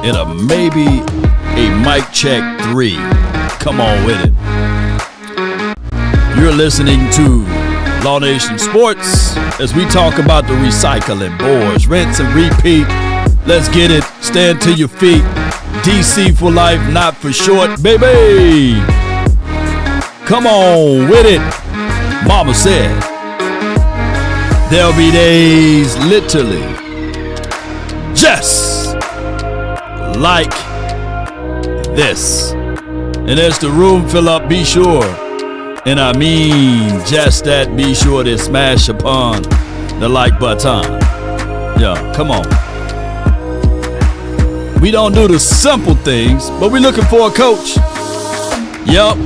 and maybe a mic check 3. Come on with it. You're listening to Law Nation Sports as we talk about the recycling boards, rinse and repeat. Let's get it. Stand to your feet. DC for life, not for short, baby. Come on with it. Mama said there'll be days literally just like this. And as the room fill up, be sure, and I mean just that, be sure to smash upon the like button. Yeah, come on. We don't do the simple things, but we're looking for a coach. Yup.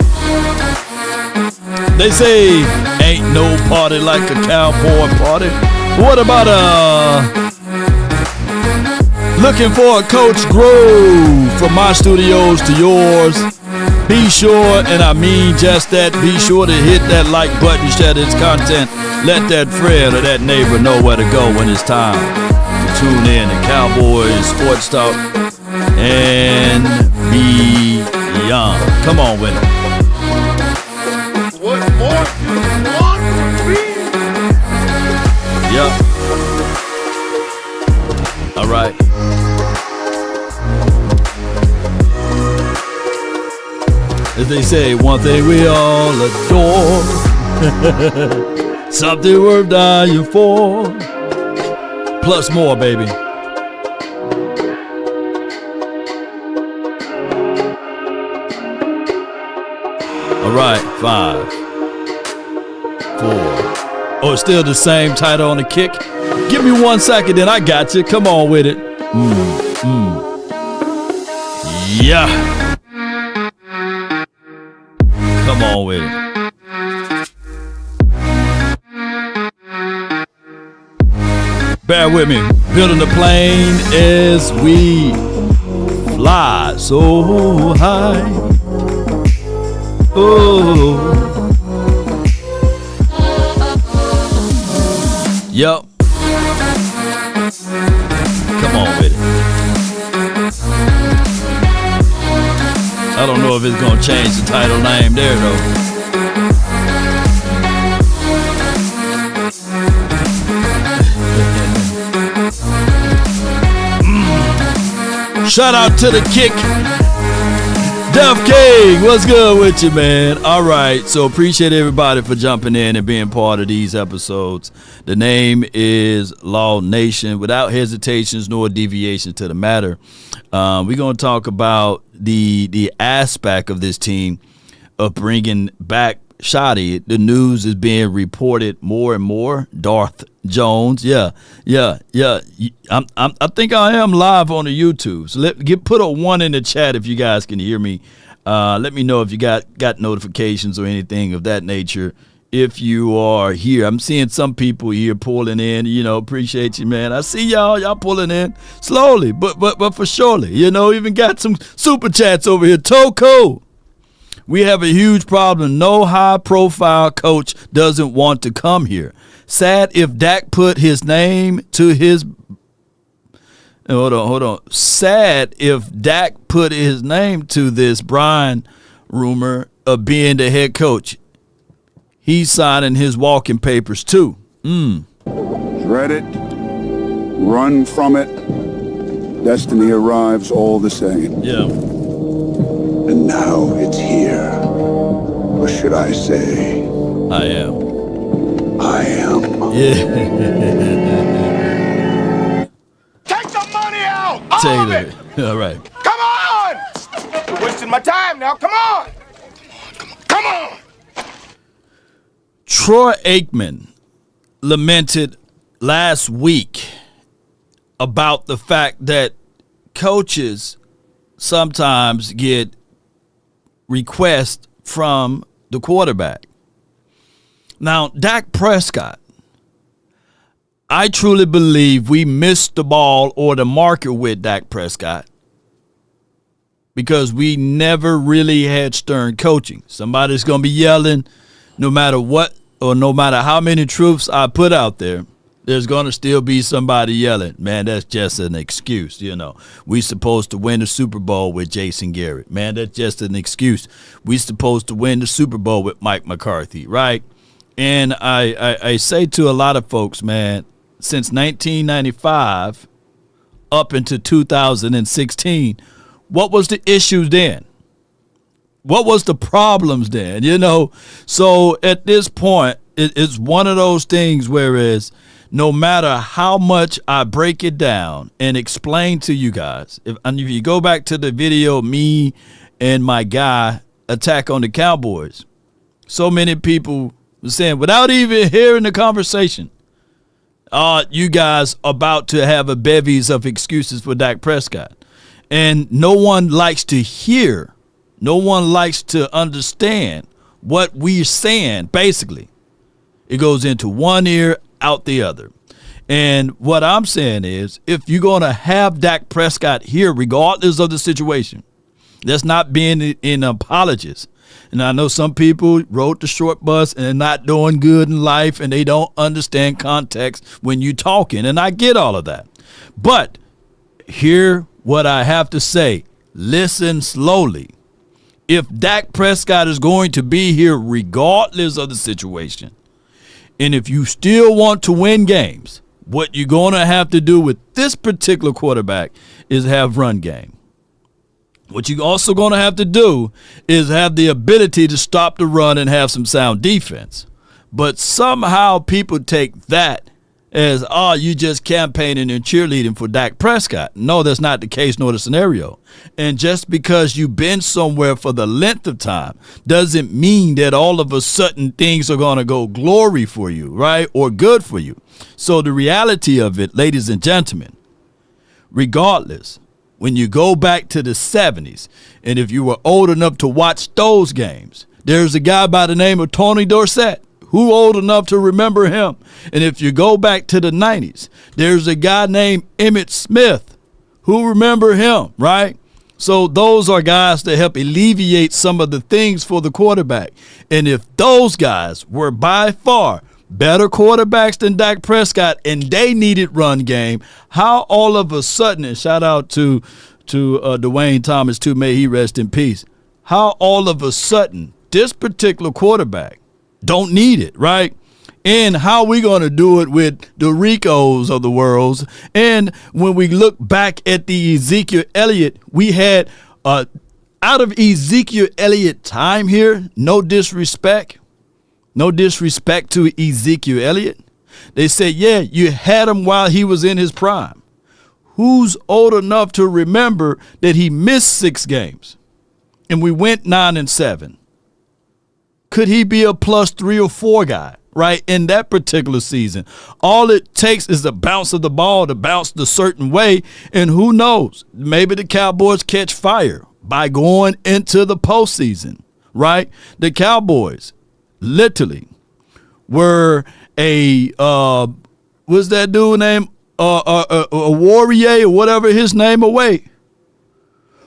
They say ain't no party like a cowboy party. What about looking for a coach? Grow from my studios to yours. Be sure, and I mean just that, be sure to hit that like button, share this content. Let that friend or that neighbor know where to go when it's time to tune in to Cowboys Sports Talk and beyond. Come on with it. What more do you want from me? Yep. All right. As they say, one thing we all adore, something worth dying for, plus more, baby. All right, 5, 4. Oh, it's still the same title on the kick. Give me 1 second, then I got you. Come on with it. Yeah. Come on with it. Bear with me. Building the plane as we fly so high. Oh. Yup. Come on with it. I don't know if it's gonna change the title name there though. Shout out to the kick. Duff King, what's good with you, man? All right, so appreciate everybody for jumping in and being part of these episodes. The name is Law Nation, without hesitations nor deviations to the matter. We're going to talk about the aspect of this team of bringing back Shoddy. The news is being reported more and more. Darth Jones, yeah. I think I am live on the YouTube. So put a 1 in the chat if you guys can hear me. Let me know if you got notifications or anything of that nature. If you are here, I'm seeing some people here pulling in. Appreciate you, man. I see y'all pulling in slowly, but for surely. Even got some super chats over here. Toko. We have a huge problem. No high-profile coach doesn't want to come here. Sad if Dak put his name to his... Hold on. Sad if Dak put his name to this Brian rumor of being the head coach. He's signing his walking papers, too. Dread it. Run from it. Destiny arrives all the same. Yeah. And now it's here. Or should I say... I am. Yeah. Take the money out! All of it! All right. Come on! You're wasting my time now. Come on! Come on! Troy Aikman lamented last week about the fact that coaches sometimes get requests from the quarterback. Now, Dak Prescott, I truly believe we missed the ball or the marker with Dak Prescott because we never really had stern coaching. Somebody's going to be yelling no matter what or no matter how many truths I put out there. There's going to still be somebody yelling, man, that's just an excuse. We supposed to win the Super Bowl with Jason Garrett. Man, that's just an excuse. We supposed to win the Super Bowl with Mike McCarthy, right? And I say to a lot of folks, man, since 1995 up into 2016, what was the issues then? What was the problems then? So at this point, it's one of those things whereas no matter how much I break it down and explain to you guys, if you go back to the video, me and my guy attack on the Cowboys, so many people were saying, without even hearing the conversation, you guys about to have a bevies of excuses for Dak Prescott. And no one likes to hear, no one likes to understand what we're saying, basically. It goes into one ear, out the other. And what I'm saying is, if you're going to have Dak Prescott here, regardless of the situation, that's not being an apologist. And I know some people rode the short bus and they're not doing good in life and they don't understand context when you're talking. And I get all of that. But hear what I have to say. Listen slowly. If Dak Prescott is going to be here regardless of the situation, and if you still want to win games, what you're going to have to do with this particular quarterback is have run game. What you're also going to have to do is have the ability to stop the run and have some sound defense. But somehow people take that as, you just campaigning and cheerleading for Dak Prescott. No, that's not the case nor the scenario. And just because you've been somewhere for the length of time doesn't mean that all of a sudden things are going to go glory for you, right, or good for you. So the reality of it, ladies and gentlemen, regardless, when you go back to the 70s, and if you were old enough to watch those games, there's a guy by the name of Tony Dorsett. Who old enough to remember him? And if you go back to the 90s, there's a guy named Emmitt Smith. Who remember him, right? So those are guys that help alleviate some of the things for the quarterback. And if those guys were by far better quarterbacks than Dak Prescott and they needed run game, how all of a sudden, and shout out to Dwayne Thomas too, may he rest in peace, how all of a sudden this particular quarterback don't need it, right? And how we going to do it with the Ricos of the world. And when we look back at the Ezekiel Elliott, we had out of Ezekiel Elliott time here, no disrespect to Ezekiel Elliott. They said, yeah, you had him while he was in his prime. Who's old enough to remember that he missed 6 games and we went 9-7? Could he be a plus 3 or 4 guy, right, in that particular season? All it takes is the bounce of the ball to bounce the certain way, and who knows, maybe the Cowboys catch fire by going into the postseason, right? The Cowboys literally were what's that dude named a Warrior or whatever his name away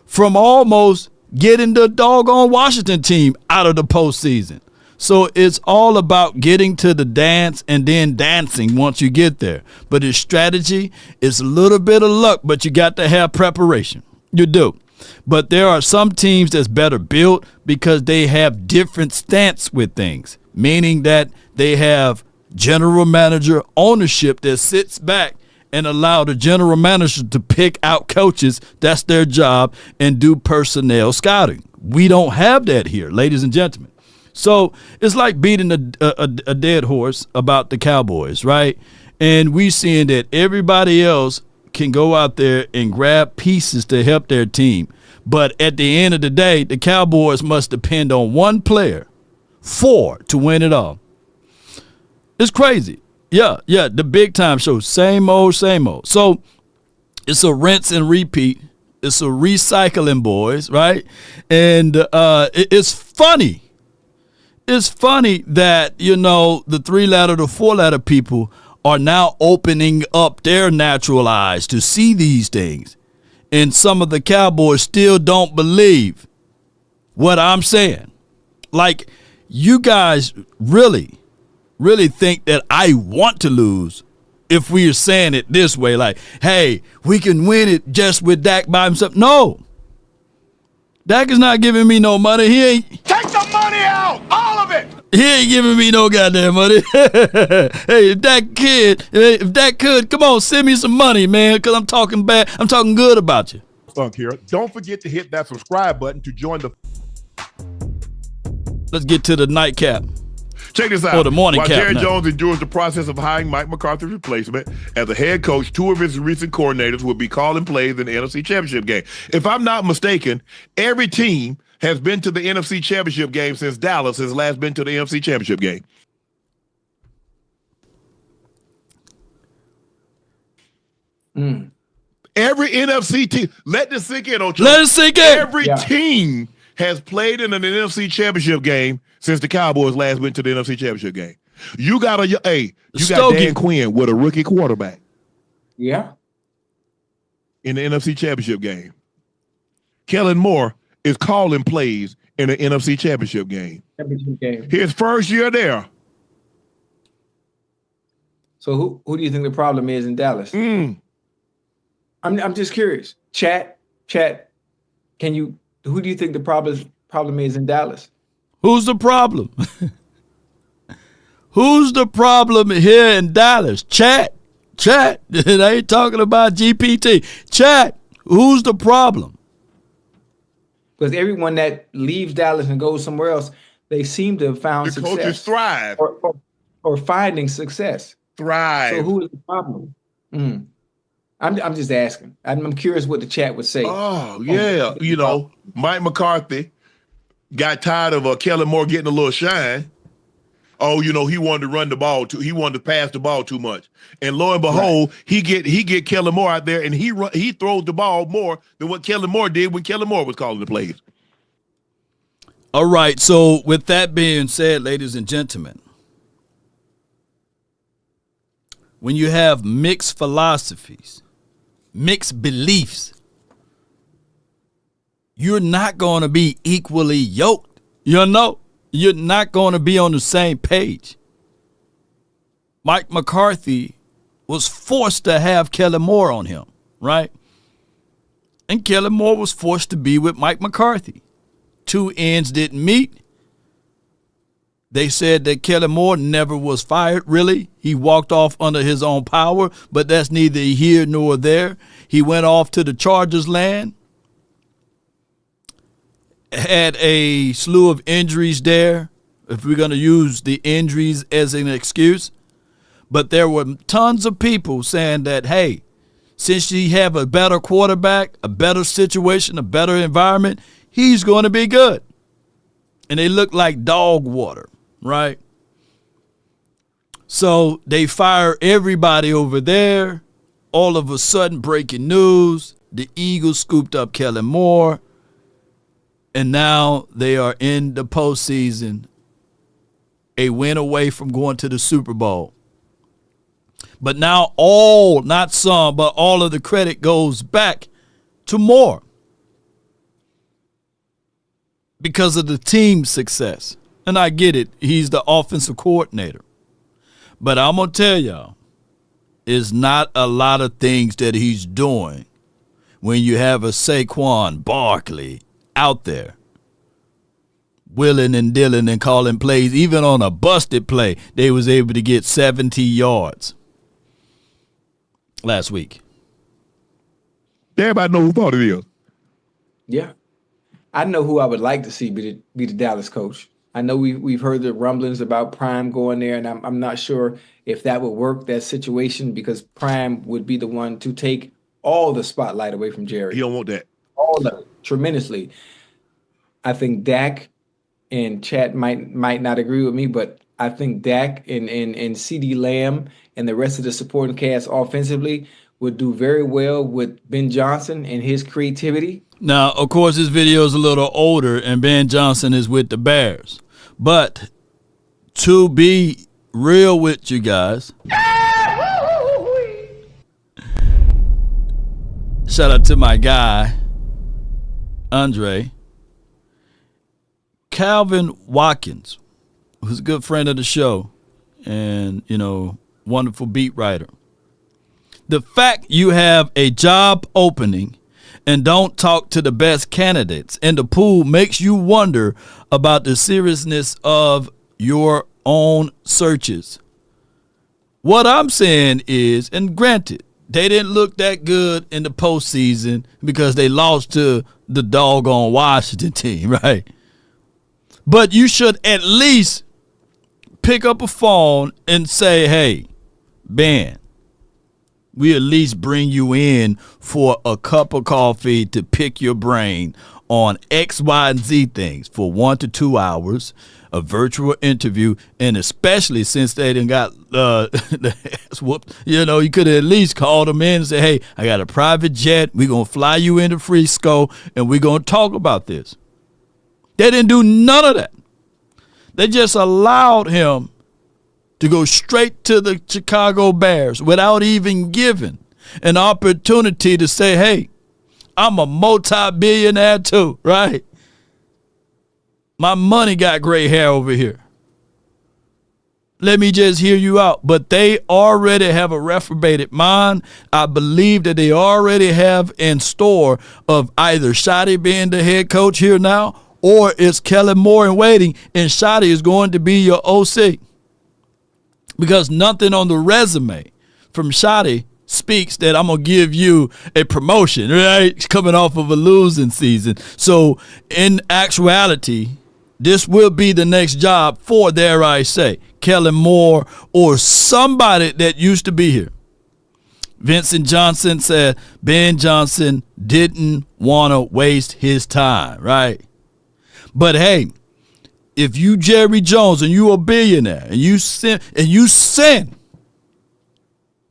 from almost getting the doggone Washington team out of the postseason. So it's all about getting to the dance and then dancing once you get there. But it's strategy, it's a little bit of luck, but you got to have preparation. You do. But there are some teams that's better built because they have different stance with things, meaning that they have general manager ownership that sits back and allow the general manager to pick out coaches. That's their job, and do personnel scouting. We don't have that here, ladies and gentlemen. So it's like beating a dead horse about the Cowboys, right? And we seeing that everybody else can go out there and grab pieces to help their team. But at the end of the day, the Cowboys must depend on one player, 4, to win it all. It's crazy. Yeah, the big time show. Same old. So it's a rinse and repeat. It's a recycling, boys, right? And it's funny. It's funny that, the 3-letter to 4-letter people are now opening up their natural eyes to see these things. And some of the Cowboys still don't believe what I'm saying. Like, you guys really think that I want to lose if we are saying it this way, like, hey, we can win it just with Dak by himself. No. Dak is not giving me no money. Take the money out, all of it. He ain't giving me no goddamn money. Hey, if Dak could, come on, send me some money, man, because I'm talking good about you. Here. Don't forget to hit that subscribe button to join the. Let's get to the nightcap. Check this out. Or the morning While cap Jerry now. Jones endures the process of hiring Mike McCarthy's replacement as a head coach, two of his recent coordinators will be calling plays in the NFC Championship game. If I'm not mistaken, every team has been to the NFC Championship game since Dallas has last been to the NFC Championship game. Every NFC team, let this sink in, Let it sink in. Every team has played in an NFC Championship game since the Cowboys last went to the NFC Championship game. You got Dan Quinn with a rookie quarterback. Yeah. In the NFC Championship game. Kellen Moore is calling plays in the NFC Championship game. His first year there. So who do you think the problem is in Dallas? I'm just curious. Chat. Who do you think the problem is in Dallas? Who's the problem? Who's the problem here in Dallas? Chat. They ain't talking about GPT. Chat. Who's the problem? Because everyone that leaves Dallas and goes somewhere else, they seem to have found success. The coaches thrive. Or finding success. Thrive. So who is the problem? I'm just asking. I'm curious what the chat would say. Oh, yeah. Mike McCarthy got tired of Kellen Moore getting a little shine. Oh, he wanted to run the ball he wanted to pass the ball too much. And lo and behold, he get Kellen Moore out there and he throws the ball more than what Kellen Moore did when Kellen Moore was calling the plays. All right. So with that being said, ladies and gentlemen, when you have mixed philosophies, mixed beliefs, you're not going to be equally yoked. You're not going to be on the same page. Mike McCarthy was forced to have Kellen Moore on him, right? And Kellen Moore was forced to be with Mike McCarthy. Two ends didn't meet. They said that Kellen Moore never was fired, really. He walked off under his own power, but that's neither here nor there. He went off to the Chargers land, had a slew of injuries there, if we're going to use the injuries as an excuse. But there were tons of people saying that, hey, since he have a better quarterback, a better situation, a better environment, he's going to be good. And they look like dog water. Right? So they fire everybody over there. All of a sudden, breaking news, the Eagles scooped up Kellen Moore, and now they are in the postseason, a win away from going to the Super Bowl. But now not some, but all of the credit goes back to Moore because of the team's success. And I get it. He's the offensive coordinator. But I'm going to tell y'all, it's not a lot of things that he's doing when you have a Saquon Barkley out there willing and dealing and calling plays. Even on a busted play, they was able to get 70 yards last week. Everybody know who thought it is. Yeah. I know who I would like to see be the Dallas coach. I know we've heard the rumblings about Prime going there, and I'm not sure if that would work, that situation, because Prime would be the one to take all the spotlight away from Jerry. He don't want that. All of it, tremendously. I think Dak and Chat might not agree with me, but I think Dak and CeeDee Lamb and the rest of the supporting cast offensively would do very well with Ben Johnson and his creativity. Now, of course, this video is a little older, and Ben Johnson is with the Bears. But to be real with you guys, shout out to my guy, Andre. Calvin Watkins, who's a good friend of the show and, wonderful beat writer. The fact you have a job opening and don't talk to the best candidates in the pool makes you wonder about the seriousness of your own searches. What I'm saying is, and granted, they didn't look that good in the postseason because they lost to the doggone Washington team, right? But you should at least pick up a phone and say, hey, Ben, we at least bring you in for a cup of coffee to pick your brain on X, Y, and Z things for 1 to 2 hours, a virtual interview, and especially since they done got the ass whooped, you know, you could have at least called them in and say, hey, I got a private jet. We're going to fly you into Frisco, and we're going to talk about this. They didn't do none of that. They just allowed him to go straight to the Chicago Bears without even giving an opportunity to say, hey, I'm a multi-billionaire too, right? My money got gray hair over here. Let me just hear you out. But they already have a reprobated mind. I believe that they already have in store of either Shotty being the head coach here now, or it's Kellen Moore in waiting, and Shotty is going to be your OC. Because nothing on the resume from Shotty speaks that I'm going to give you a promotion, right? Coming off of a losing season. So in actuality, this will be the next job for, dare I say, Kellen Moore or somebody that used to be here. Vincent Johnson said Ben Johnson didn't want to waste his time, right? But hey, if you Jerry Jones and you a billionaire and you send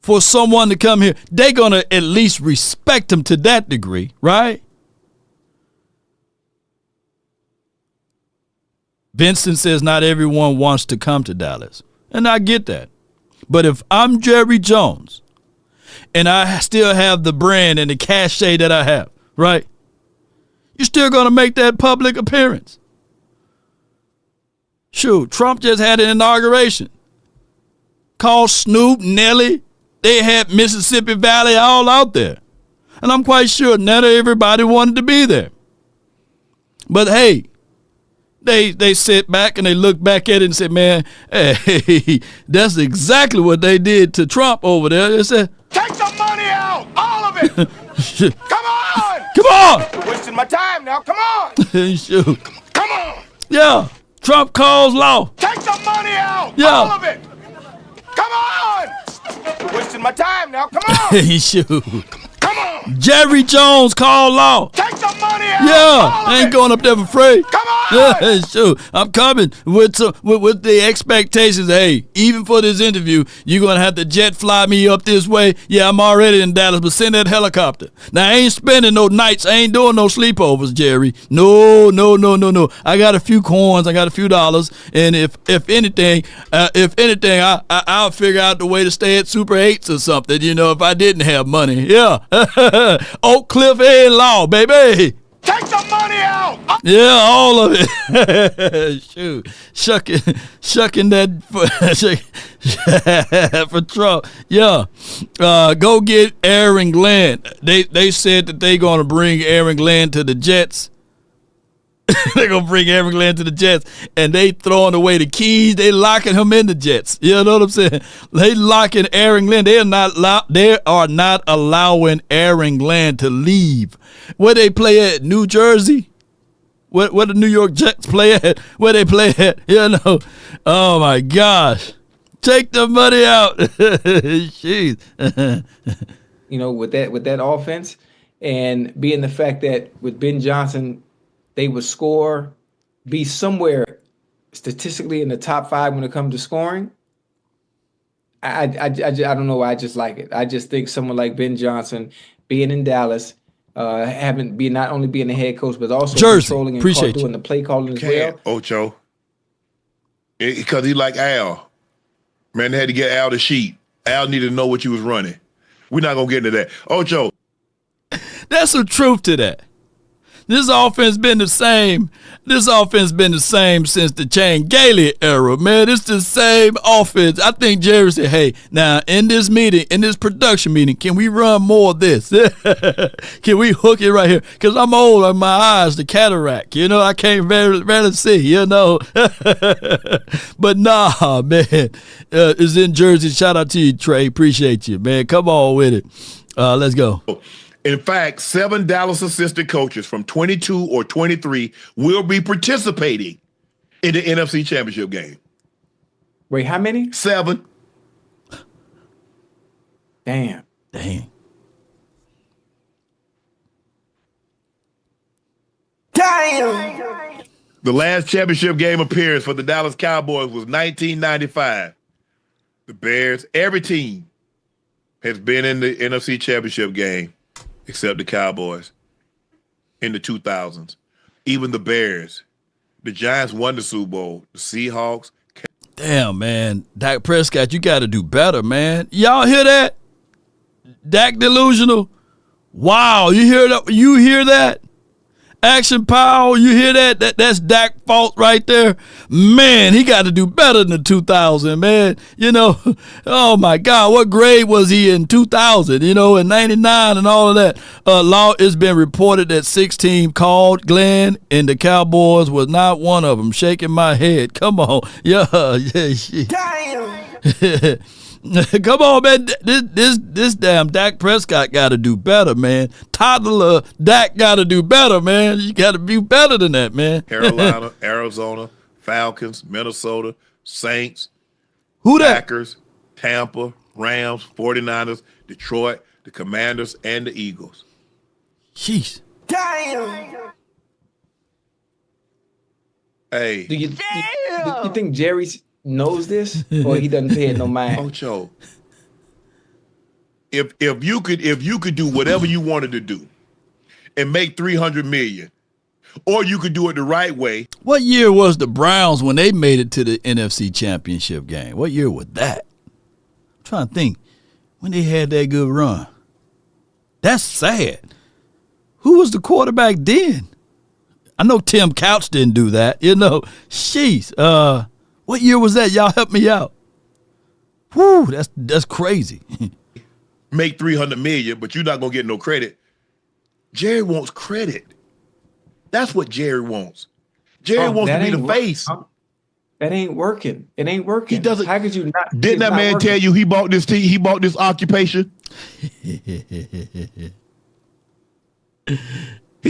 for someone to come here, they're going to at least respect him to that degree, right? Vincent says not everyone wants to come to Dallas, and I get that. But if I'm Jerry Jones and I still have the brand and the cachet that I have, right, you're still going to make that public appearance. Shoot, Trump just had an inauguration. Called Snoop, Nelly. They had Mississippi Valley all out there. And I'm quite sure not everybody wanted to be there. But hey, they sit back and they look back at it and say, man, hey, that's exactly what they did to Trump over there. They said, take the money out, all of it. Come on. Come on. You're wasting my time now. Come on. Shoot. Come on. Yeah. Trump calls law. Take the money out, Yeah. all of it. Come on. You're wasting my time now. Come on. Shoot. Come on. Jerry Jones called law. Take the money out. Yeah, all of I ain't it. going up there for free. Come on. Yeah, shoot. I'm coming with the expectations. Hey, even for this interview, you're going to have to jet fly me up this way. Yeah, I'm already in Dallas, but send that helicopter. Now, I ain't spending no nights. I ain't doing no sleepovers, Jerry. No. I got a few coins. I got a few dollars. And if anything, I'll figure out the way to stay at Super 8s or something, you know, if I didn't have money. Yeah. Oak Cliff and Law, baby. Take the money out. Yeah, all of it. Shoot, shucking that for Trump. Yeah, go get Aaron Glenn. They said that they gonna bring Aaron Glenn to the Jets. They're gonna bring Aaron Glenn to the Jets, and they throwing away the keys. They locking him in the Jets. You know what I'm saying? They locking Aaron Glenn. They are not allowing Aaron Glenn to leave. Where they play at? New Jersey? Where the New York Jets play at? Where they play at? You know? Oh my gosh! Take the money out. Jeez. You know, with that offense, and being the fact that with Ben Johnson, they would be somewhere statistically in the top 5 when it comes to scoring. I don't know why I just like it. I just think someone like Ben Johnson being in Dallas, not only being the head coach, but also controlling and doing the play calling as well. Ocho. Because he like Al. Man, they had to get Al the sheet. Al needed to know what you was running. We're not going to get into that. Ocho. There's some truth to that. This offense been the same. This offense been the same since the Chan Gailey era, man. It's the same offense. I think Jerry said, hey, now in this meeting, in this production meeting, can we run more of this? Can we hook it right here? Because I'm old and my eyes, the cataract, you know, I can't barely see, you know. But nah, man, it's in Jersey. Shout out to you, Trey. Appreciate you, man. Come on with it. Let's go. In fact, 7 Dallas assistant coaches from 22 or 23 will be participating in the NFC Championship game. Wait, how many? 7. Damn. Dang. The last championship game appearance for the Dallas Cowboys was 1995. The Bears, every team has been in the NFC Championship game except the Cowboys in the 2000s. Even the Bears. The Giants won the Super Bowl. The Seahawks. Damn, man. Dak Prescott, you got to do better, man. Y'all hear that? Dak delusional? Wow, you hear that? You hear that? Action Powell, you hear that? That's Dak fault right there. Man, he got to do better than the 2000, man. You know, oh my God, what grade was he in 2000? You know, in 99 and all of that. Law, it's been reported that 6 teams called Glenn, and the Cowboys was not one of them. Shaking my head. Come on, yeah. Damn. Come on, man. This damn Dak Prescott got to do better, man. Toddler Dak got to do better, man. You got to be better than that, man. Carolina, Arizona, Falcons, Minnesota, Saints, Who that? Packers, Tampa, Rams, 49ers, Detroit, the Commanders, and the Eagles. Jeez. Damn. Hey. Do you think Jerry knows this, or he doesn't pay it no mind? Ocho, if you could do whatever you wanted to do and make $300 million, or you could do it the right way. What year was the Browns when they made it to the NFC Championship game? What year was that? I'm trying to think when they had that good run. That's sad. Who was the quarterback then? I know Tim Couch didn't do that. You know, sheesh. What year was that? Y'all help me out. Whew, that's crazy. Make $300 million, but you're not gonna get no credit. Jerry wants credit. That's what Jerry wants. Jerry wants to be the face. That ain't working. It ain't working. He doesn't. How could you not? Didn't that man tell you he bought this team? He bought this occupation. He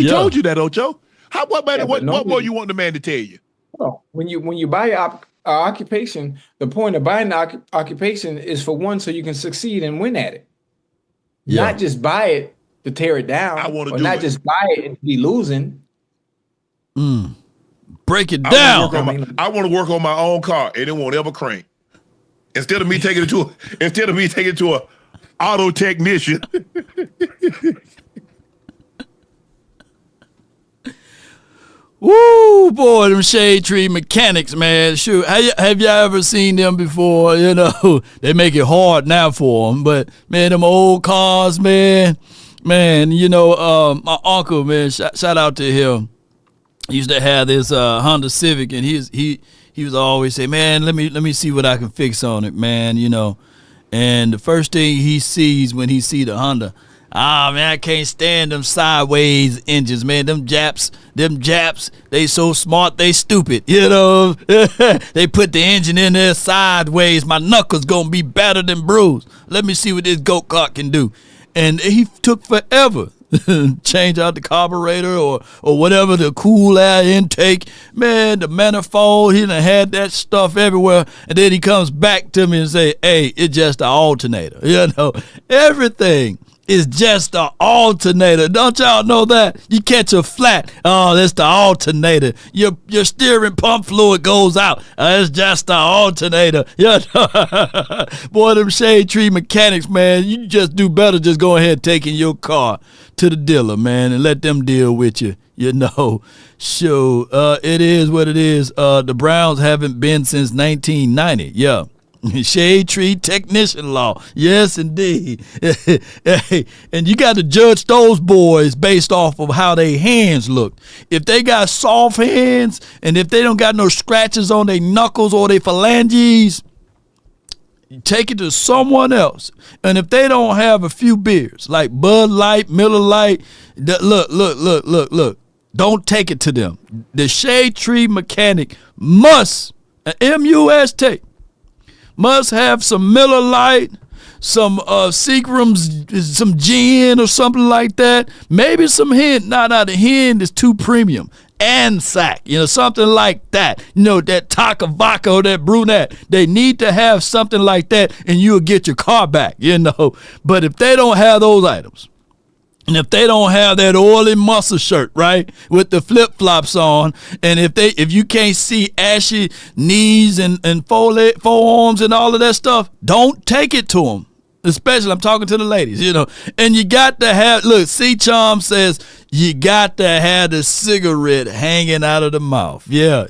told you that, Ocho. What more you want the man to tell you? Well, when you buy an occupation, the point of buying the occupation is for one, so you can succeed and win at it. Yeah. Not just buy it to tear it down. I want to or do not it. just buy it and be losing. Break it down. I want to work on my own car, and it won't ever crank. Instead of me taking it to a auto technician. Woo, boy, them shade tree mechanics, man. Shoot, have y'all ever seen them before? You know, they make it hard now for them. But, man, them old cars, man, you know, my uncle, man, shout out to him. He used to have this Honda Civic, and he was always say, man, let me see what I can fix on it, man, you know. And the first thing he sees when he see the Honda, man, I can't stand them sideways engines, man. Them Japs, they so smart, they stupid, you know. They put the engine in there sideways. My knuckles gonna be better than bruised. Let me see what this go-kart can do. And he took forever. Change out the carburetor or whatever, the cool air intake. Man, the manifold, he done had that stuff everywhere. And then he comes back to me and say, hey, it's just an alternator. You know, everything is just an alternator. Don't y'all know that? You catch a flat, oh, that's the alternator. Your steering pump fluid goes out. It's just an alternator. You know? Boy, them shade tree mechanics, man, you just do better just go ahead taking your car to the dealer, man, and let them deal with you. You know, so it is what it is. The Browns haven't been since 1990. Yeah. Shade tree technician law. Yes, indeed. And you got to judge those boys based off of how their hands look. If they got soft hands and if they don't got no scratches on their knuckles or their phalanges, take it to someone else. And if they don't have a few beers, like Bud Light, Miller Light, look. Don't take it to them. The shade tree mechanic must, M-U-S-T, must have some Miller Lite, some Seagram's, some gin or something like that. Maybe some hen. The hen is too premium. Anzac, something like that. That Taka Vodka or that brunette. They need to have something like that, and you'll get your car back, But if they don't have those items, and if they don't have that oily muscle shirt, right, with the flip-flops on, and if you can't see ashy knees and forearms and all of that stuff, don't take it to them. Especially, I'm talking to the ladies, And you got to have, look, C-Charm says, you got to have the cigarette hanging out of the mouth. Yeah.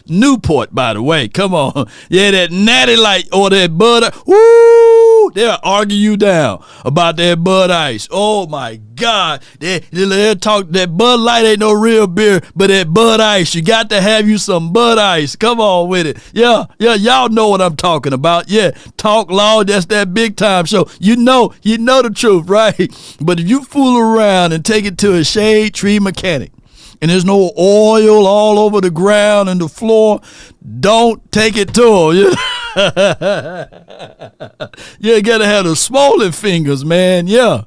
Newport, by the way. Come on. Yeah, that Natty Light or that Bud. Woo! They'll argue you down about that Bud Ice. Oh, my God. They'll talk, that Bud Light ain't no real beer, but that Bud Ice, you got to have you some Bud Ice. Come on with it. Yeah, y'all know what I'm talking about. Yeah, Talk Law, that's that big time show. You know the truth, right? But if you fool around and take it to a shade tree mechanic and there's no oil all over the ground and the floor, don't take it to him. You gotta have the swollen fingers, man. Yeah.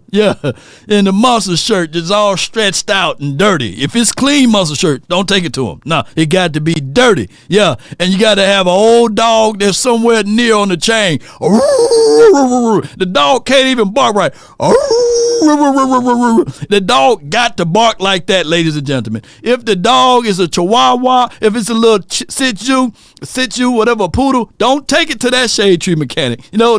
And the muscle shirt is all stretched out and dirty. If it's clean muscle shirt, don't take it to him. No, it got to be dirty. Yeah, and you gotta have an old dog that's somewhere near on the chain. The dog can't even bark right. The dog got to bark like that, ladies and gentlemen. If the dog is a Chihuahua, if it's a little Shih Tzu, whatever, poodle, don't take it to that shade tree mechanic. No.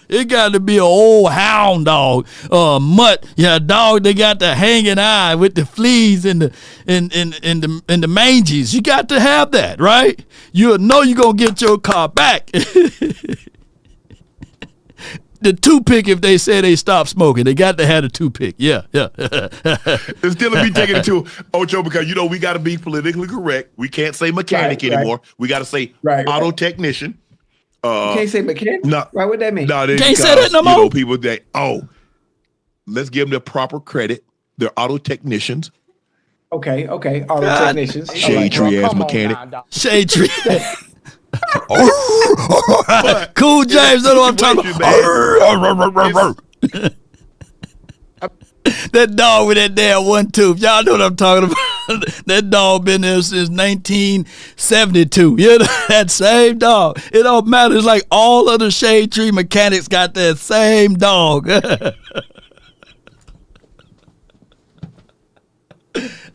It got to be an old hound dog, mutt. Yeah, a dog that got the hanging eye with the fleas and the manges. You got to have that, right? You'll know you're gonna get your car back. The toothpick, if they say they stop smoking, they got to have the toothpick. Yeah. Instead of me taking it to Ocho, because we got to be politically correct. We can't say mechanic anymore. We got to say auto technician. You can't say mechanic? No. Right, what that mean? No, can't say that no more. People that, let's give them the proper credit. They're auto technicians. Okay. Auto technicians. Shade tree ass mechanic. Shade tree. Cool James, that's what I'm talking about. That dog with that damn one tooth. Y'all know what I'm talking about. That dog been there since 1972. That same dog. It don't matter. It's like all other shade tree mechanics got that same dog.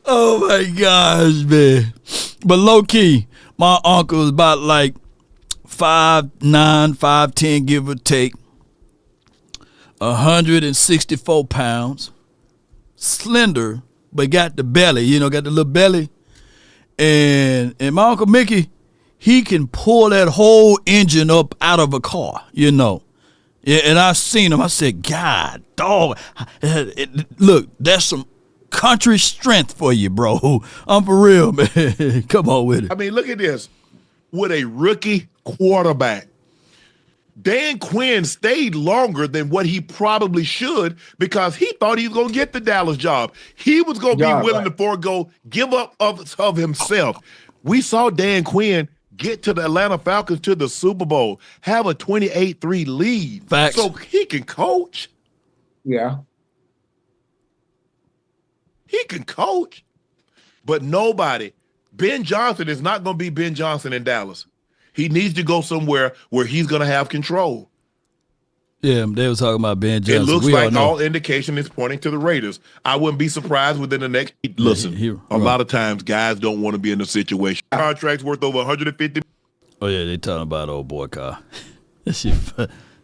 Oh my gosh, man. But low key, my uncle is about like 5'9", 5'10", give or take, 164 pounds, slender, but got the belly, got the little belly. And my Uncle Mickey, he can pull that whole engine up out of a car, Yeah, and I seen him. I said, God, dog, look, that's some country strength for you, bro. I'm for real, man. Come on with it. I mean, look at this. With a rookie quarterback, Dan Quinn stayed longer than what he probably should because he thought he was going to get the Dallas job. He was going to be willing to give up of himself. We saw Dan Quinn get to the Atlanta Falcons to the Super Bowl, have a 28-3 lead. Facts. So he can coach. Yeah. He can coach. But nobody, Ben Johnson is not going to be Ben Johnson in Dallas. He needs to go somewhere where he's going to have control. Yeah, they were talking about Ben Johnson. It looks like all indication is pointing to the Raiders. I wouldn't be surprised within the next. Listen, a lot of times guys don't want to be in a situation. Contracts worth over 150. Oh yeah, they talking about old boy car.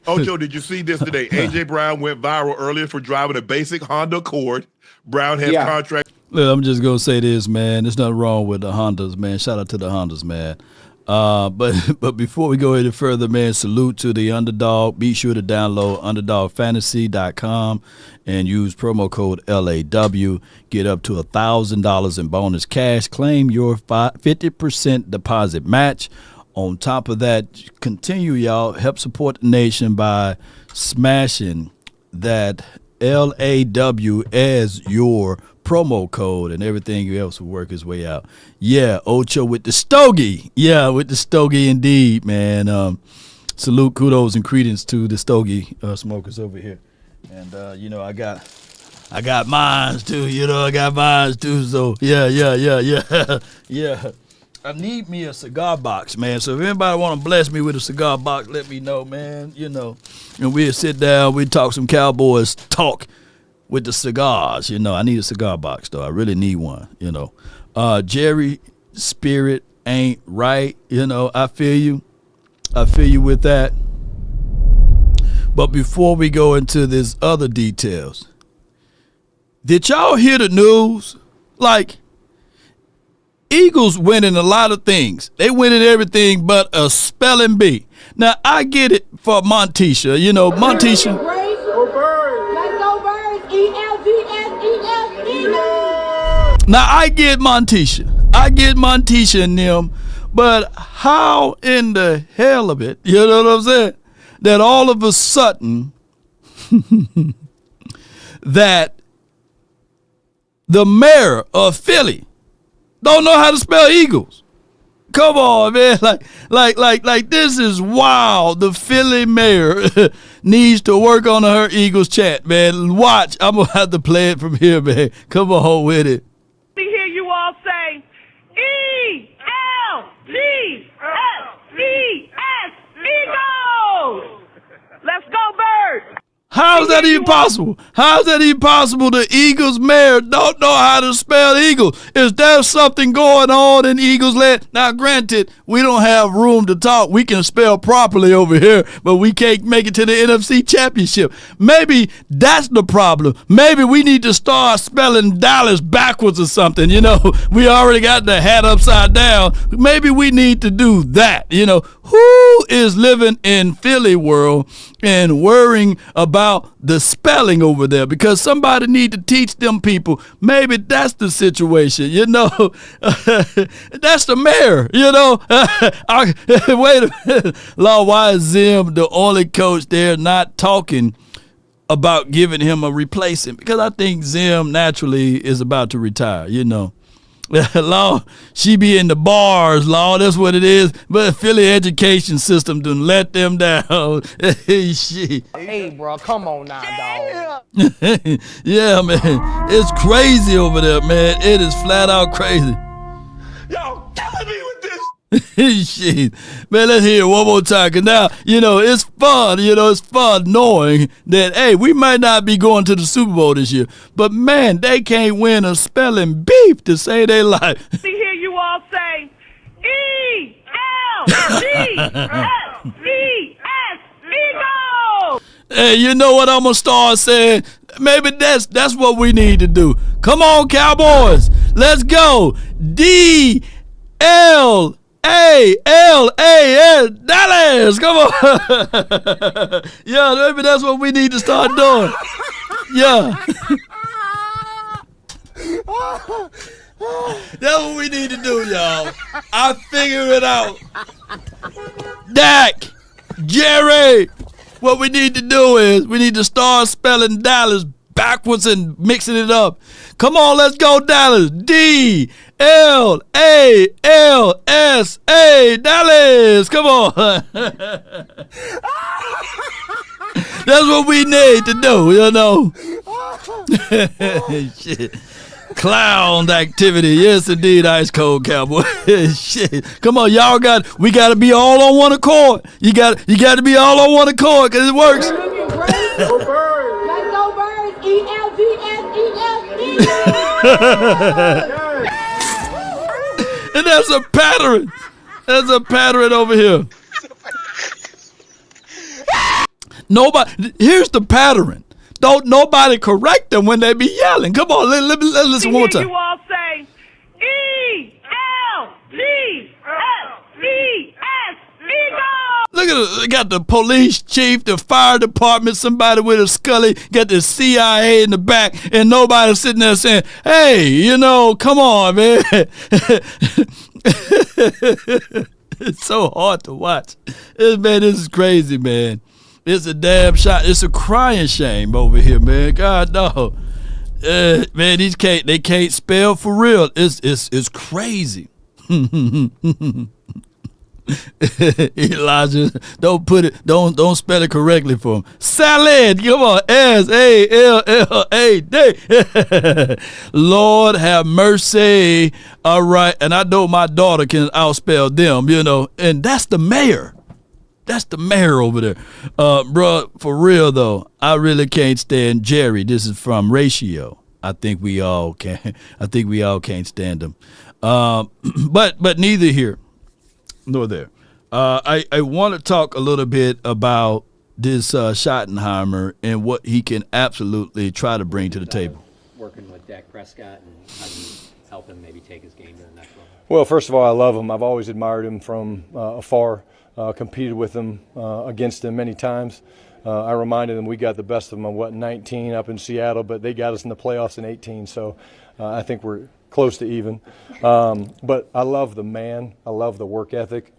Ocho, did you see this today? AJ Brown went viral earlier for driving a basic Honda Accord. Brown has contract. Look, I'm just gonna say this, man. There's nothing wrong with the Hondas, man. Shout out to the Hondas, man. But before we go any further, man, salute to the Underdog. Be sure to download UnderdogFantasy.com and use promo code LAW. Get up to $1,000 in bonus cash. Claim your 50% deposit match. On top of that, continue, y'all. Help support the nation by smashing that LAW as your promo code, and everything else will work its way out. Yeah, Ocho with the stogie. Yeah, with the stogie indeed, man. Salute, kudos, and credence to the stogie smokers over here. And I got mines too. I got mines too. So yeah. Yeah. I need me a cigar box, man. So if anybody want to bless me with a cigar box, let me know, man. And we'll sit down, we talk some Cowboys talk with the cigars. I need a cigar box, though. I really need one, Jerry Spirit ain't right. I feel you. I feel you with that. But before we go into this other details, did y'all hear the news? Like, Eagles winning a lot of things. They winning everything but a spelling bee. Now, I get it for Montisha. Montisha. Go Birds! Let's go Birds! E-L-D-S-E-S-E-S! Now, I get Montisha and them, but how in the hell of it, you know what I'm saying, that all of a sudden that the mayor of Philly don't know how to spell Eagles? Come on, man. Like this is wild. The Philly mayor needs to work on her Eagles chat, man. Watch. I'm going to have to play it from here, man. Come on with it. Let me hear you all say E-L-D-S-E-S, Eagles! Let's go, Birds! How is that even possible? How is that even possible? The Eagles mayor don't know how to spell Eagles. Is there something going on in Eagles land? Now, granted, we don't have room to talk. We can spell properly over here, but we can't make it to the NFC Championship. Maybe that's the problem. Maybe we need to start spelling Dallas backwards or something. We already got the hat upside down. Maybe we need to do that. Who is living in Philly world and worrying about the spelling over there? Because somebody need to teach them people. Maybe that's the situation, that's the mayor, Wait a minute. Law, why is Zim the only coach there not talking about giving him a replacement? Because I think Zim naturally is about to retire, Law, she be in the bars, Law, that's what it is. But the Philly education system done let them down. Shit. Hey, bro, come on now, dog. Yeah, man. It's crazy over there, man. It is flat out crazy. Y'all killing me with this. Shit. Man, let's hear it one more time. Because now, it's fun. It's fun knowing that, hey, we might not be going to the Super Bowl this year. But, man, they can't win a spelling beef to save their life. Let me hear you all say E-L-D-S-E-S, Eagles! Hey, you know what I'm going to start saying? Maybe that's what we need to do. Come on, Cowboys. Let's go. D-L-A-L-A-S, Dallas. Come on. Yeah, maybe that's what we need to start doing. Yeah. That's what we need to do, y'all. I figured it out. Dak, Jerry, what we need to do is we need to start spelling Dallas backwards and mixing it up. Come on, let's go, Dallas. D-L-A-L-S-A, Dallas. Come on. That's what we need to do, Shit. Clown activity. Yes, indeed, Ice Cold Cowboy. Shit. Come on, we got to be all on one accord. You got to be all on one accord because it works. Go Birds! Let's go Birds! E-L-D-S-E-S-E-S! And that's a pattern. There's a pattern over here. Here's the pattern. Don't nobody correct them when they be yelling. Come on, let's listen one more time. You all say E-L-D-S-E-S. look at they got the police chief, the fire department, somebody with a Scully, got the CIA in the back, and nobody sitting there saying, "Hey, you know, come on, man." It's so hard to watch. This is crazy, man. It's a damn shot. It's a crying shame over here, man. God no, man. They can't spell for real. It's crazy. Elijah, don't spell it correctly for him. Salad, come on, S-A-L-L-A-D. Lord have mercy. All right, and I know my daughter can outspell them, you know, and that's the mayor. That's the mayor over there. Bro, for real though, I really can't stand Jerry. This is from Ratio. I think we all can't stand him. But neither here nor there. I want to talk a little bit about this Schottenheimer and what he can absolutely try to bring to the table. Working with Dak Prescott, and how do you help him maybe take his game to the next level? Well, first of all, I love him. I've always admired him from afar, competed with him, against him many times. I reminded them we got the best of them in 19 up in Seattle, but they got us in the playoffs in 18, so I think we're close to even. But I love the man. I love the work ethic.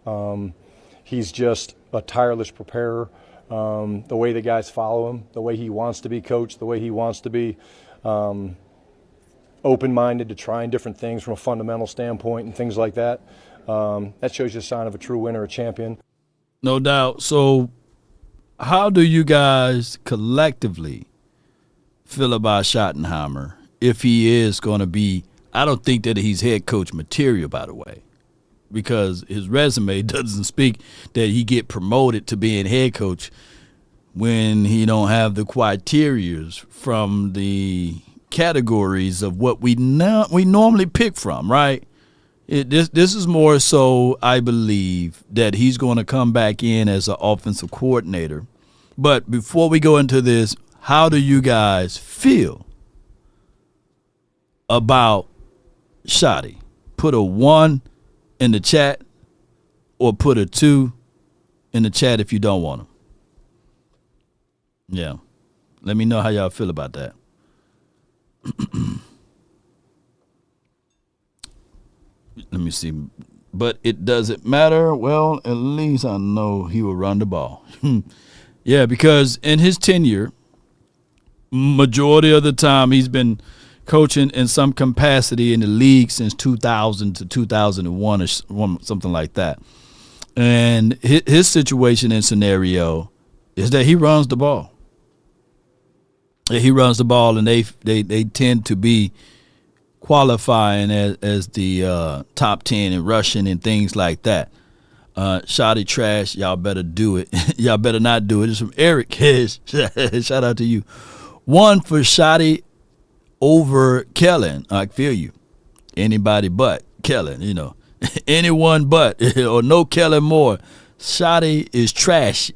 He's just a tireless preparer. The way the guys follow him, the way he wants to be coached, the way he wants to be open-minded to trying different things from a fundamental standpoint and things like that. That shows you a sign of a true winner, a champion. No doubt. So how do you guys collectively feel about Schottenheimer if he is going to be – I don't think that he's head coach material, by the way, because his resume doesn't speak that he get promoted to being head coach when he don't have the criterias from the categories of what we normally pick from, right? This is more so, I believe, that he's going to come back in as an offensive coordinator. But before we go into this, how do you guys feel about Shotty? Put a 1 in the chat or put a 2 in the chat if you don't want him. Yeah. Let me know how y'all feel about that. Let me see. But it doesn't matter. Well, at least I know he will run the ball. Yeah, because in his tenure, majority of the time he's been coaching in some capacity in the league since 2000 to 2001 or something like that. And his situation and scenario is that he runs the ball. He runs the ball, and they tend to be qualifying as the top 10 in rushing and things like that. Shotty trash, y'all better do it. Y'all better not do it. It's from Eric. Shout out to you. 1 for Shotty over Kellen. I feel you. Anybody but Kellen, you know. Anyone but, or no Kellen more. Shotty is trash.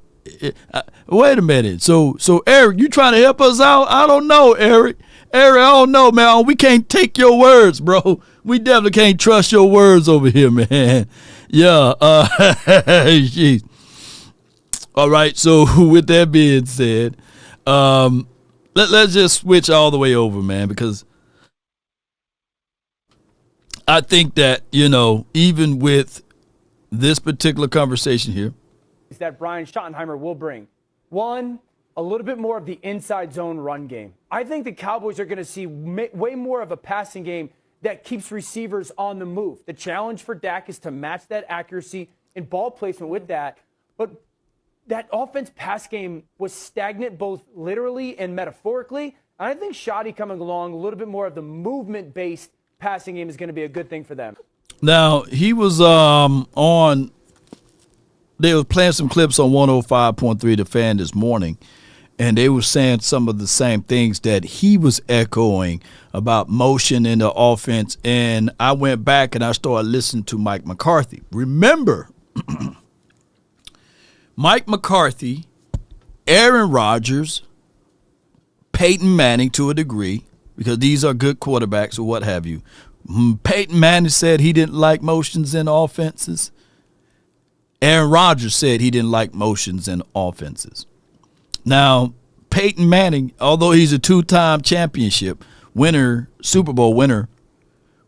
Wait a minute. So Eric, you trying to help us out? I don't know, Eric. Eric, I don't know, man. We can't take your words, bro. We definitely can't trust your words over here, man. Yeah. Geez. All right. So with that being said, let's just switch all the way over, man, because I think that, you know, even with this particular conversation here, that Brian Schottenheimer will bring. 1, a little bit more of the inside zone run game. I think the Cowboys are going to see way more of a passing game that keeps receivers on the move. The challenge for Dak is to match that accuracy and ball placement with that. But that offense pass game was stagnant both literally and metaphorically. And I think Shotty coming along, a little bit more of the movement-based passing game is going to be a good thing for them. Now, he was on – they were playing some clips on 105.3 The Fan this morning, and they were saying some of the same things that he was echoing about motion in the offense. And I went back and I started listening to Mike McCarthy. Remember, Mike McCarthy, Aaron Rodgers, Peyton Manning to a degree, because these are good quarterbacks or what have you. Peyton Manning said he didn't like motions in offenses. Aaron Rodgers said he didn't like motions in offenses. Now, Peyton Manning, although he's a two-time championship winner, Super Bowl winner,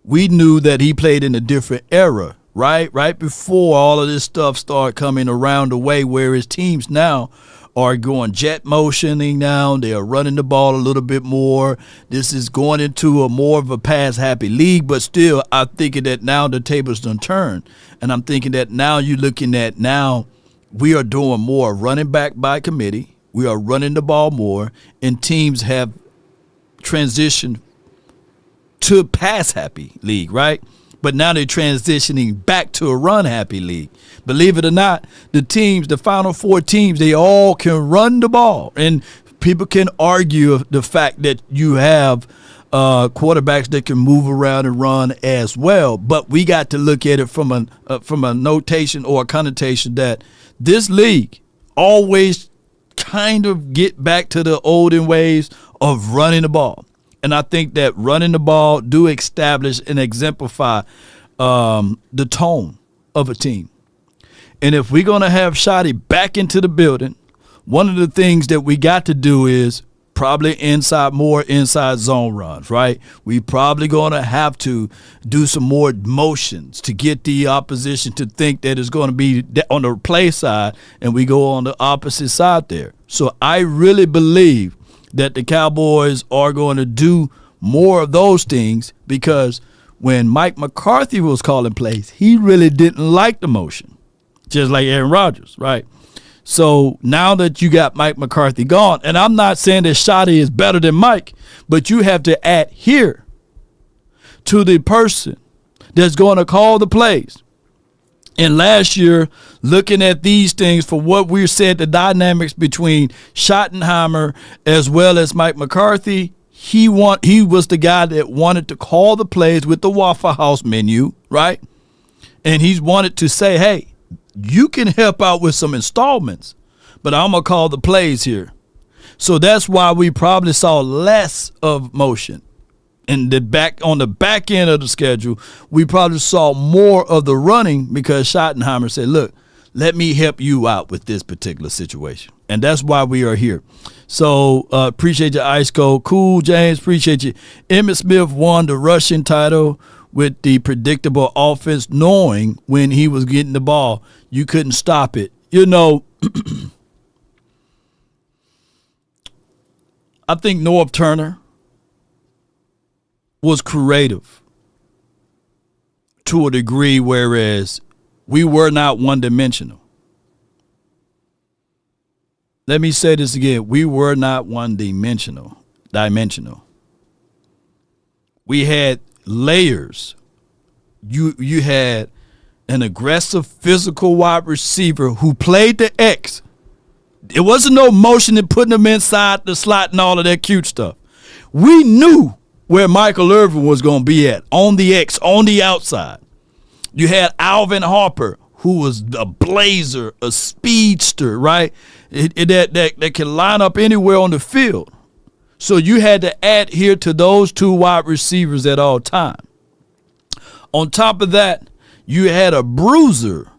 we knew that he played in a different era, right? Right before all of this stuff started coming around the way where his teams now are going jet motioning now. They are running the ball a little bit more. This is going into a more of a pass-happy league, but still I'm thinking that now the tables done turned. And I'm thinking that now you're looking at now we are doing more running back by committee. We are running the ball more, and teams have transitioned to pass-happy league, right? But now they're transitioning back to a run-happy league. Believe it or not, the teams, the final four teams, they all can run the ball. And people can argue the fact that you have quarterbacks that can move around and run as well. But we got to look at it from a notation or a connotation that this league always kind of get back to the olden ways of running the ball. And I think that running the ball do establish and exemplify the tone of a team. And if we're going to have Shotty back into the building, one of the things that we got to do is probably more inside zone runs, right? We probably going to have to do some more motions to get the opposition to think that it's going to be on the play side, and we go on the opposite side there. So I really believe that the Cowboys are going to do more of those things, because when Mike McCarthy was calling plays, he really didn't like the motion, just like Aaron Rodgers, right? So now that you got Mike McCarthy gone, and I'm not saying that Shotty is better than Mike, but you have to adhere to the person that's going to call the plays. And last year, looking at these things for what we said, the dynamics between Schottenheimer as well as Mike McCarthy, he was the guy that wanted to call the plays with the Waffle House menu, right? And he's wanted to say, hey, you can help out with some installments, but I'm going to call the plays here. So that's why we probably saw less of motion. And on the back end of the schedule, we probably saw more of the running, because Schottenheimer said, look, let me help you out with this particular situation. And that's why we are here. So appreciate you, Ice Cold. Cool, James, appreciate you. Emmitt Smith won the rushing title with the predictable offense, knowing when he was getting the ball, you couldn't stop it. You know, I think Norv Turner was creative to a degree, whereas we were not one-dimensional. Let me say this again. We were not one-dimensional. We had layers. You had an aggressive physical wide receiver who played the X. It wasn't no motion and putting them inside the slot and all of that cute stuff. We knew where Michael Irvin was going to be at, on the X, on the outside. You had Alvin Harper, who was a blazer, a speedster, right? That can line up anywhere on the field. So you had to adhere to those two wide receivers at all times. On top of that, you had a bruiser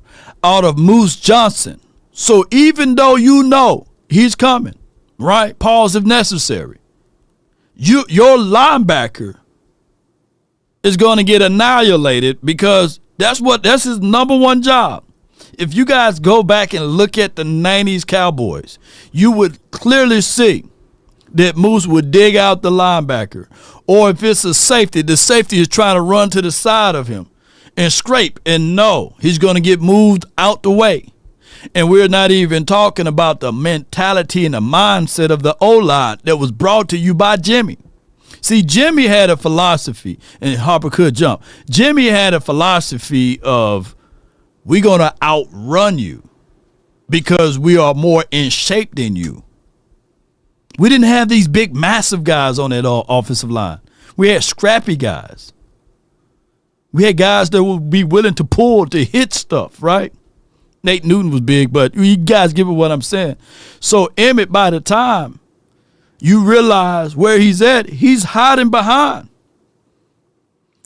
out of Moose Johnson. So even though you know he's coming, right? Pause if necessary. Your linebacker is going to get annihilated, because that's his number one job. If you guys go back and look at the 90s Cowboys, you would clearly see that Moose would dig out the linebacker. Or if it's a safety, the safety is trying to run to the side of him and scrape, and no, he's going to get moved out the way. And we're not even talking about the mentality and the mindset of the O-line that was brought to you by Jimmy. See, Jimmy had a philosophy, and Harper could jump. Jimmy had a philosophy of, we're going to outrun you because we are more in shape than you. We didn't have these big, massive guys on that offensive line. We had scrappy guys. We had guys that would be willing to pull, to hit stuff, right? Nate Newton was big, but you guys get what I'm saying. So Emmitt, by the time you realize where he's at, he's hiding behind.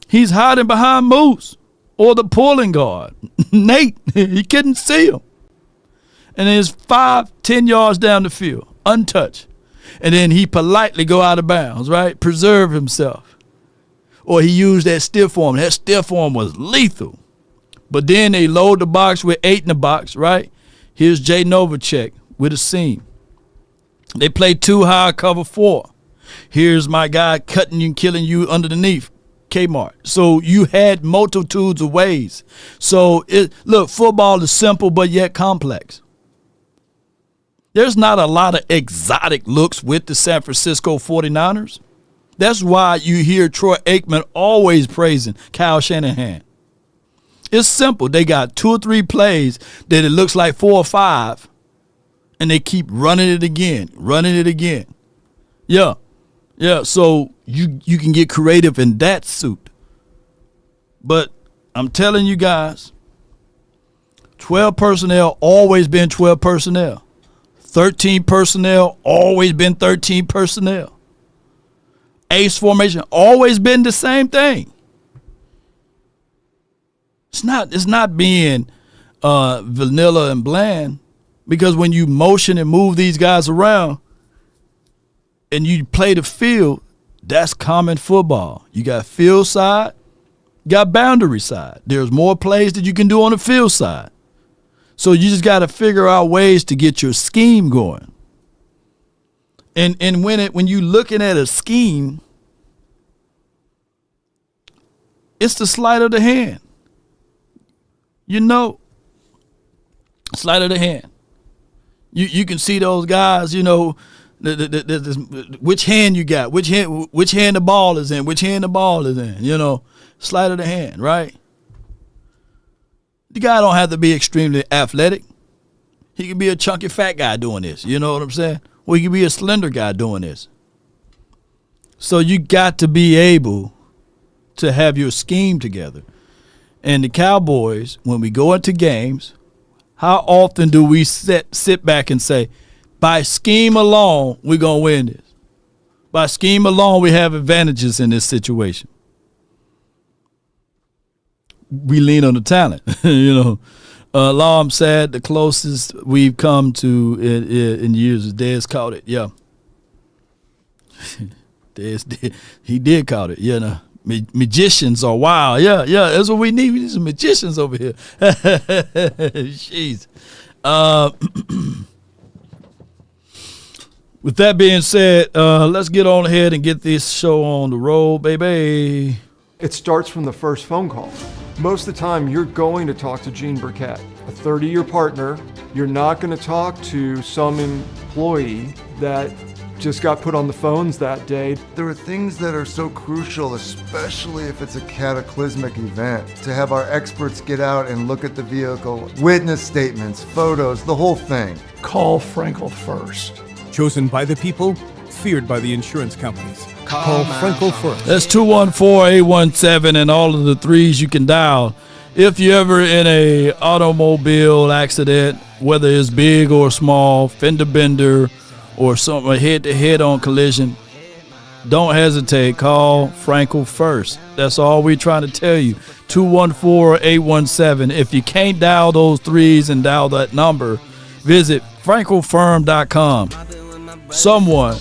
He's hiding behind Moose. or the pulling guard, Nate. He couldn't see him. And then it's 5-10 yards down the field, untouched. And then he politely go out of bounds, right? Preserve himself. Or he used that stiff arm. That stiff arm was lethal. But then they load the box with 8 in the box, right? Here's Jay Novacek with a seam. They play 2 high, cover 4. Here's my guy cutting you and killing you underneath, Kmart. So you had multitudes of ways. So, look, football is simple but yet complex. There's not a lot of exotic looks with the San Francisco 49ers. That's why you hear Troy Aikman always praising Kyle Shanahan. It's simple. They got 2 or 3 plays that it looks like 4 or 5, and they keep running it again. Yeah, so you can get creative in that suit. But I'm telling you guys, 12 personnel always been 12 personnel. 13 personnel always been 13 personnel. Ace formation always been the same thing. It's not being vanilla and bland, because when you motion and move these guys around and you play the field, that's common football. You got field side, you got boundary side. There's more plays that you can do on the field side. So you just got to figure out ways to get your scheme going. And when you looking at a scheme, it's the sleight of the hand. You know, sleight of the hand. You can see those guys, you know, which hand you got, which hand the ball is in, you know, sleight of the hand, right? The guy don't have to be extremely athletic. He can be a chunky fat guy doing this, you know what I'm saying? Or he can be a slender guy doing this. So you got to be able to have your scheme together. And the Cowboys, when we go into games, how often do we sit back and say, by scheme alone, we're going to win this? By scheme alone, we have advantages in this situation. We lean on the talent, you know. Law, I'm sad, the closest we've come to in years is Dez caught it, yeah. He did caught it, you know. Magicians are wild. Yeah, that's what we need. We need some magicians over here. Jeez. With that being said, let's get on ahead and get this show on the road, baby. It starts from the first phone call. Most of the time, you're going to talk to Gene Burkett, a 30-year partner. You're not going to talk to some employee that just got put on the phones that day. There are things that are so crucial, especially if it's a cataclysmic event, to have our experts get out and look at the vehicle, witness statements, photos, the whole thing. Call Frenkel first. Chosen by the people, feared by the insurance companies. Call Frenkel first. That's 214-817 and all of the 3s you can dial. If you're ever in a automobile accident, whether it's big or small, fender bender, or something, a head-to-head-on collision, don't hesitate. Call Frenkel first. That's all we're trying to tell you. 214-817. If you can't dial those 3s and dial that number, visit FrenkelFirm.com. Someone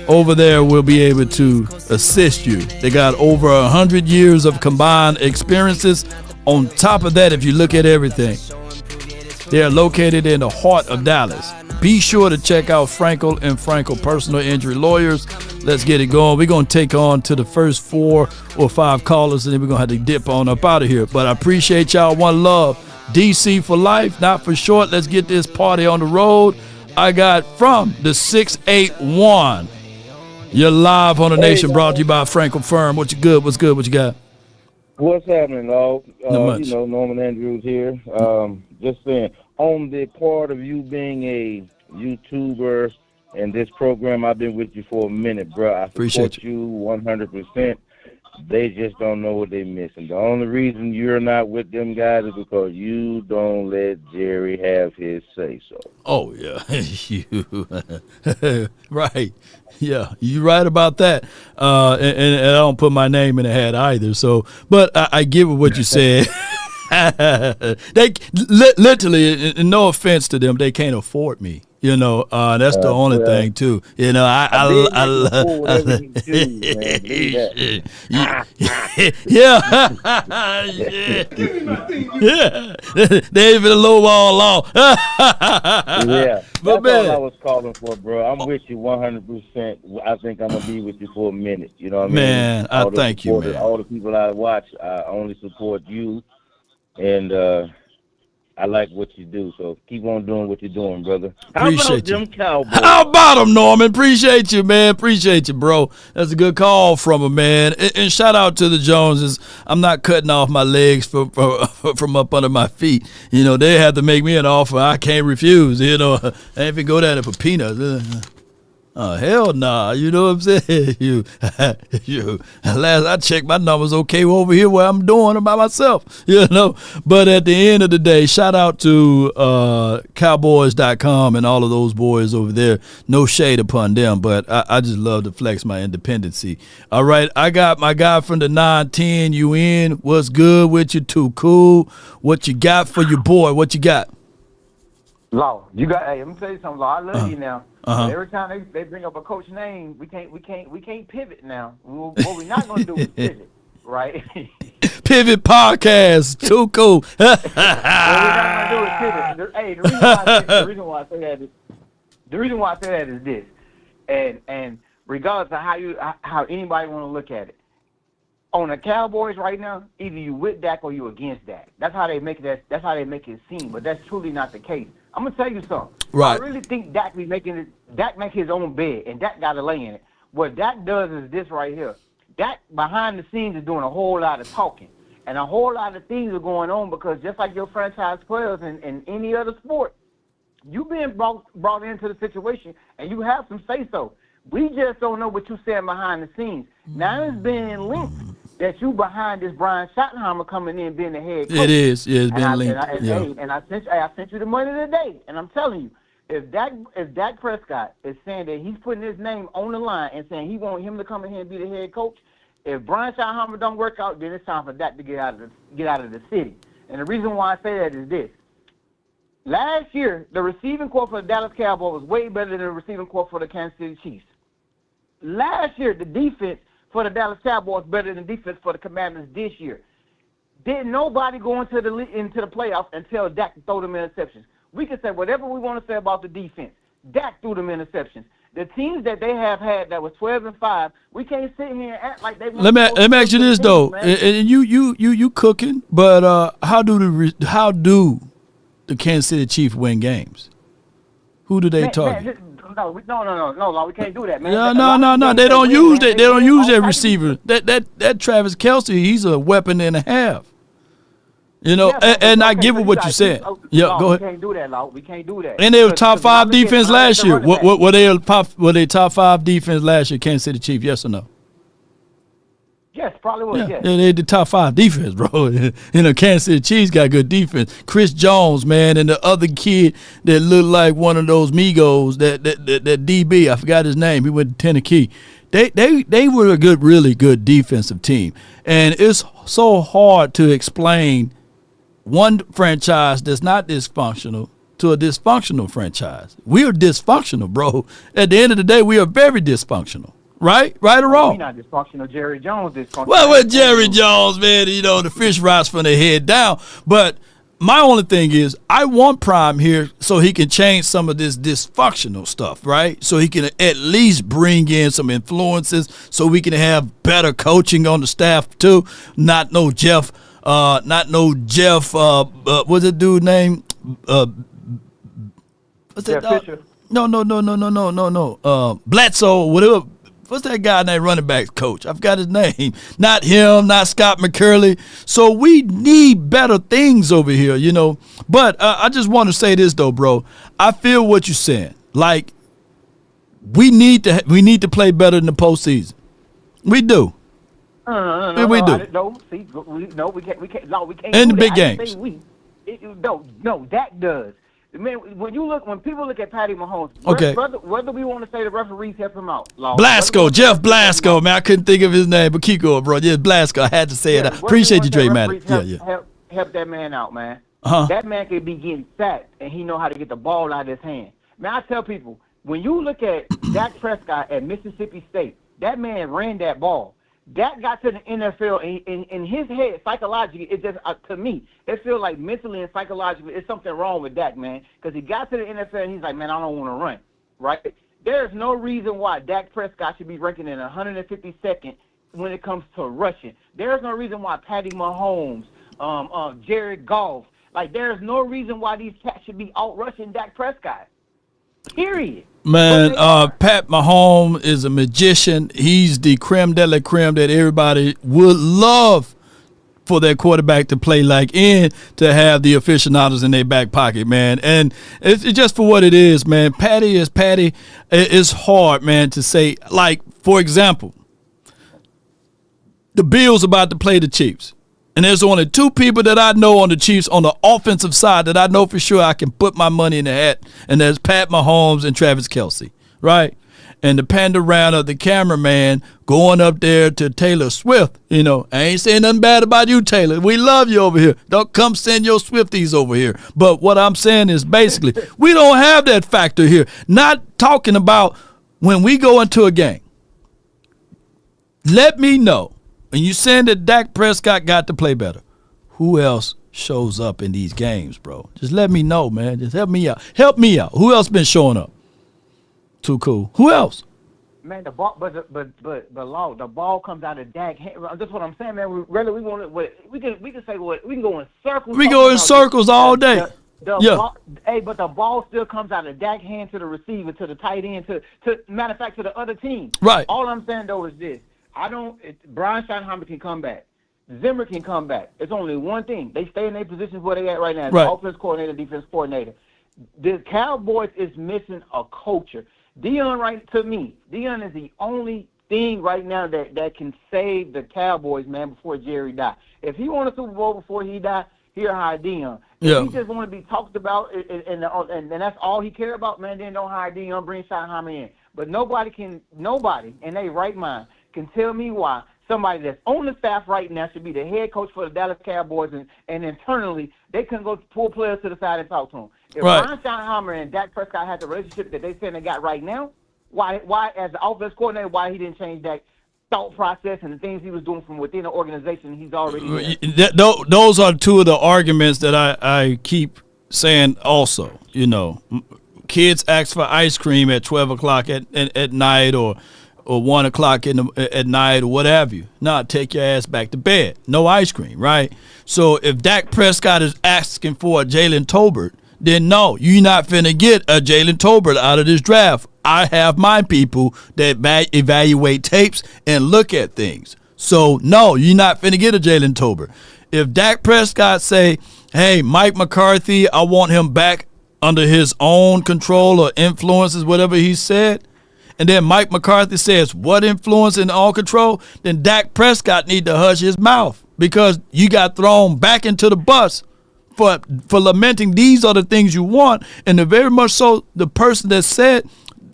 over there will be able to assist you. They got over 100 years of combined experiences. On top of that, if you look at everything, they are located in the heart of Dallas. Be sure to check out Frenkel and Frenkel Personal Injury Lawyers. Let's get it going. We're going to take on to the first 4 or 5 callers, and then we're going to have to dip on up out of here. But I appreciate y'all. One love. DC for life, not for short. Let's get this party on the road. I got from the 681. You're live on the nation, brought to you by Frenkel Firm. What's good? What's good? What you got? What's happening, Log? Not much. You know, Norman Andrews here. Just saying, on the part of you being a YouTuber and this program, I've been with you for a minute, bro. I Appreciate support you 100%. They just don't know what they're missing. The only reason you're not with them guys is because you don't let Jerry have his say so. Oh yeah, right. Yeah, you're right about that. And I don't put my name in the hat either. So, but I get what you said. They literally, and no offense to them, they can't afford me. You know, that's the only thing too. You know, I yeah. They even low ball law. Yeah, but that's man, all I was calling for, bro. I'm with you 100%. I think I'm gonna be with you for a minute. You know what I mean? Man, I thank you, man. All the people I watch, I only support you, and I like what you do, so keep on doing what you're doing, brother. Appreciate How about them Cowboys? How about them, Norman? Appreciate you, man. Appreciate you, bro. That's a good call from him, man. And shout out to the Joneses. I'm not cutting off my legs from up under my feet. You know, they have to make me an offer I can't refuse. You know, I ain't even go down there for peanuts. Oh, hell nah. You know what I'm saying? Last I checked, my numbers okay over here where I'm doing it by myself, you know. But at the end of the day, shout out to Cowboys.com and all of those boys over there. No shade upon them, but I just love to flex my independency. All right, I got my guy from the 910. You in? What's good with you? Too cool. What you got for your boy? What you got? Law, you got. Hey, let me tell you something, Law. I love you now. But every time they bring up a coach name, we can't pivot now. What we're not gonna do is pivot, right? Pivot podcast, too cool. What we're not gonna do is pivot. Hey, the reason why I say that is this, and regardless of how anybody want to look at it, on the Cowboys right now, either you with Dak or you against Dak. That's how they make it. That's how they make it seem, but that's truly not the case. I'm gonna tell you something. Right. I really think Dak make his own bed, and Dak got to lay in it. What Dak does is this right here. Dak behind the scenes is doing a whole lot of talking, and a whole lot of things are going on because just like your franchise players in any other sport, you being brought into the situation, and you have some say so. We just don't know what you're saying behind the scenes. Now it's been linked that you behind this Brian Schottenheimer coming in being the head coach. It is. Yeah, it's been linked. And I sent you the money today, and I'm telling you, if Dak Prescott is saying that he's putting his name on the line and saying he wants him to come in here and be the head coach, if Brian Schottenheimer don't work out, then it's time for Dak to get out of the city. And the reason why I say that is this. Last year, the receiving corps for the Dallas Cowboys was way better than the receiving corps for the Kansas City Chiefs. Last year, the defense for the Dallas Cowboys better than defense for the Commanders this year. Didn't nobody go into the playoffs and tell Dak to throw them interceptions. We can say whatever we want to say about the defense. Dak threw them interceptions. The teams that they have had that was 12-5, we can't sit here and act like they. Let me ask you this though, and you cooking, but how do the Kansas City Chiefs win games? Who do they target? No, we can't do that, man. No. They don't use that. They don't use that receiver. That Travis Kelce, he's a weapon and a half. You know, and I get what you said. Yeah, go ahead. We can't do that, Law. We can't do that. And they were top 5 defense last year. Were they top 5 defense last year, Kansas City Chiefs? Yes or no? Yes, probably was. Yes. Yeah, they the top 5 defense, bro. You know, Kansas City Chiefs got good defense. Chris Jones, man, and the other kid that looked like one of those Migos, that DB, I forgot his name. He went to Tennessee. They were a really good defensive team, and it's so hard to explain one franchise that's not dysfunctional to a dysfunctional franchise. We are dysfunctional, bro. At the end of the day, we are very dysfunctional. Right or wrong? We're not dysfunctional. Jerry Jones dysfunctional. Well, with Jerry Jones, man, you know, the fish rots from the head down. But my only thing is I want Prime here so he can change some of this dysfunctional stuff, right? So he can at least bring in some influences so we can have better coaching on the staff too. Not no Jeff, what's that dude name? What's that? Jeff Fisher. No. Bledsoe, whatever. What's that guy named running back coach? I've got his name. Not him, not Scott McCurley. So we need better things over here, you know. But I just want to say this, though, bro. I feel what you're saying. Like, we need to play better in the postseason. We do. Yeah, we do. No, see, we can't. No, we can't. In the do big that. I didn't games. say we. No, Dak does. Man, when people look at Patty Mahomes, Okay. whether we want to say the referees help him out, Law, Blasco, Jeff Blasco, man. I couldn't think of his name, but keep going, bro. Yeah, Blasco. I had to say it. I appreciate you, Dre Maddox. Help that man out, man. Uh-huh. That man could be getting sacked, and he know how to get the ball out of his hand. Man, I tell people, when you look at Dak Prescott at Mississippi State, that man ran that ball. Dak got to the NFL, and in his head, psychologically, it just, to me, it feels like mentally and psychologically, there's something wrong with Dak, man, because he got to the NFL, and he's like, man, I don't want to run, right? There's no reason why Dak Prescott should be ranking in 152nd when it comes to rushing. There's no reason why Patty Mahomes, Jared Goff, like, there's no reason why these cats should be out-rushing Dak Prescott, period. Man, Pat Mahomes is a magician. He's the creme de la creme that everybody would love for their quarterback to play like and to have the aficionados in their back pocket, man. And it's just for what it is, man. Patty is Patty. It's hard, man, to say. Like, for example, the Bills about to play the Chiefs. And there's only two people that I know on the Chiefs on the offensive side that I know for sure I can put my money in the hat, and that's Pat Mahomes and Travis Kelce, right? And the panda round of the cameraman going up there to Taylor Swift. You know, I ain't saying nothing bad about you, Taylor. We love you over here. Don't come send your Swifties over here. But what I'm saying is basically we don't have that factor here. Not talking about when we go into a game. Let me know. And you saying that Dak Prescott got to play better. Who else shows up in these games, bro? Just let me know, man. Just help me out. Help me out. Who else been showing up? Too cool. Who else? Man, the ball, but Law, the ball comes out of Dak. That's what I'm saying, man. We can say what we can go in circles. We go in circles all day. Ball, but the ball still comes out of Dak's hand to the receiver, to the tight end, to matter of fact, to the other team. Right. All I'm saying though is this. Brian Schottenheimer can come back. Zimmer can come back. It's only one thing. They stay in their positions where they at right now. Right. Offense coordinator, defense coordinator. The Cowboys is missing a culture. Deion is the only thing right now that can save the Cowboys, man, before Jerry die. If he won a Super Bowl before he died, he'll hire Deion. Yeah. If he just want to be talked about and that's all he care about, man, then don't hire Deion, bring Schottenheimer in. But nobody in their right mind can tell me why somebody that's on the staff right now should be the head coach for the Dallas Cowboys, and internally they couldn't go pull players to the side and talk to them. If Brian Schottenheimer and Dak Prescott had the relationship that they saying they got right now, why as the offense coordinator, why he didn't change that thought process and the things he was doing from within the organization he's already Those are two of the arguments that I keep saying also. You know, kids ask for ice cream at 12 o'clock at night or 1 o'clock at night or what have you. Nah, take your ass back to bed. No ice cream, right? So if Dak Prescott is asking for a Jalen Tolbert, then no, you're not finna get a Jalen Tolbert out of this draft. I have my people that evaluate tapes and look at things. So no, you're not finna get a Jalen Tolbert. If Dak Prescott say, hey, Mike McCarthy, I want him back under his own control or influences, whatever he said, and then Mike McCarthy says, what influence and all control, then Dak Prescott need to hush his mouth because you got thrown back into the bus for lamenting these are the things you want. And the very much so the person that said,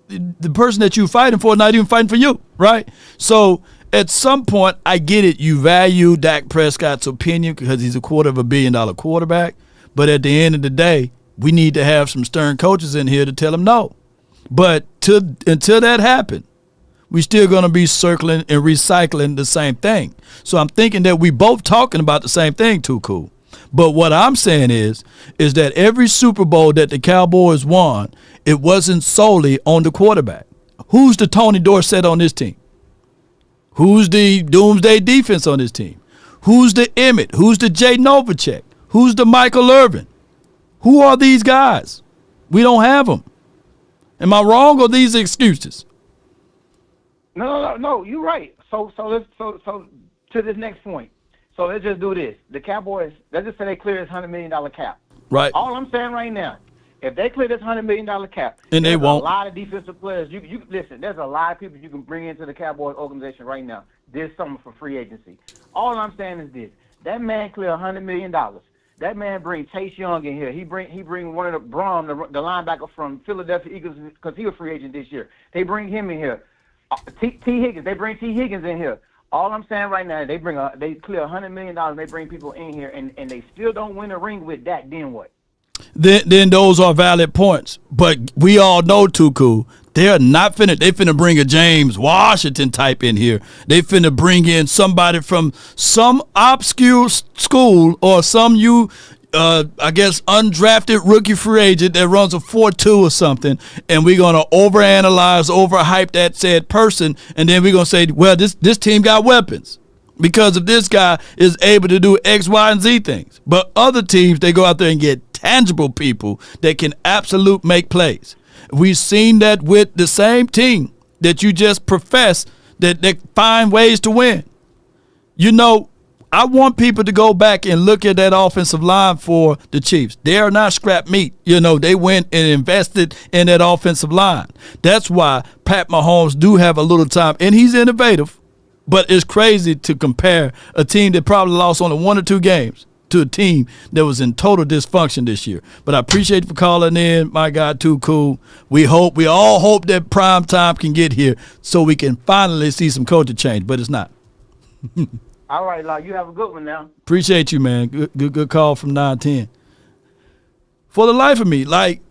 the person that you fighting for not even fighting for you, right? So at some point, I get it. You value Dak Prescott's opinion because he's a $250 million quarterback. But at the end of the day, we need to have some stern coaches in here to tell him no. But until that happens, we still going to be circling and recycling the same thing. So I'm thinking that we both talking about the same thing, too cool. But what I'm saying is that every Super Bowl that the Cowboys won, it wasn't solely on the quarterback. Who's the Tony Dorsett on this team? Who's the Doomsday defense on this team? Who's the Emmett? Who's the Jay Novacek? Who's the Michael Irvin? Who are these guys? We don't have them. Am I wrong or these excuses? No, you're right. So to this next point. So let's just do this. The Cowboys, let's just say they clear this $100 million cap. Right. All I'm saying right now, If they clear this $100 million cap, and they won't. A lot of defensive players. You listen. There's a lot of people you can bring into the Cowboys organization right now this summer for free agency. All I'm saying is this: that man clear $100 million. That man bring Chase Young in here. He bring one of the Braun, the linebacker from Philadelphia Eagles, because he was free agent this year. They bring him in here. T. Higgins. They bring T. Higgins in here. All I'm saying right now, they clear $100 million. And they bring people in here, and they still don't win a ring with that. Then what? Then those are valid points. But we all know, Tuku, they're not finna. They finna bring a James Washington type in here. They finna bring in somebody from some obscure school or some I guess undrafted rookie free agent that runs a 4.2 or something, and we're gonna overanalyze, overhype that said person, and then we're gonna say, well, this team got weapons because of this guy is able to do X, Y, and Z things. But other teams, they go out there and get tangible people that can absolute make plays. We've seen that with the same team that you just profess that they find ways to win. You know, I want people to go back and look at that offensive line for the Chiefs. They are not scrap meat. You know, they went and invested in that offensive line. That's why Pat Mahomes do have a little time, and he's innovative. But it's crazy to compare a team that probably lost only 1 or 2 games to a team that was in total dysfunction this year. But I appreciate you for calling in. My God, too cool. We all hope that prime time can get here so we can finally see some culture change, but it's not. All right, Law, you have a good one now. Appreciate you, man. Good call from 910. For the life of me, like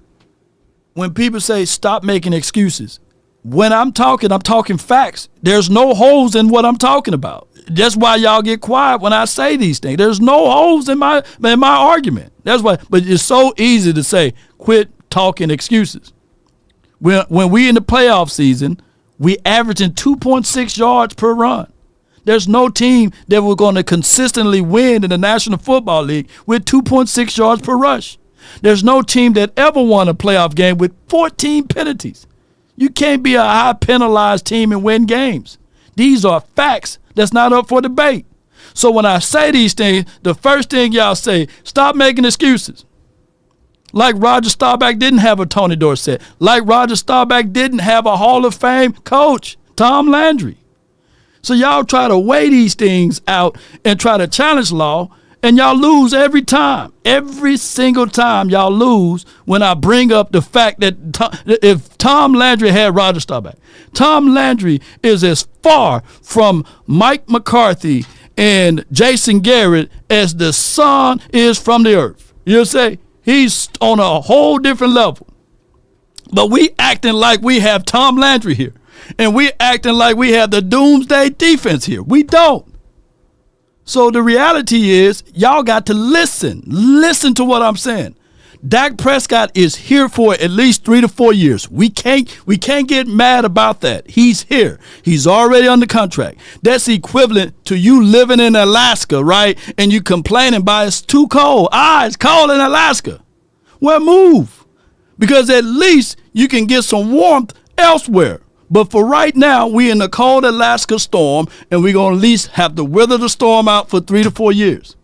when people say stop making excuses, when I'm talking facts. There's no holes in what I'm talking about. That's why y'all get quiet when I say these things. There's no holes in my argument. That's why. But it's so easy to say, quit talking excuses. When we in the playoff season, we averaging 2.6 yards per run. There's no team that we're going to consistently win in the National Football League with 2.6 yards per rush. There's no team that ever won a playoff game with 14 penalties. You can't be a high penalized team and win games. These are facts that's not up for debate. So when I say these things, the first thing y'all say, stop making excuses. Like Roger Staubach didn't have a Tony Dorsett. Like Roger Staubach didn't have a Hall of Fame coach, Tom Landry. So y'all try to weigh these things out and try to challenge Law, and y'all lose every time. Every single time y'all lose when I bring up the fact that if Tom Landry had Roger Staubach, Tom Landry is as far from Mike McCarthy and Jason Garrett as the sun is from the earth. You say he's on a whole different level. But we acting like we have Tom Landry here. And we acting like we have the doomsday defense here. We don't. So the reality is, y'all got to listen. Listen to what I'm saying. Dak Prescott is here for at least 3 to 4 years. We can't get mad about that. He's here. He's already under contract. That's equivalent to you living in Alaska, right? And you complaining about it's too cold. It's cold in Alaska. Well, move. Because at least you can get some warmth elsewhere. But for right now, we in the cold Alaska storm, and we're going to at least have to weather the storm out for 3 to 4 years.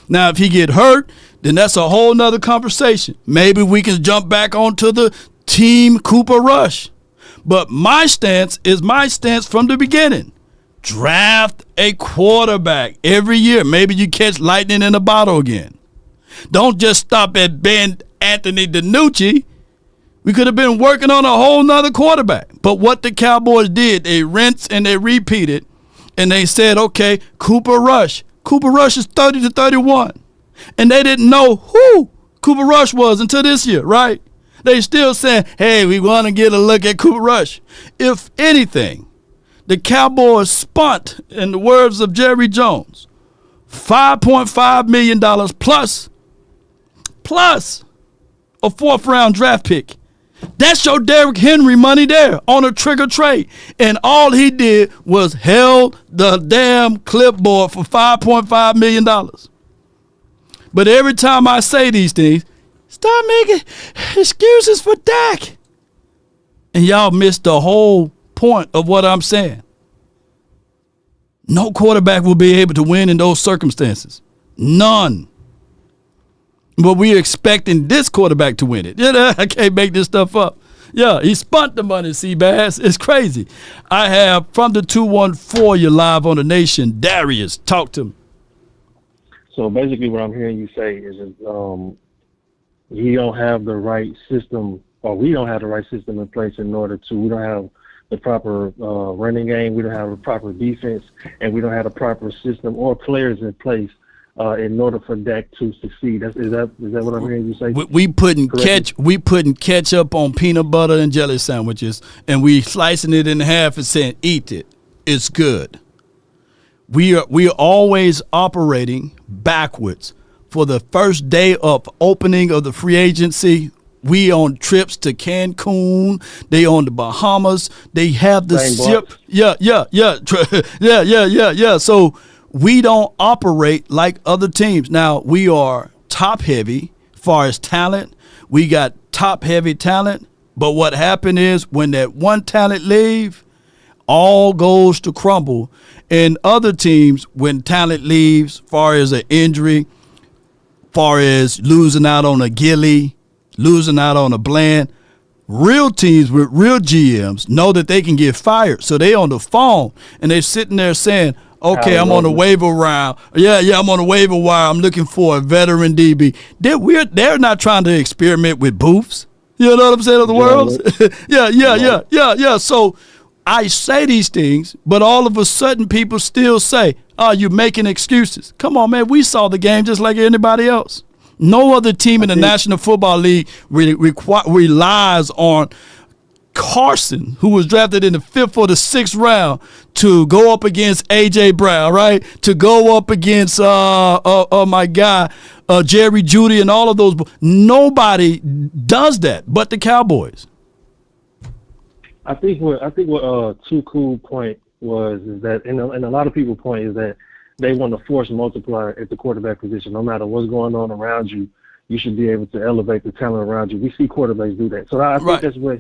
Now, if he get hurt, then that's a whole nother conversation. Maybe we can jump back onto the Team Cooper Rush. But my stance is my stance from the beginning. Draft a quarterback every year. Maybe you catch lightning in a bottle again. Don't just stop at Ben Anthony DiNucci. We could have been working on a whole nother quarterback. But what the Cowboys did, they rinsed and they repeated, and they said, okay, Cooper Rush. Cooper Rush is 30 to 31. And they didn't know who Cooper Rush was until this year, right? They still saying, hey, we want to get a look at Cooper Rush. If anything, the Cowboys spunt, in the words of Jerry Jones, $5.5 million plus a 4th-round draft pick. That's your Derrick Henry money there on a trigger trade. And all he did was held the damn clipboard for $5.5 million. But every time I say these things, stop making excuses for Dak. And y'all missed the whole point of what I'm saying. No quarterback will be able to win in those circumstances. None. But we're expecting this quarterback to win it. You know, I can't make this stuff up. Yeah, he spent the money, Seabass. It's crazy. I have from the 214, you're live on the Nation. Darius, talk to me. So basically what I'm hearing you say is you don't have the right system, or we don't have the right system in place we don't have the proper running game, we don't have the proper defense, and we don't have the proper system or players in place in order for Dak to succeed. Is that what I'm hearing you say? We putting ketchup on peanut butter and jelly sandwiches, and we slicing it in half and saying, eat it. It's good. We are always operating backwards. For the first day of opening of the free agency, we on trips to Cancun. They on the Bahamas. They have the ship. Yeah. So we don't operate like other teams. Now, we are top heavy as far as talent. We got top heavy talent. But what happened is when that one talent leave, all goes to crumble. And other teams, when talent leaves, far as an injury, far as losing out on a Gilly, losing out on a Bland, real teams with real GMs know that they can get fired. So they on the phone and they're sitting there saying, okay, I'm on the waiver wire. Yeah, I'm on the waiver wire. I'm looking for a veteran DB. They're not trying to experiment with Booths. You know what I'm saying, of the world? Yeah. So I say these things, but all of a sudden people still say, oh, you're making excuses. Come on, man. We saw the game just like anybody else. No other team in the National Football League relies on Carson, who was drafted in the 5th or the 6th round, to go up against A.J. Brown, right? To go up against, my guy, Jerry Jeudy and all of those. Nobody does that but the Cowboys. I think what Too Cool point is that, and a lot of people point is that they want to force multiplier at the quarterback position. No matter what's going on around you, you should be able to elevate the talent around you. We see quarterbacks do that. So I think that's what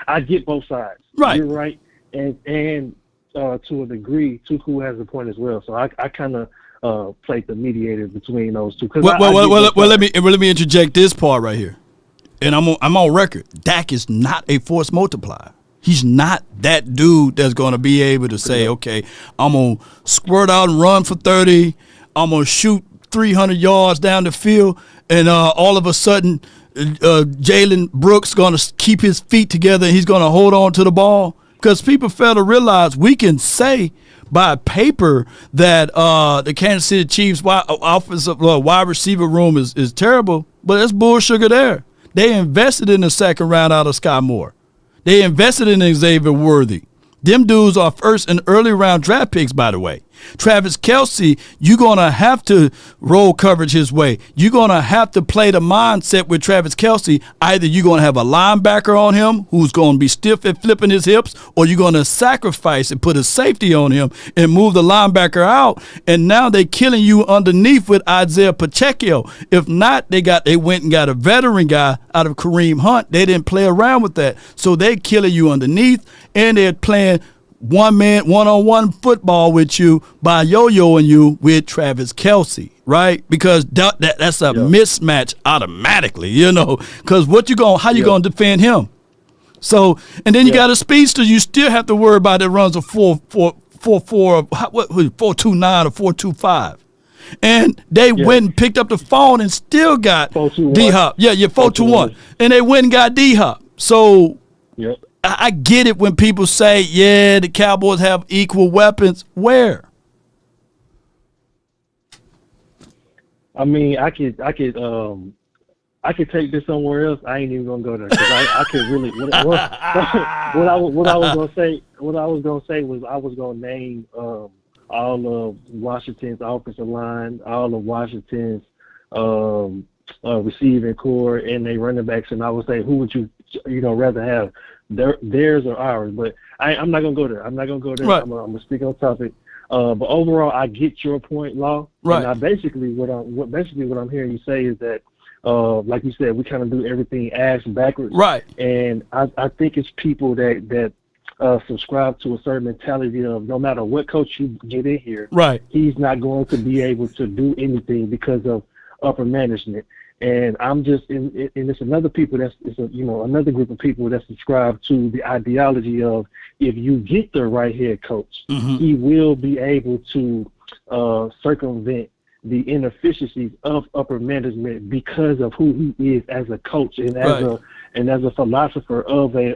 I get both sides. Right. You're right. And to a degree, Too Cool has a point as well. So I kind of played the mediator between those two. Let me interject this part right here. And I'm on record. Dak is not a force multiplier. He's not that dude that's going to be able to say, okay, I'm going to squirt out and run for 30. I'm going to shoot 300 yards down the field. And all of a sudden, Jalen Brooks going to keep his feet together and he's going to hold on to the ball. Because people fail to realize we can say by paper that the Kansas City Chiefs offensive wide receiver room is terrible, but that's bull sugar there. They invested in the second round out of Sky Moore. They invested in Xavier Worthy. Them dudes are first and early round draft picks, by the way. Travis Kelce, you're going to have to roll coverage his way. You're going to have to play the mindset with Travis Kelce. Either you're going to have a linebacker on him who's going to be stiff at flipping his hips, or you're going to sacrifice and put a safety on him and move the linebacker out. And now they're killing you underneath with Isaiah Pacheco. If not, they went and got a veteran guy out of Kareem Hunt. They didn't play around with that. So they're killing you underneath, and they're playing one-on-one football with you by yo-yoing you with Travis Kelce, right? Because that's a mismatch automatically, you know. Because how you gonna defend him? So, and then you got a speedster. You still have to worry about it runs a 4.29 or 4.25. And they went and picked up the phone and still got D-Hop. Yeah, 4.21. And they went and got D-Hop. So I get it when people say, yeah, the Cowboys have equal weapons. Where? I mean, I could take this somewhere else. I ain't even gonna go there because I could really. What I was gonna say was I was gonna name all of Washington's offensive line, all of Washington's receiving core, and they running backs, and I would say, who would you rather have? Theirs or ours, but I'm not gonna go there. Right. I'm gonna speak on topic. But overall, I get your point, Law. Right. And basically what I'm hearing you say is that, like you said, we kind of do everything ass backwards. Right. And I think it's people that subscribe to a certain mentality of no matter what coach you get in here, right, he's not going to be able to do anything because of upper management. And I'm just, and it's another people another group of people that subscribe to the ideology of if you get the right head coach, he will be able to circumvent the inefficiencies of upper management because of who he is as a coach and as a philosopher of a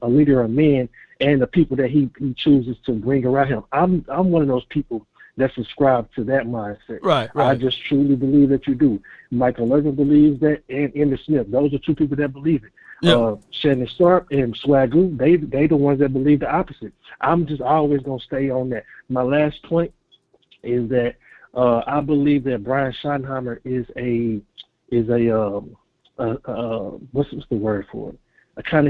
leader of men and the people that he chooses to bring around him. I'm one of those people that subscribe to that mindset. Right. I just truly believe that you do. Michael Irvin believes that, and Emmitt Smith. Those are two people that believe it. Yeah. Shannon Sharp and Swagoo, they the ones that believe the opposite. I'm just always gonna stay on that. My last point is that I believe that Brian Schottenheimer is a what's the word for it?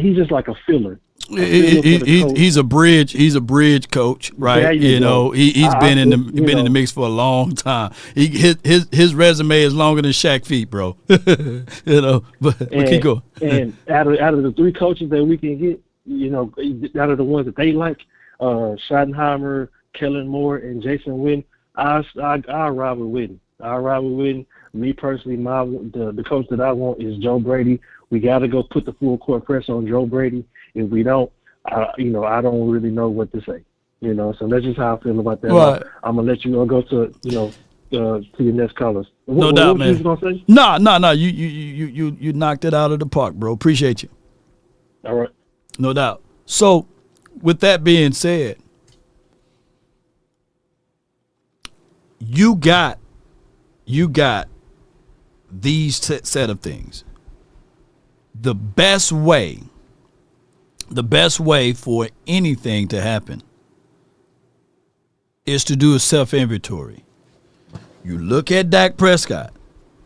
He's just like a filler. He's a bridge coach, right? He's been in the mix for a long time. His resume is longer than Shaq feet, bro. But keep going. And out of the three coaches that we can get, out of the ones that they like, Schottenheimer, Kellen Moore, and Jason Witten, I ride with Witten. Me personally, the coach that I want is Joe Brady. We got to go put the full court press on Joe Brady. If we don't, I don't really know what to say. So that's just how I feel about that. Right. I'm gonna let you go to your next callers. No doubt, man. What you gonna say? No. You knocked it out of the park, bro. Appreciate you. All right. No doubt. So, with that being said, you got these set of things. The best way for anything to happen is to do a self-inventory. You look at Dak Prescott.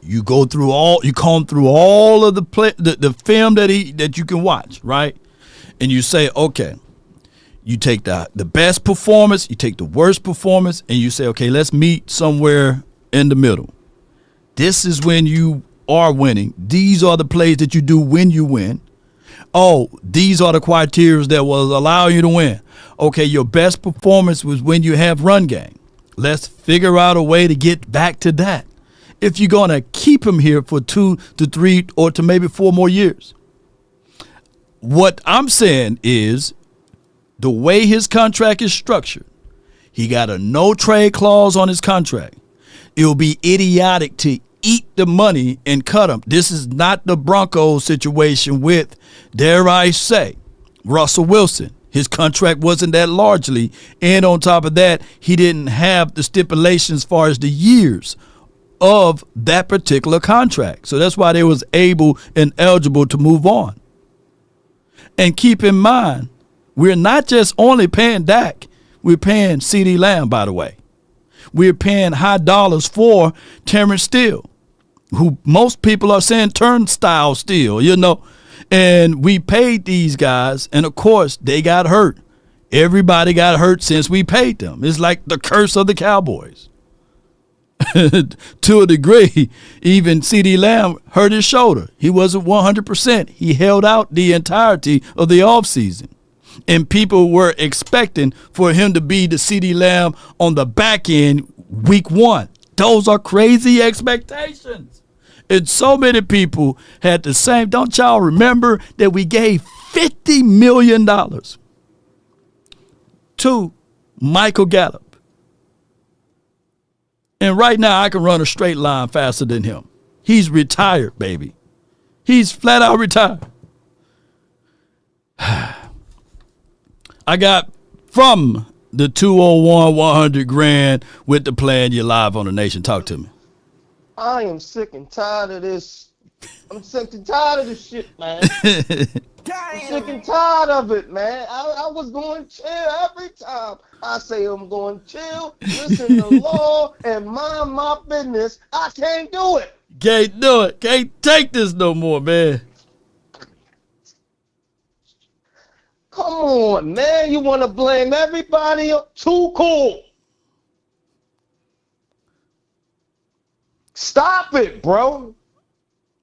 You comb through all of the film that you can watch, right? And you say, okay, you take the best performance, you take the worst performance, and you say, okay, let's meet somewhere in the middle. This is when you are winning. These are the plays that you do when you win. Oh, these are the criteria that will allow you to win. Okay, your best performance was when you have run game. Let's figure out a way to get back to that. If you're going to keep him here for 2 to 3 or to maybe 4 more years. What I'm saying is the way his contract is structured, he got a no trade clause on his contract. It'll be idiotic to eat the money and cut him. This is not the Broncos situation with, dare I say, Russell Wilson. His contract wasn't that largely, and on top of that, he didn't have the stipulations as far as the years of that particular contract. So that's why they was able and eligible to move on. And keep in mind, we're not just only paying Dak, we're paying CeeDee Lamb, by the way. We're paying high dollars for Terrence Steele, who most people are saying turnstile Steele, And we paid these guys, and of course, they got hurt. Everybody got hurt since we paid them. It's like the curse of the Cowboys. To a degree, even CeeDee Lamb hurt his shoulder. He wasn't 100%. He held out the entirety of the offseason. And people were expecting for him to be the CeeDee Lamb on the back end week 1. Those are crazy expectations. And so many people had the same. Don't y'all remember that we gave $50 million to Michael Gallup? And right now I can run a straight line faster than him. He's retired, baby. He's flat out retired. I got from the 201 100 grand with the plan. You're live on the Nation. Talk to me. I am sick and tired of this. I'm sick and tired of this shit, man. I'm sick and tired of it, man. I was going chill every time. I say I'm going chill, listen to law, and mind my business. I can't do it. Can't do it. Can't take this no more, man. Come on, man. You want to blame everybody? Too cool. Stop it, bro.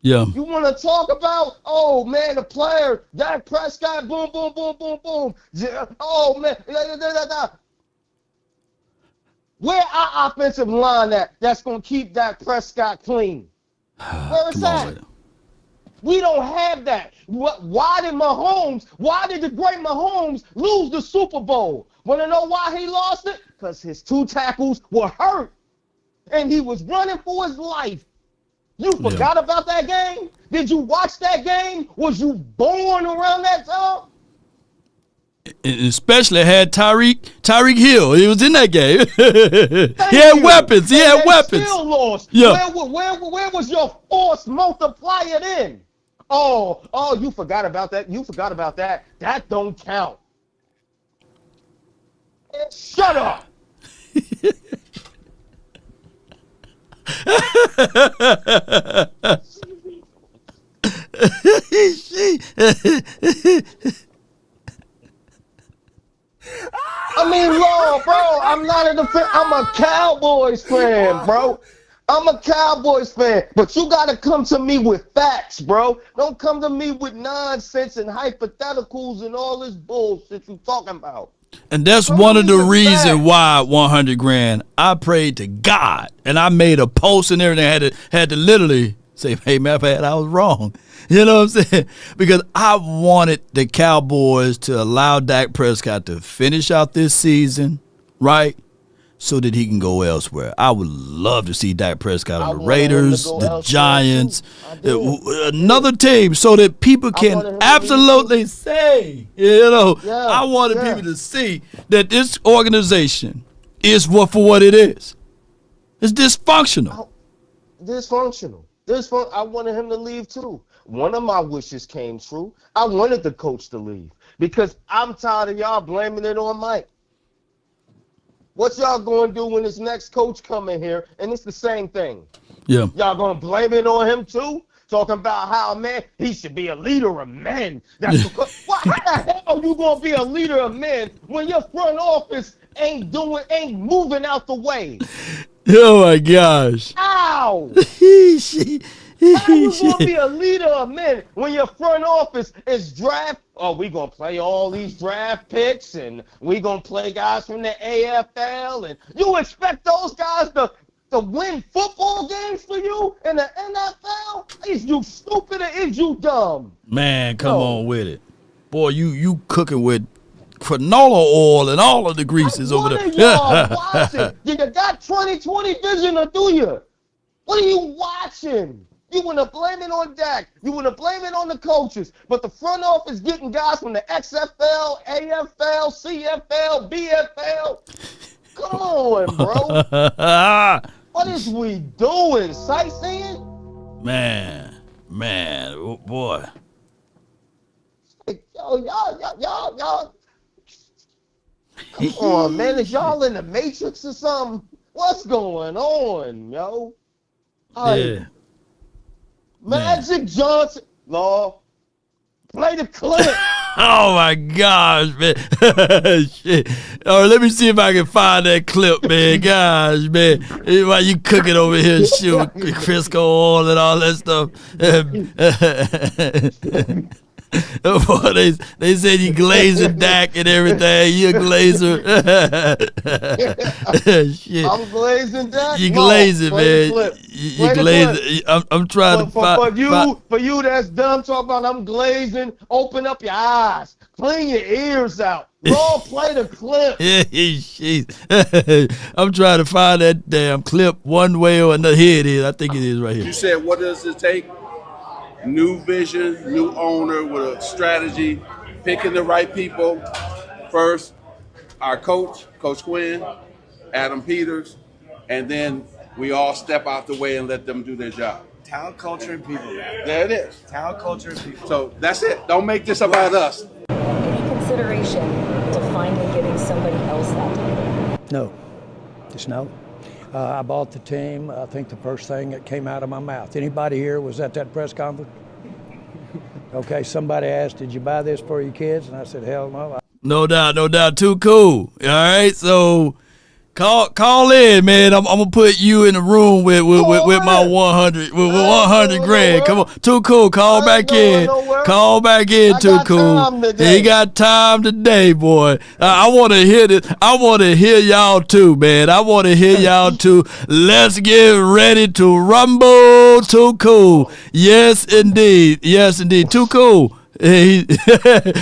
Yeah. You want to talk about, oh, man, the player, Dak Prescott, boom, boom, boom, boom, boom. Oh, man. Where our offensive line at that's going to keep Dak Prescott clean? Where it's Come on at. with it. We don't have that. Why did the great Mahomes lose the Super Bowl? Want to know why he lost it? Because his 2 tackles were hurt. And he was running for his life. You forgot about that game? Did you watch that game? Was you born around that time? And especially had Tyreek Hill. He was in that game. He had weapons. He had weapons. Still lost. Yeah. Where was your force multiplier then? Oh, you forgot about that. You forgot about that. That don't count. Shut up. I mean, Lord, bro, I'm not a defense. I'm a Cowboys fan, bro. I'm a Cowboys fan, but you got to come to me with facts, bro. Don't come to me with nonsense and hypotheticals and all this bullshit you talking about. And that's one of the reasons why 100 grand. I prayed to God, and I made a post and everything. Had to literally say, "Hey, man, I was wrong." You know what I'm saying? Because I wanted the Cowboys to allow Dak Prescott to finish out this season, right? So that he can go elsewhere. I would love to see Dak Prescott on the Raiders, the Giants, another team, so that people can absolutely say, I wanted people to see that this organization is for what it is. It's dysfunctional. Dysfunctional. I wanted him to leave too. One of my wishes came true. I wanted the coach to leave because I'm tired of y'all blaming it on Mike. What y'all going to do when this next coach come in here and it's the same thing? Yeah. Y'all going to blame it on him too? Talking about how, man, he should be a leader of men. That's because, how the hell you going to be a leader of men when your front office ain't moving out the way? Oh my gosh. Ow! How you going to be a leader of men when your front office is draft? Oh, we going to play all these draft picks and we going to play guys from the AFL. And you expect those guys to win football games for you in the NFL? Is you stupid or is you dumb? Man, come on with it. Boy, you cooking with canola oil and all of the greases over there. Y'all watching? You got 20/20 vision or do you? What are you watching? You want to blame it on Dak. You want to blame it on the coaches. But the front office getting guys from the XFL, AFL, CFL, BFL. Come on, bro. What is we doing? Sightseeing? Man, oh boy. Yo, y'all. Come on, man. Is y'all in the Matrix or something? What's going on, yo? Yeah. Magic Johnson, Law, play the clip. Oh my gosh, man. Shit. All right, let me see if I can find that clip, man. Gosh, man. While you cooking over here, shoot, Frisco oil and all that stuff. Boy, they said you glazing Dak and everything. You a glazer. Shit. I'm glazing Dak. You glazing, man. You glazing. I'm trying to find. For you that's dumb, talk about I'm glazing. Open up your eyes. Clean your ears out. Roll, play the clip. I'm trying to find that damn clip one way or another. Here it is. I think it is right here. You said, what does it take? New vision, new owner with a strategy, picking the right people. First, our coach, Coach Quinn, Adam Peters, and then we all step out the way and let them do their job. Talent, culture, and people. There it is. Talent, culture, and people. So that's it. Don't make this about us. Any consideration to finally giving somebody else that title? No, just no. I bought the team. I think the first thing that came out of my mouth. Anybody here was at that press conference? Okay, somebody asked, did you buy this for your kids? And I said, hell no. No doubt. Too cool. All right, so Call in, man. I'm gonna put you in the room with my 100 with 100 grand. Come on, Too Cool. Call back in. Call back in, Too Cool. He got time today, boy. I want to hear this. I want to hear y'all too, man. I want to hear y'all too. Let's get ready to rumble, Too Cool. Yes, indeed. Yes, indeed. Too Cool. And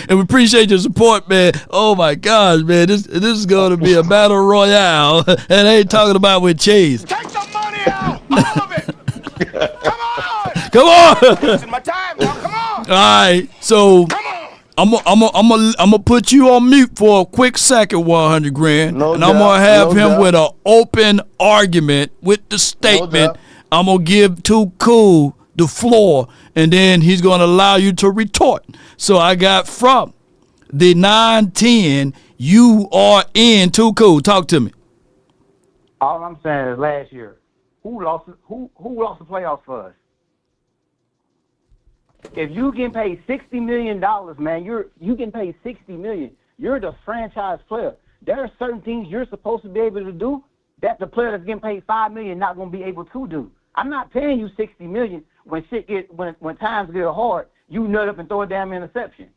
we appreciate your support, man. Oh my gosh, man, this is going to be a battle royale, and I ain't talking about with Chase. Take the money out, all of it. Come on. Wasting my time now. Come on. All right, so I'm gonna put you on mute for a quick second, 100 grand, and I'm gonna have him with an open argument with the statement. I'm gonna give Too Cool the floor, and then he's going to allow you to retort. So I got from the 9-10, you are in. Too Cool. Talk to me. All I'm saying is last year, who lost the playoffs for us? If you get paid $60 million, man, you getting paid $60 million. You're the franchise player. There are certain things you're supposed to be able to do that the player that's getting paid $5 million not going to be able to do. I'm not paying you $60 million when times get hard. You nut up and throw a damn interception.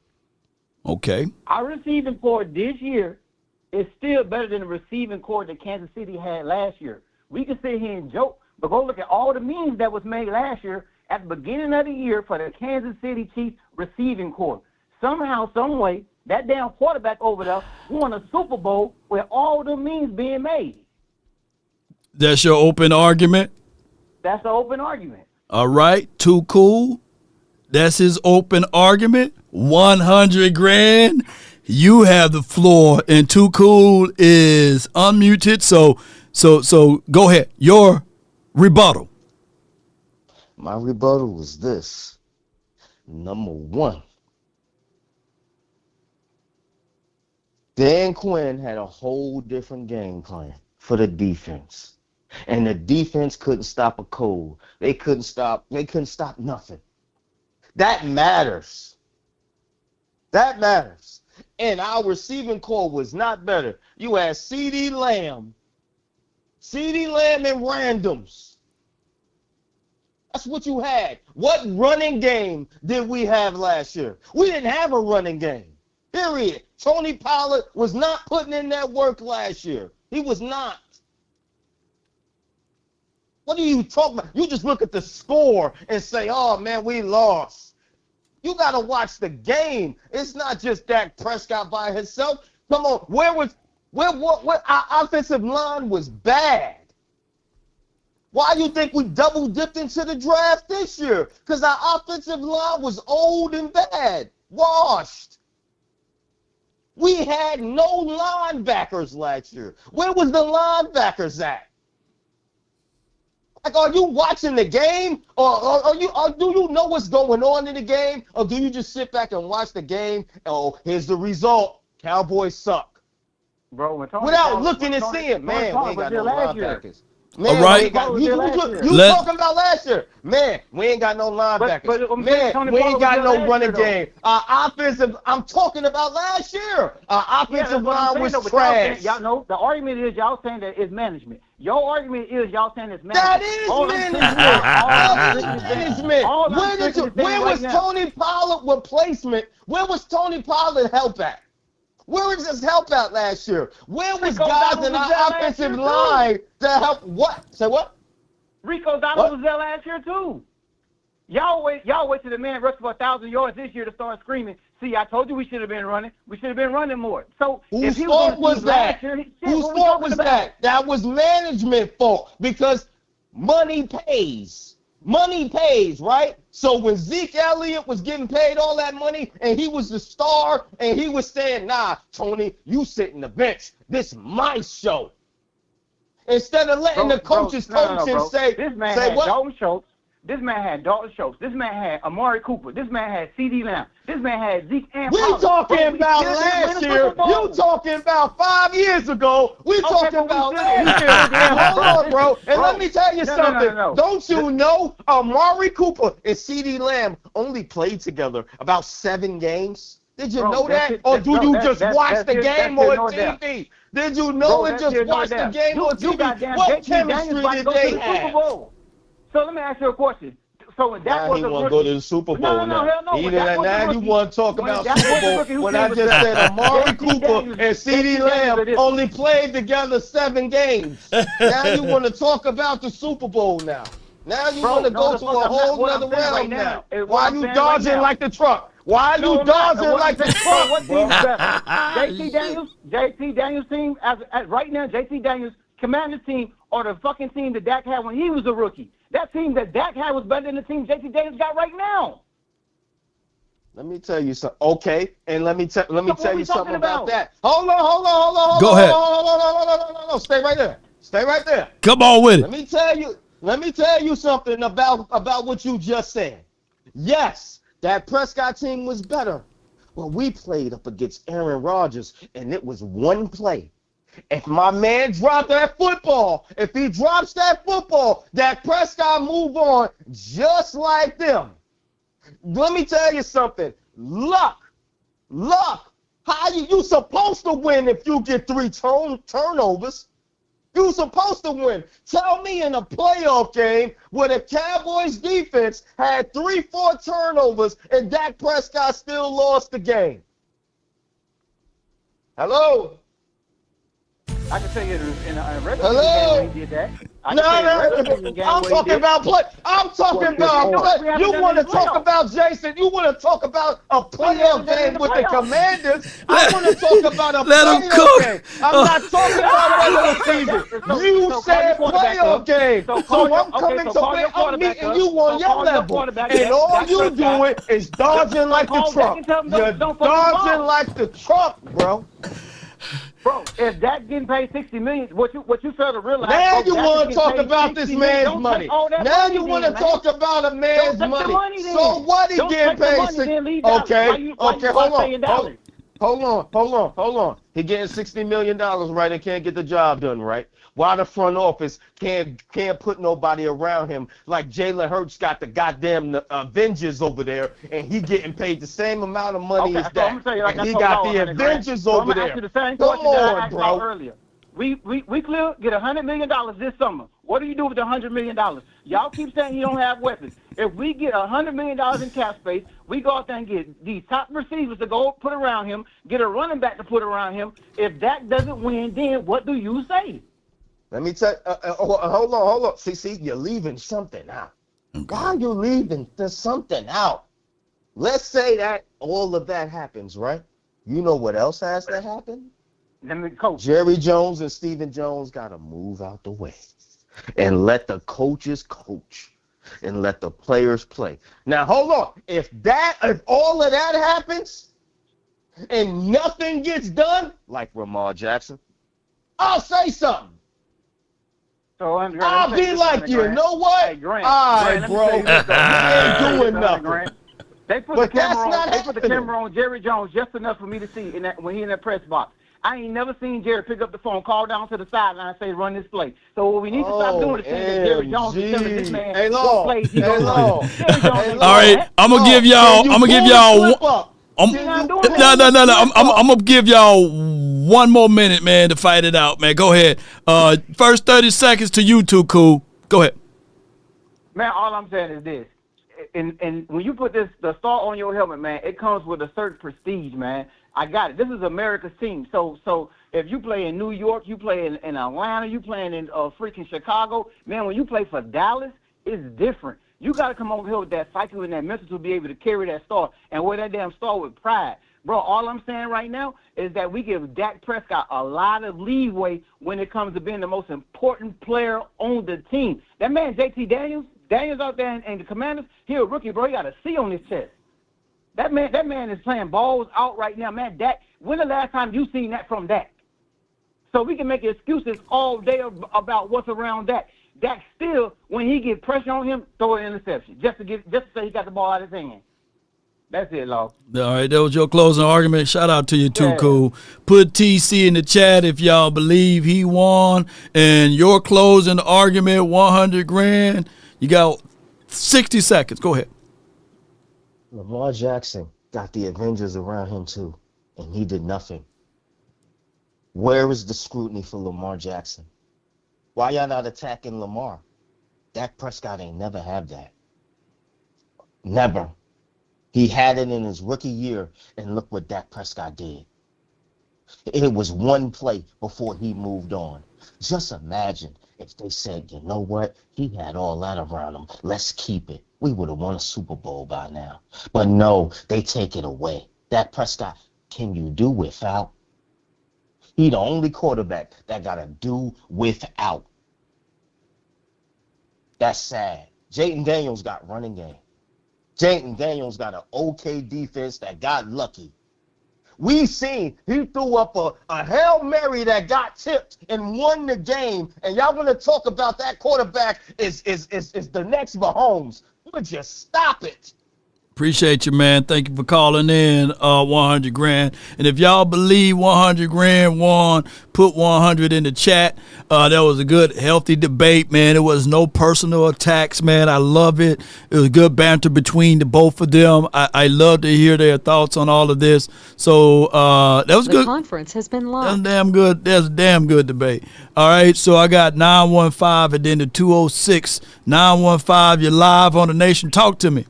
Okay. Our receiving core this year is still better than the receiving core that Kansas City had last year. We can sit here and joke, but go look at all the memes that was made last year at the beginning of the year for the Kansas City Chiefs receiving core. Somehow, some way, that damn quarterback over there won a Super Bowl with all the memes being made. That's your open argument? That's the open argument. All right, Too Cool. That's his open argument. 100 grand. You have the floor, and Too Cool is unmuted. So go ahead. Your rebuttal. My rebuttal was this. Number one, Dan Quinn had a whole different game plan for the defense. And the defense couldn't stop a cold. They couldn't stop nothing. That matters. That matters. And our receiving core was not better. You had CeeDee Lamb and randoms. That's what you had. What running game did we have last year? We didn't have a running game. Period. Tony Pollard was not putting in that work last year. He was not. What are you talking about? You just look at the score and say, oh, man, we lost. You got to watch the game. It's not just Dak Prescott by himself. Come on, what our offensive line was bad. Why do you think we double dipped into the draft this year? Because our offensive line was old and bad, washed. We had no linebackers last year. Where was the linebackers at? Like, are you watching the game, or do you know what's going on in the game, or do you just sit back and watch the game? Oh, here's the result: Cowboys suck. Bro, without looking and seeing, man, we ain't got no linebackers. Man, all right. You talking about last year. Man, we ain't got no linebackers. Man, we ain't got no running game. Our offensive, I'm talking about last year. Our offensive line was trash. Y'all know, the argument is y'all saying that it's management. Your argument is y'all saying it's management. That is management. Where was Tony Pollard replacement? Where was Tony Pollard help at? Where was his help out last year? Where was guys in our offensive line to help? What? Say what? Rico Dowdle was there last year too. Y'all wait till the man rushed for 1,000 yards this year to start screaming. See, I told you we should have been running. We should have been running more. So whose fault was that? Whose fault was that? That was management fault because money pays. Money pays, right? So when Zeke Elliott was getting paid all that money and he was the star and he was saying, nah, Tony, you sit in the bench. This is my show. Instead of letting the coaches coach and say, this man had Dalton Schultz. This man had Dalton Schultz. This man had Amari Cooper. This man had CeeDee Lamb. This man had Zeke and We talking about last year. You talking about 5 years ago. We talking about last year. Hold on, bro. And let me tell you something. Don't you know Amari Cooper and CeeDee Lamb only played together about 7 games? Did you Bro, know that that? shit- Or that- do bro, you that- just that- watch that's the it- that's game it, on no doubt. TV? Did you know Bro, and that's just it, no watch the doubt. game on You TV? goddamn What JT Daniels chemistry about to did go to they the Super have? Bowl. So let me ask you a question. So when Dak Now was he a want to rookie, go to the Super Bowl no, now. hell no. He When did Dak that. was a Now you rookie- want to talk when about Dak was Super a Bowl rookie, who when I came just with said that? Amari JT Cooper Daniels- and CeeDee JT Daniels Lamb are this. only played together 7 games. Now you want to talk about the Super Bowl now. Now you Bro, want to no, go the to fuck a I'm not. whole What I'm nother saying right realm now now. is what Why I'm you saying right dodging now. like the truck? Why No, you I'm not. dodging What like I'm the saying- bro, what truck, team is bro? better? JT Daniels team as right now, JT Daniels Commanders team or the fucking team that Dak had when he was a rookie. That team that Dak had was better than the team JT Daniels got right now. Let me tell you something. Okay, and let me tell what you we something talking about about? that. Hold on. Go ahead. No. Stay right there. Stay right there. Come on with it. Let me tell you something about what you just said. Yes, that Prescott team was better. But we played up against Aaron Rodgers, and it was one play. If my man dropped that football, if he drops that football, that Prescott move on just like them. Let me tell you something. Luck. How you supposed to win if you get 3 turnovers? You supposed to win. Tell me in a playoff game where the Cowboys defense had 3-4 turnovers and Dak Prescott still lost the game. Hello? I can tell you in a regular Hello? game when he did that. I'm talking about play. I'm talking about play. You want to talk about Jason? You want to talk about a playoff game with the Commanders? I want to talk about a playoff game. I'm not talking about regular season. You said playoff game. So I'm coming to play. I'm meeting you on your level, and all you doing is dodging like the truck. You're dodging like the truck, bro. Bro, if Dak getting paid $60 million, what you fail to realize? Now bro, you Dak want is to talk getting about paid this $60 man's million. money. Don't take all that Now money you want to then, talk man. about a man's Don't take the money. money then. So what he Don't getting take the paid? money then, leave dollars. Okay, Why you saying dollars? Hold on. He getting $60 million, right, and can't get the job done, right? Why the front office can't put nobody around him like Jalen Hurts got the goddamn Avengers over there, and he getting paid the same amount of money as that, Like and he got the Avengers over there. I'm gonna ask you the same Come question that I on, asked y'all bro. earlier. We clear get $100 million this summer. What do you do with the $100 million? Y'all keep saying you don't have weapons. If we get $100 million in cap space, we go out there and get these top receivers to go put around him, get a running back to put around him. If Dak doesn't win, then what do you say? Let me tell. Hold on. See, you're leaving something out. Why are you leaving something out? Let's say that all of that happens, right? You know what else has to happen? Jerry Jones and Stephen Jones got to move out the way and let the coaches coach and let the players play. Now, hold on. If all of that happens and nothing gets done, like Lamar Jackson, I'll say something. So Grant, I'll be like, you know what? Hey, Grant, all right, Grant, bro. You ain't doing nothing. Grant. They put But the camera that's on. not They put the happening. camera on Jerry Jones just enough for me to see when he in that press box. I ain't never seen Jerry pick up the phone, call down to the sideline, and say, "Run this play." So what we need to stop doing is saying that Jerry Jones is telling this man what plays he gonna run. Jerry Jones ain't All doing right, that. I'm gonna give y'all. I'm gonna give y'all. I'm gonna give y'all one more minute, man, to fight it out, man. Go ahead. First 30 seconds to you two, cool. Go ahead. Man, all I'm saying is this. And when you put the star on your helmet, man, it comes with a certain prestige, man. I got it. This is America's team. So if you play in New York, you play in Atlanta, you playing in freaking Chicago, man, when you play for Dallas, it's different. You got to come over here with that cycle and that mental to be able to carry that star and wear that damn star with pride. Bro, all I'm saying right now is that we give Dak Prescott a lot of leeway when it comes to being the most important player on the team. That man, JT Daniels out there in the Commanders, he a rookie, bro. He got a C on his chest. That man is playing balls out right now, man. Dak, when the last time you seen that from Dak? So we can make excuses all day about what's around Dak. Dak still, when he get pressure on him, throw an interception just to say he got the ball out of his hand. That's it, Law. All right, that was your closing argument. Shout out to you too, Yeah. cool. Put TC in the chat if y'all believe he won. And your closing argument, 100 grand. You got 60 seconds. Go ahead. Lamar Jackson got the Avengers around him too, and he did nothing. Where is the scrutiny for Lamar Jackson? Why y'all not attacking Lamar? Dak Prescott ain't never had that. Never. He had it in his rookie year, and look what Dak Prescott did. It was one play before he moved on. Just imagine if they said, you know what, he had all that around him, let's keep it. We would have won a Super Bowl by now. But no, they take it away. Dak Prescott, can you do without? He the only quarterback that got to do without. That's sad. Jayden Daniels got running game. Jayden Daniels got an okay defense that got lucky. We seen he threw up a Hail Mary that got tipped and won the game, and y'all want to talk about that quarterback is the next Mahomes. Would you stop it? Appreciate you, man. Thank you for calling in. 100 grand. And if y'all believe 100 grand won, put 100 in the chat. That was a good, healthy debate, man. It was no personal attacks, man. I love it. It was good banter between the both of them. I love to hear their thoughts on all of this. So that was good. The conference has been locked. That's damn good. That's a damn good debate. All right, so I got 915 and then the 206. 915, you're live on the Nation. Talk to me.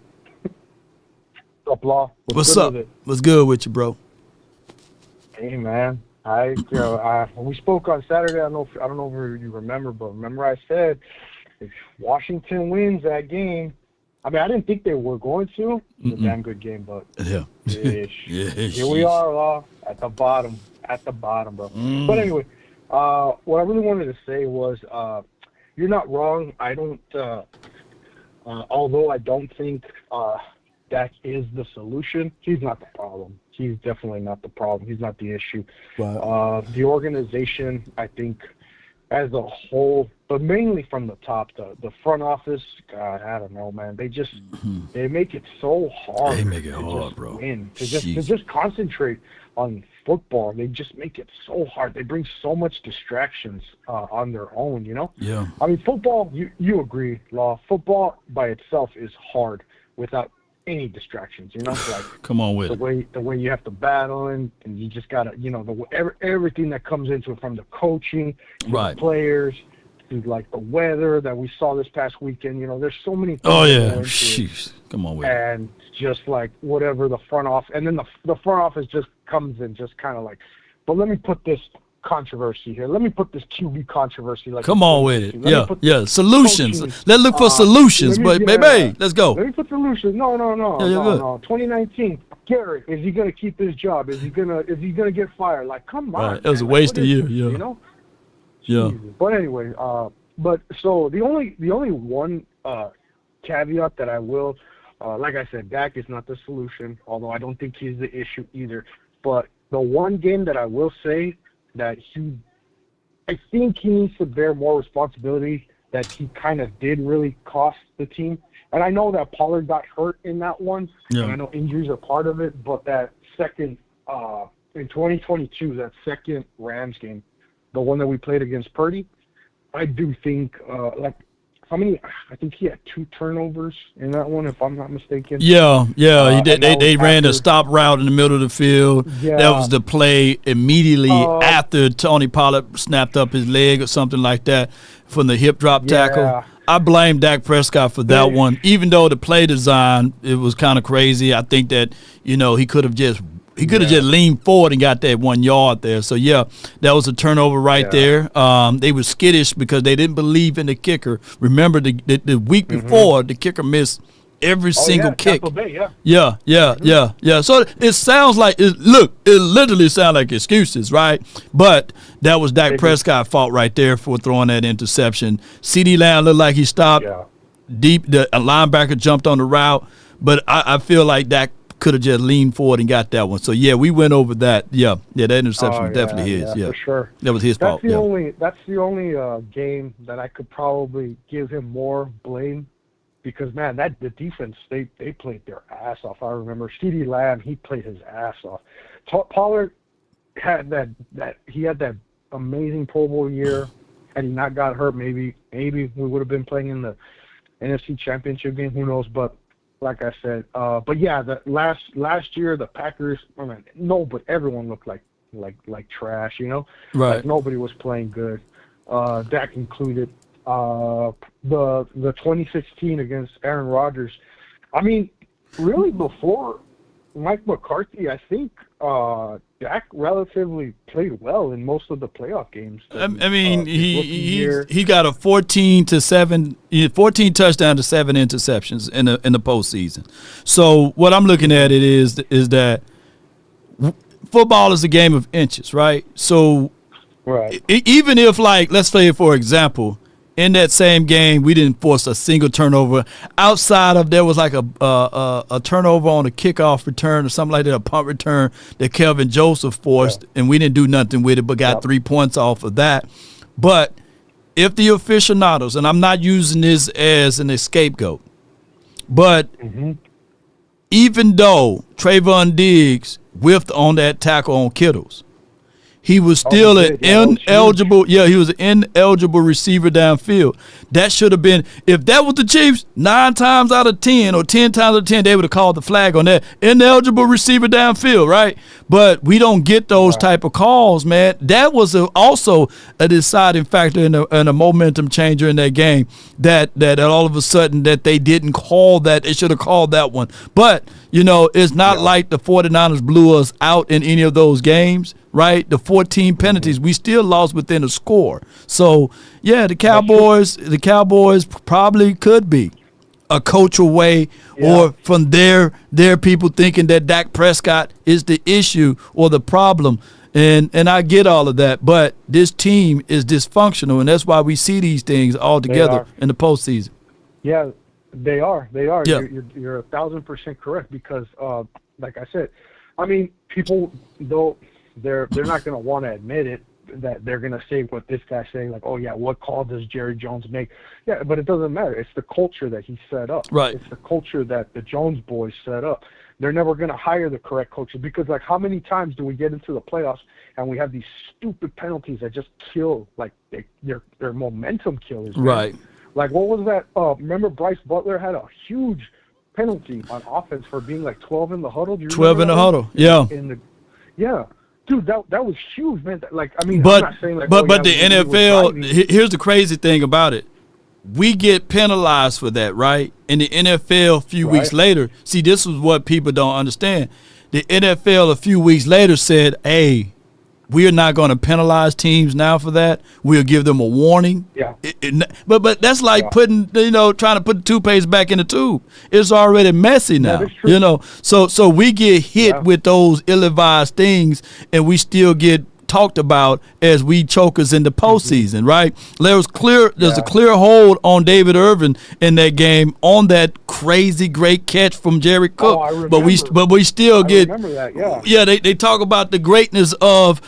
What's up, Law? What's up? What's good with you, bro? Hey, man. When we spoke on Saturday, I don't know if you remember, but remember I said if Washington wins that game, I mean, I didn't think they were going to. It was a damn good game, but yeah. Here we are, Law, at the bottom, bro. But anyway, what I really wanted to say was you're not wrong. I don't, although I don't think Dak is the solution. He's not the problem. He's definitely not the problem. He's not the issue. Right. The organization, I think, as a whole, but mainly from the top, the front office, God, I don't know, man. They just they make it so hard. They make it hard, bro. To just concentrate on football. They just make it so hard. They bring so much distractions on their own, you know? Yeah. I mean, football, you agree, Law. Football by itself is hard without any distractions, you know, like come on with the way you have to battle and you just gotta, you know, everything that comes into it, from the coaching to right. the players to like the weather that we saw this past weekend. You know, there's so many things. Oh yeah, jeez, come on with and just like whatever the front office, and then the front office just comes in just kind of like, but let me put this controversy here. Let me put this QB controversy. Like, come on with it. Yeah. Solutions. Let's look for solutions, baby, let's go. Let me put solutions. No. 2019. Garrett, is he gonna keep his job? Is he gonna get fired? Like, come on. Right. It was a waste of year. Yeah. You know. Yeah. Jesus. But anyway, but so the only one caveat that I will, like I said, Dak is not the solution. Although I don't think he's the issue either. But the one game that I will say that I think he needs to bear more responsibility, that he kind of did really cost the team. And I know that Pollard got hurt in that one, and I know injuries are part of it, but that second, in 2022, that second Rams game, the one that we played against Purdy, I do think, I think he had 2 turnovers in that one, if I'm not mistaken. Yeah, he did. They ran a stop route in the middle of the field. Yeah. That was the play immediately after Tony Pollard snapped up his leg or something like that from the hip drop tackle. I blame Dak Prescott for that one. Even though the play design, it was kind of crazy. I think that, you know, he could have just leaned forward and got that 1 yard there. So, yeah, that was a turnover right there. They were skittish because they didn't believe in the kicker. Remember, the week before, the kicker missed every single kick. Yeah. So it sounds like, it literally sounds like excuses, right? But that was Dak Prescott's fault right there for throwing that interception. CeeDee Lamb looked like he stopped deep. A linebacker jumped on the route. But I feel like Dak could have just leaned forward and got that one. So, yeah, we went over that. Yeah, that interception was definitely his. Yeah, for sure. That was his fault. That's the only game that I could probably give him more blame, because, man, the defense, they played their ass off. I remember CeeDee Lamb, he played his ass off. Pollard had that amazing Pro Bowl year. Had he not got hurt, maybe we would have been playing in the NFC Championship game. Who knows? But like I said. But yeah, the last year the Packers. I mean, no, but everyone looked like trash. You know, Right. Like nobody was playing good. That included the 2016 against Aaron Rodgers. I mean, really before Mike McCarthy, I think Dak relatively played well in most of the playoff games. I mean, he got a 14 touchdown to 7 interceptions in the postseason. So what I'm looking at it is that football is a game of inches, right? So right. Even if, like, let's say for example, in that same game, we didn't force a single turnover. Outside of there was like a turnover on a kickoff return or something like that, a punt return that Kelvin Joseph forced, and we didn't do nothing with it but got 3 points off of that. But if the aficionados, and I'm not using this as an scapegoat, but even though Trayvon Diggs whiffed on that tackle on Kittles, he was still an ineligible. Yeah, he was an ineligible receiver downfield. That should have been, if that was the Chiefs, 9 times out of 10 or 10 times out of 10, they would have called the flag on that ineligible receiver downfield, right? But we don't get those type of calls, man. That was also a deciding factor and a momentum changer in that game. That all of a sudden that they didn't call that, they should have called that one. But it's not like the 49ers blew us out in any of those games. Right, the 14 penalties, we still lost within a score. So, yeah, the Cowboys probably could be a coach away, or from their people thinking that Dak Prescott is the issue or the problem. And I get all of that, but this team is dysfunctional, and that's why we see these things all together in the postseason. Yeah, they are. Yeah. You're 1,000% correct because, like I said, I mean, people though. They're not going to want to admit it, that they're going to say what this guy's saying, like, oh, yeah, what call does Jerry Jones make? Yeah, but it doesn't matter. It's the culture that he set up. Right. It's the culture that the Jones boys set up. They're never going to hire the correct coaches because, like, how many times do we get into the playoffs and we have these stupid penalties that just kill, like, they're momentum killers. Man. Right. Like, what was that? Remember Bryce Butler had a huge penalty on offense for being, like, 12 in the huddle? Do you 12 in the huddle, yeah. Yeah. Dude, that was huge, man. Like, I mean, but I'm not saying like, the NFL. Here's the crazy thing about it: we get penalized for that, right? In the NFL, a few weeks later, see, this is what people don't understand. The NFL a few weeks later said, "Hey, we are not going to penalize teams now for that. We'll give them a warning." Yeah. But that's like putting, trying to put the toothpaste back in the tube. It's already messy now, So we get hit with those ill-advised things, and we still get talked about as we chokers in the postseason, right? There's a clear hold on David Irvin in that game on that crazy great catch from Jerry Cook. But we still get they talk about the greatness of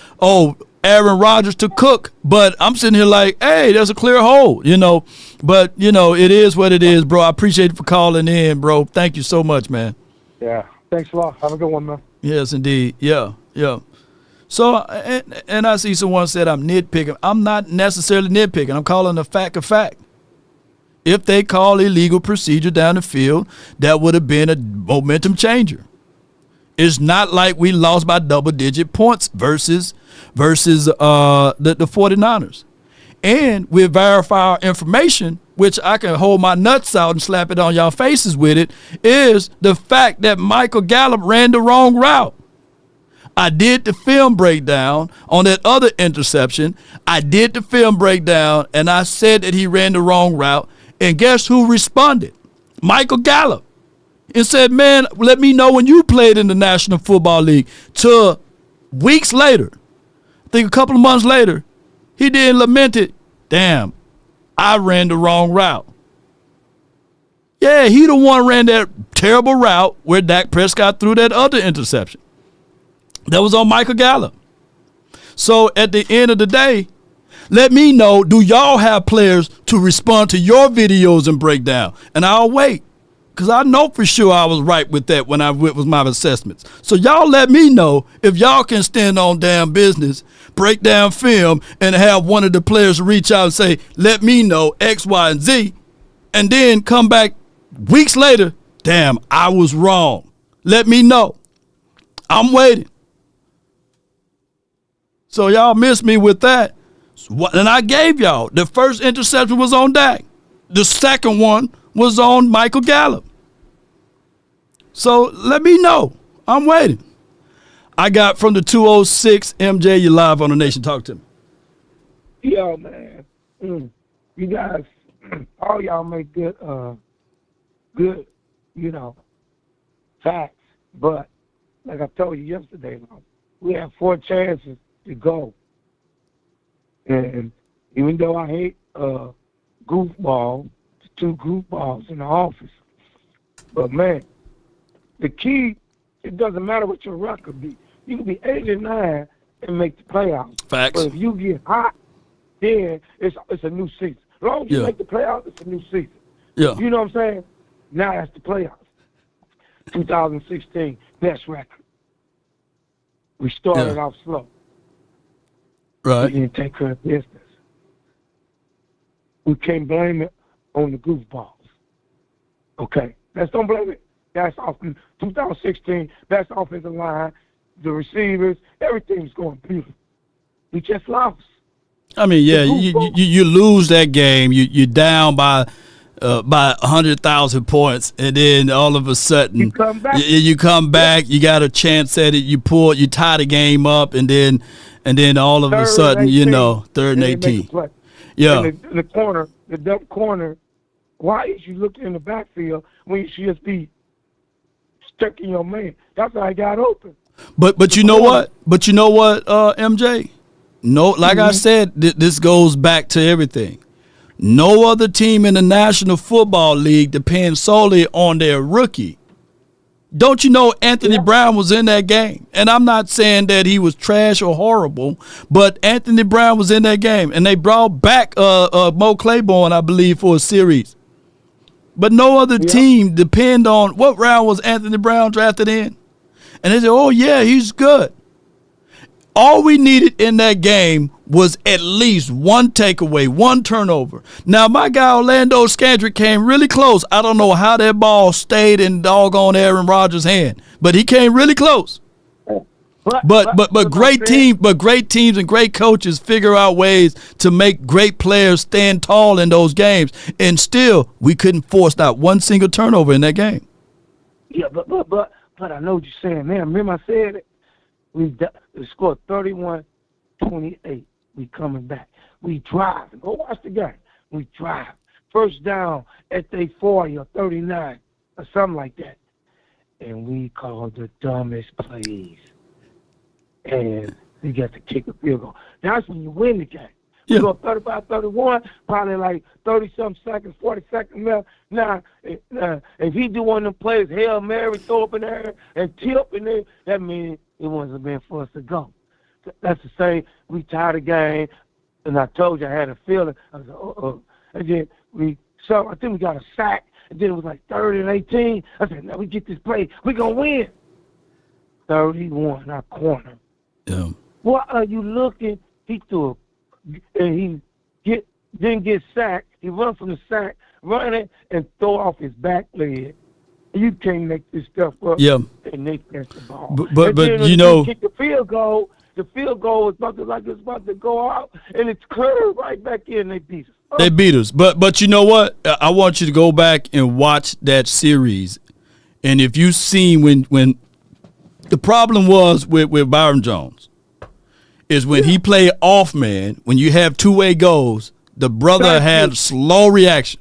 Aaron Rodgers to Cook, but I'm sitting here like, hey, there's a clear hold, But it is what it is, bro. I appreciate it for calling in, bro. Thank you so much, man. Yeah, thanks a lot. Have a good one, man. Yes, indeed. Yeah. So, and I see someone said I'm nitpicking. I'm not necessarily nitpicking. I'm calling a fact a fact. If they call illegal procedure down the field, that would have been a momentum changer. It's not like we lost by double-digit points versus the 49ers. And we verify our information, which I can hold my nuts out and slap it on y'all faces with it, is the fact that Michael Gallup ran the wrong route. I did the film breakdown on that other interception. I did the film breakdown, and I said that he ran the wrong route. And guess who responded? Michael Gallup. And said, man, let me know when you played in the National Football League. Till weeks later, I think a couple of months later, he then lamented, damn, I ran the wrong route. Yeah, he the one ran that terrible route where Dak Prescott threw that other interception. That was on Michael Gallup. So at the end of the day, let me know, do y'all have players to respond to your videos and breakdown? And I'll wait, because I know for sure I was right with that when I went with my assessments. So y'all let me know if y'all can stand on damn business, break down film, and have one of the players reach out and say, let me know X, Y, and Z, and then come back weeks later Damn, I was wrong. Let me know. I'm waiting. So y'all missed me with that. And I gave y'all. The first interception was on Dak. The second one was on Michael Gallup. So let me know. I'm waiting. I got from the 206, MJ, you live on the Nation. Talk to me. Yo, man. You guys, all y'all make good, facts. But like I told you yesterday, we have 4 chances to go. And even though I hate goofball, 2 goofballs in the office, but man, the key, it doesn't matter what your record be. You can be 8-9 and make the playoffs. Facts. But if you get hot, then it's a new season. As long as you make the playoffs, it's a new season. Yeah. You know what I'm saying? Now that's the playoffs. 2016, best record. We started off slow. Right. We didn't take care of business. We can't blame it on the goofballs. Okay? Let's don't blame it. That's off 2016, best offensive line, the receivers, everything's going beautiful. We just lost. I mean, yeah, you lose that game. You're down by 100,000 points, and then all of a sudden you come back. You got a chance at it. You tie the game up, and then all of a sudden, 3rd and 18. Yeah. In the corner, the dump corner. Why is you looking in the backfield when you should just be stuck in your man? That's how I got open. But you know what? MJ? No, like I said, this goes back to everything. No other team in the National Football League depends solely on their rookie. Don't you know Anthony Brown was in that game? And I'm not saying that he was trash or horrible, but Anthony Brown was in that game. And they brought back Mo Claiborne, I believe, for a series. But no other team depend on what round was Anthony Brown drafted in. And they said, oh, yeah, he's good. All we needed in that game was at least one takeaway, one turnover. Now, my guy Orlando Scandrick came really close. I don't know how that ball stayed in doggone Aaron Rodgers' hand, but he came really close. But great teams and great coaches figure out ways to make great players stand tall in those games, and still we couldn't force not one single turnover in that game. Yeah, but I know what you're saying, man. Remember I said it. We scored 31-28. We coming back. We drive. Go watch the game. We drive. First down at their 40 or 39 or something like that. And we called the dumbest plays. And we got to kick a field goal. That's when you win the game. We go 35-31, probably like 30-something seconds, 40 seconds left. Now, if he do one of them plays, Hail Mary, throw up in there and tip in there, that means it wasn't meant for us to go. That's the same. We tied the game, and I told you I had a feeling. I was like, uh-oh. And then I think we got a sack, and then it was like 3rd and 18. I said, now we get this play. We're going to win. 31, our corner. Yeah. What are you looking? He threw a and he didn't get sacked. He run from the sack, run it, and throw off his back leg. You can't make this stuff up. Yeah. And they catch the ball. But kick the field goal. The field goal was about to go out, and it's curved right back in. They beat us. They beat us. But you know what? I want you to go back and watch that series. And if you seen when the problem was with Byron Jones, is when he played off man, when you have two-way goals, the brother had slow reaction.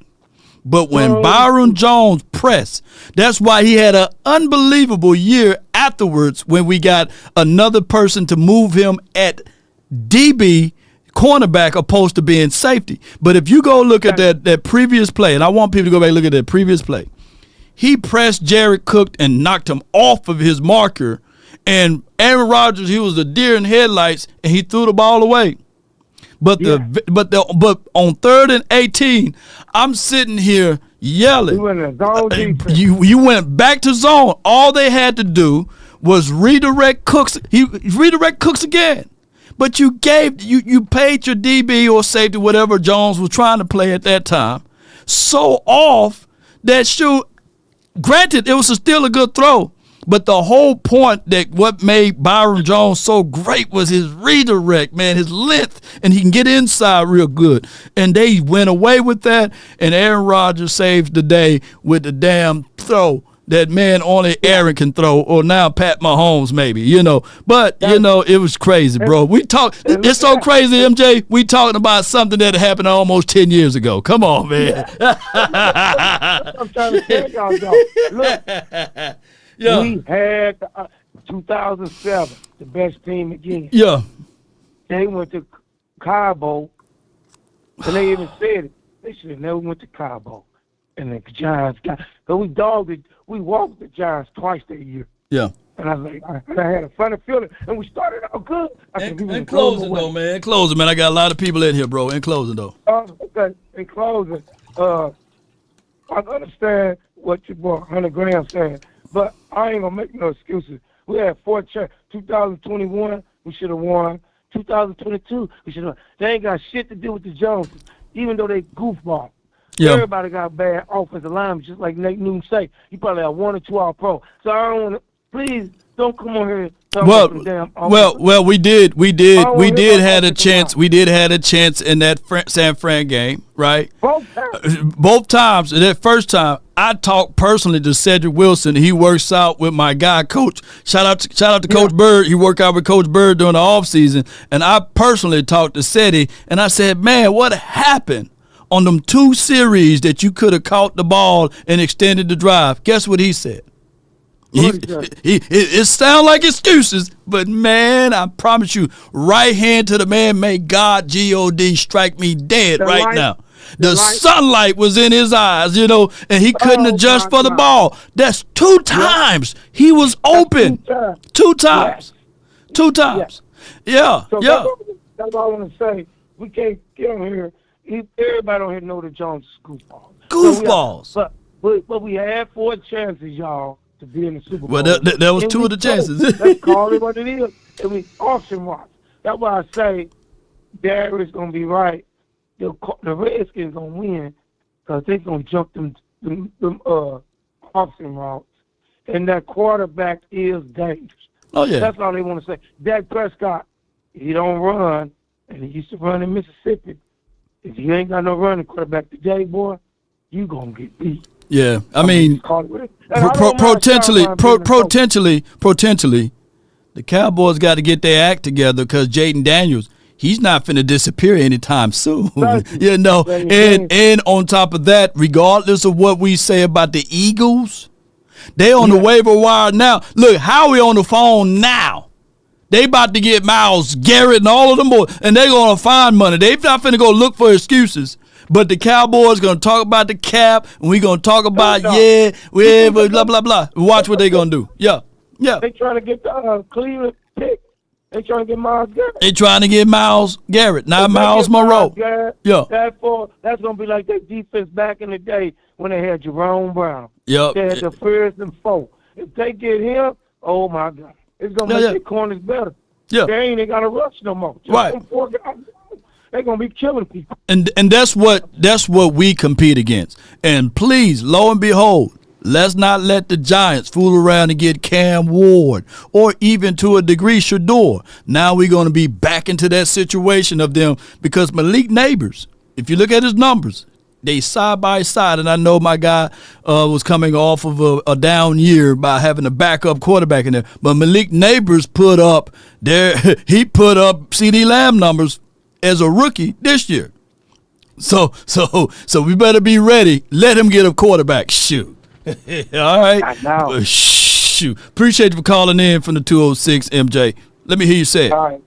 But when Byron Jones pressed, that's why he had an unbelievable year afterwards when we got another person to move him at DB, cornerback, opposed to being safety. But if you go look at that previous play, and I want people to go back and look at that previous play, he pressed Jared Cook and knocked him off of his marker. And Aaron Rodgers, he was a deer in headlights, and he threw the ball away. But on 3rd and 18, I'm sitting here yelling. You went back to zone. All they had to do was redirect Cooks. He redirect Cooks again. But you paid your DB or safety, whatever Jones was trying to play at that time, so off that Granted, it was still a good throw, but the whole point that what made Byron Jones so great was his redirect, man, his length, and he can get inside real good. And they went away with that, and Aaron Rodgers saved the day with the damn throw that, man, only Aaron can throw, or now Pat Mahomes maybe, But, it was crazy, bro. It's so crazy, MJ, we talking about something that happened almost 10 years ago. Come on, man. I'm trying to tell y'all, though. Look, we had 2007, the best team again. Yeah. They went to Cabo, and they even said it. They should have never went to Cabo. And the Giants got, because we walked the Giants twice that year. Yeah. And I was like, I had a funny feeling, and we started out good. In closing, though, man. In closing, man. I got a lot of people in here, bro. In closing, though. Okay. In closing, I understand what your boy Hunter Graham said, but I ain't gonna make no excuses. We had 4 chances. 2021, we should have won. 2022, we should have won. They ain't got shit to do with the Joneses, even though they goofball. Yeah. Everybody got bad offensive linemen, just like Nate Newton say. You probably have 1 or 2 All-Pro. So I don't want to. Please don't come on here and talk about some damn offense. Well, we did had a chance. We did had a chance in that San Fran game, right? Both times. That first time, I talked personally to Cedric Wilson. He works out with my guy, Coach. Shout out to Coach Bird. He worked out with Coach Bird during the offseason. And I personally talked to Cedric, and I said, man, what happened on them 2 series that you could have caught the ball and extended the drive? Guess what he said? It sounds like excuses, but man, I promise you, right hand to the man, may God, G-O-D, strike me dead right now. The sunlight was in his eyes, and he couldn't adjust for the ball. That's 2 times. He was open. 2 times. 2 times. Yeah, so yeah. That's all I want to say. We can't get on here. Everybody on here know that Jones is goofballs. Goofballs. But we had 4 chances, y'all, to be in the Super Bowl. Well, that was 2 of the chances. Let's call it what it is. It was auction watch. That's why I say Darius going to be right. The Redskins going to win because they're going to jump them auction routes. And that quarterback is dangerous. Oh, yeah. That's all they want to say. Dak Prescott, he don't run, and he used to run in Mississippi. If you ain't got no running quarterback today, boy, you going to get beat. Yeah, I mean, potentially, the Cowboys got to get their act together because Jaden Daniels, he's not finna disappear anytime soon. And on top of that, regardless of what we say about the Eagles, they on the waiver wire now. Look, Howie on the phone now. They about to get Myles Garrett and all of them boys, and they gonna find money. They not finna go look for excuses. But the Cowboys going to talk about the cap, and we going to talk about, blah, blah, blah. Watch what they going to do. Yeah. They trying to get the Cleveland pick. They trying to get Myles Garrett. They trying to get Myles Garrett, not Miles Monroe. Yeah. That's going to be like their defense back in the day when they had Jerome Brown. Yep. They had the first and 4. If they get him, oh, my God. It's going to make their corners better. Yeah. They ain't got to rush no more. Right. Them 4 guys. They're gonna be killing people. And that's what we compete against. And please, lo and behold, let's not let the Giants fool around and get Cam Ward or even to a degree Shador. Now we're gonna be back into that situation of them because Malik Neighbors, if you look at his numbers, they side by side, and I know my guy was coming off of a down year by having a backup quarterback in there. But Malik Neighbors put up CeeDee Lamb numbers as a rookie this year. So we better be ready. Let him get a quarterback. Shoot. All right. Shoot. Appreciate you for calling in from the 206, MJ. Let me hear you say it. All right.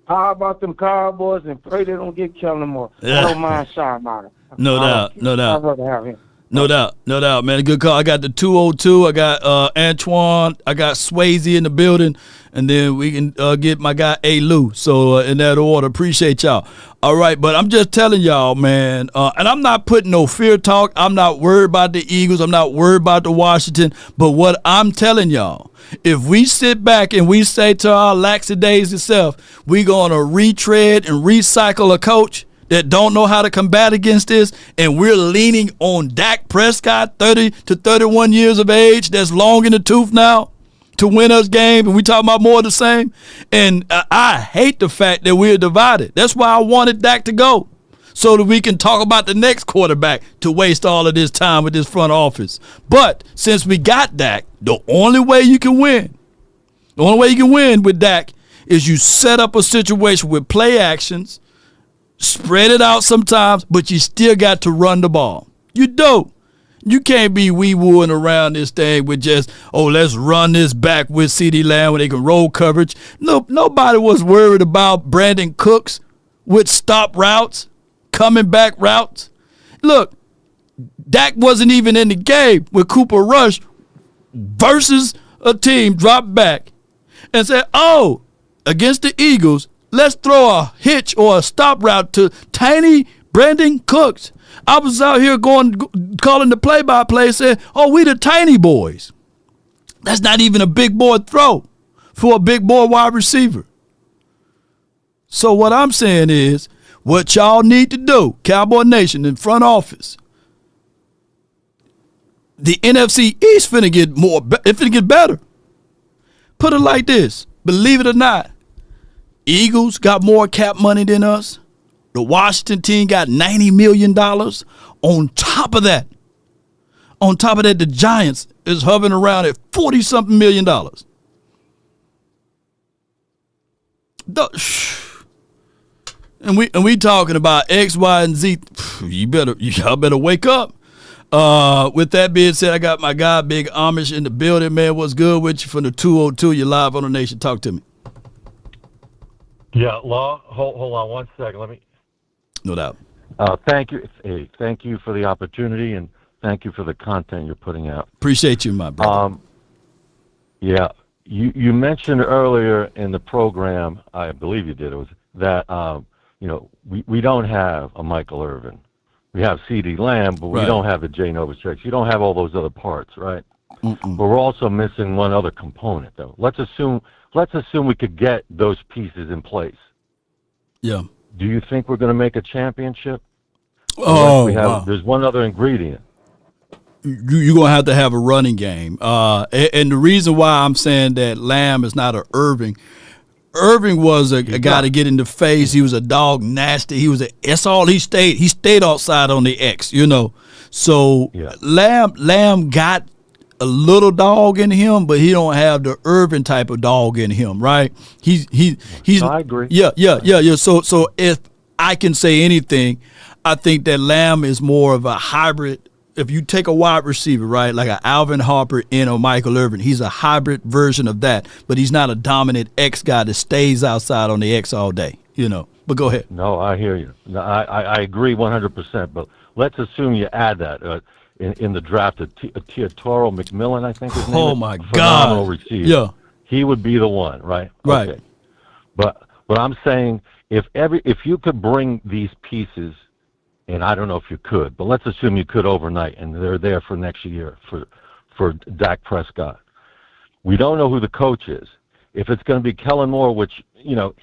How about them Cowboys and pray they don't get killed no more? I don't mind Sean Martin. No doubt. I'd rather have him. No doubt, man. Good call. I got the 202. I got Antoine. I got Swayze in the building. And then we can get my guy A. Lou. So in that order, appreciate y'all. All right, but I'm just telling y'all, man, and I'm not putting no fear talk. I'm not worried about the Eagles. I'm not worried about the Washington. But what I'm telling y'all, if we sit back and we say to our lackadaisy self, we're going to retread and recycle a coach that don't know how to combat against this, and we're leaning on Dak Prescott, 30 to 31 years of age, that's long in the tooth now, to win us game, and we talking about more of the same. And I hate the fact that we're divided. That's why I wanted Dak to go, so that we can talk about the next quarterback to waste all of this time with this front office. But since we got Dak, the only way you can win with Dak is you set up a situation with play actions, spread it out sometimes, but you still got to run the ball. You do. You can't be wee-wooing around this thing with just, let's run this back with CeeDee Lamb when they can roll coverage. No, nobody was worried about Brandon Cooks with stop routes, coming back routes. Look, Dak wasn't even in the game with Cooper Rush versus a team dropped back and said, against the Eagles, let's throw a hitch or a stop route to tiny Brandon Cooks. I was out here calling the play-by-play, saying, we the tiny boys. That's not even a big boy throw for a big boy wide receiver. So what I'm saying is, what y'all need to do, Cowboy Nation in front office, the NFC East finna get better. Put it like this, believe it or not, Eagles got more cap money than us. The Washington team got $90 million. On top of that, the Giants is hovering around at $40-something million. And we talking about X, Y, and Z. Y'all better wake up. With that being said, I got my guy Big Amish in the building, man. What's good with you from the 202? You're live on the Nation. Talk to me. Yeah, Law. Hold on 1 second. Let me. No doubt. Thank you. Hey, thank you for the opportunity, and thank you for the content you're putting out. Appreciate you, my brother. Yeah, you mentioned earlier in the program, I believe you did, it was that we don't have a Michael Irvin. We have CeeDee Lamb, but we don't have the Jay Novacek. You don't have all those other parts, right? But we're also missing one other component, though. Let's assume we could get those pieces in place. Yeah. Do you think we're going to make a championship? Wow. There's one other ingredient. You're going to have a running game. And the reason why I'm saying that Lamb is not an Irving was a guy to get in the face. He was a dog nasty. That's all he stayed. He stayed outside on the X, So Lamb got a little dog in him, but he don't have the Irvin type of dog in him, right? He's I agree. Yeah. So if I can say anything, I think that Lamb is more of a hybrid. If you take a wide receiver, right, like an Alvin Harper and a Michael Irvin, he's a hybrid version of that, but he's not a dominant X guy that stays outside on the X all day, But go ahead. No, I hear you. No, I agree 100%, but let's assume you add that. In the draft, Teodoro McMillan, I think his name is. Oh, my God. Phenomenal receiver. Yeah. He would be the one, right? Right. Okay. But I'm saying if you could bring these pieces, and I don't know if you could, but let's assume you could overnight, and they're there for next year for Dak Prescott. We don't know who the coach is. If it's going to be Kellen Moore, which,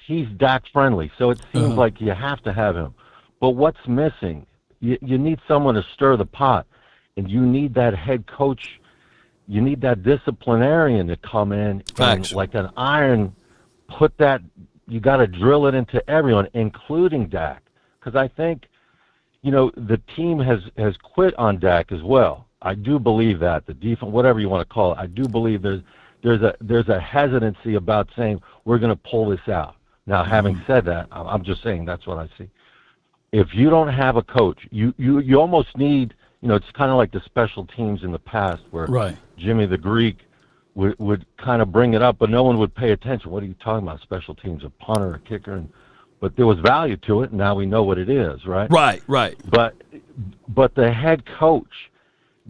he's Dak friendly, so it seems like you have to have him. But what's missing? You need someone to stir the pot. And you need that head coach, you need that disciplinarian to come in and like an iron, you got to drill it into everyone, including Dak. Because I think, the team has quit on Dak as well. I do believe that, the defense, whatever you want to call it, I do believe there's a hesitancy about saying we're going to pull this out. Now, having said that, I'm just saying that's what I see. If you don't have a coach, you almost need, it's kind of like the special teams in the past where Jimmy the Greek would kind of bring it up, but no one would pay attention. What are you talking about? Special teams, a punter, a kicker, but there was value to it. And now we know what it is, right? Right. But the head coach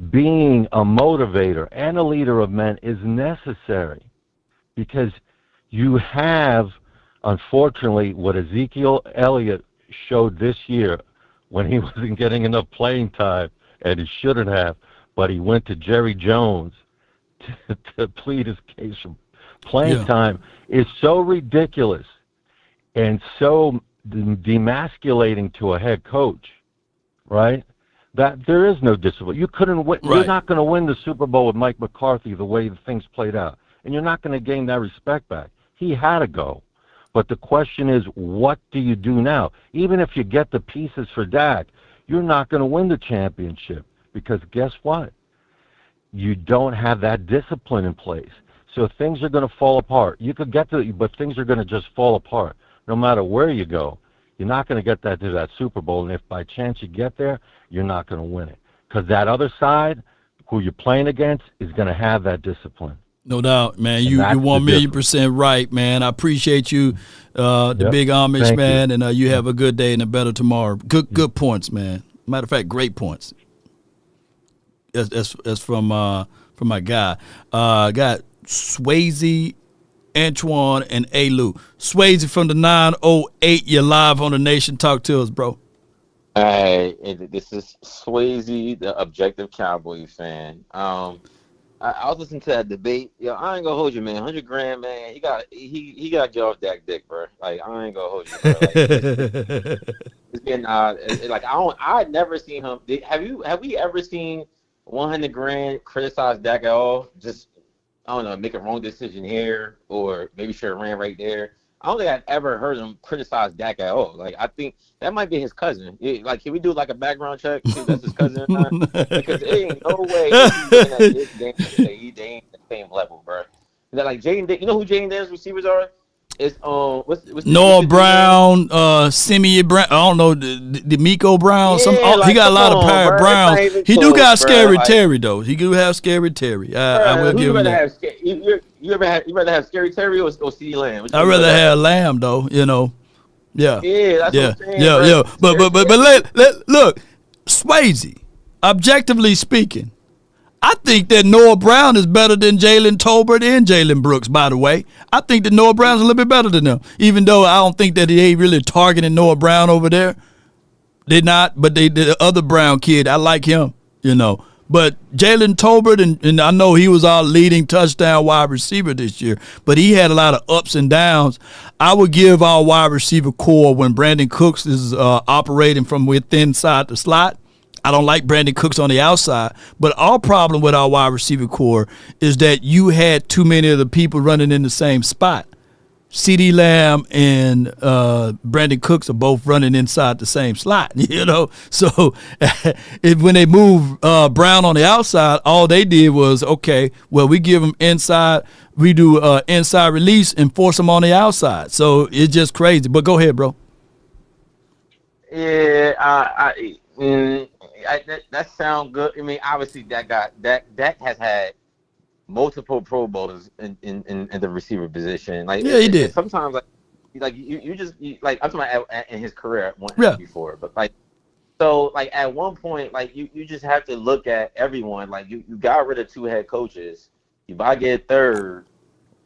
being a motivator and a leader of men is necessary because you have, unfortunately, what Ezekiel Elliott showed this year when he wasn't getting enough playing time. And he shouldn't have, but he went to Jerry Jones to plead his case for playing time is so ridiculous and so demasculating to a head coach, right? That there is no discipline. You couldn't win. Right. You're not going to win the Super Bowl with Mike McCarthy the way things played out, and you're not going to gain that respect back. He had to go. But the question is, what do you do now? Even if you get the pieces for Dak, you're not going to win the championship because guess what? You don't have that discipline in place. So things are going to fall apart. You could get to it, but things are going to just fall apart no matter where you go. You're not going to get that to that Super Bowl, and if by chance you get there, you're not going to win it because that other side, who you're playing against, is going to have that discipline. No doubt, man. You 1,000,000% right, man. I appreciate you, the big Amish Thank man, and you have a good day and a better tomorrow. Good points, man. Matter of fact, great points. That's from my guy. Got Swayze, Antoine, and Alu. Swayze from the 908. You're live on the Nation. Talk to us, bro. Hey, this is Swayze, the objective Cowboys fan. I was listening to that debate. Yo, I ain't gonna hold you, man. $100,000, man. He got to get off that dick, bro. Like I ain't gonna hold you, bro. Like, it's been like I'd never seen him. Have we ever seen $100,000 criticize Dak at all? Just I don't know, make a wrong decision here, or maybe should have ran right there. I don't think I've ever heard him criticize Dak at all. Like, I think that might be his cousin. Like, can we do like a background check, see if that's his cousin or not? Because there ain't no way they ain't the same level, bro. That like Jaden, you know who Jaden Daniels receivers are? It's what's Noah Brown, Simeon Brown. I don't know the Miko Brown. Yeah, he got a lot of power Browns. He do got Scary like, Terry though. He do have Scary Terry. I will give him that. You rather have Scary Terry or CeeDee Lamb? I'd rather have Lamb though. You know. Yeah. Yeah, that's what I'm saying. Yeah. But look, Swayze. Objectively speaking, I think that Noah Brown is better than Jalen Tolbert and Jalen Brooks, by the way. I think that Noah Brown's a little bit better than them, even though I don't think that they ain't really targeting Noah Brown over there. They're not, but the other Brown kid, I like him, you know. But Jalen Tolbert, and I know he was our leading touchdown wide receiver this year, but he had a lot of ups and downs. I would give our wide receiver core when Brandon Cooks is operating from within side the slot. I don't like Brandon Cooks on the outside, but our problem with our wide receiver core is that you had too many of the people running in the same spot. CeeDee Lamb and Brandon Cooks are both running inside the same slot, you know. So when they move Brown on the outside, all they did was, okay, well, we give them inside, we do inside release and force them on the outside. So it's just crazy. But go ahead, bro. Yeah, that sounds good. I mean, obviously Dak has had multiple Pro Bowlers in the receiver position. Like, yeah, he did. Sometimes like you just like I'm talking about in his career before, but like so like at one point like you just have to look at everyone. Like you got rid of 2 head coaches. You about to get a third.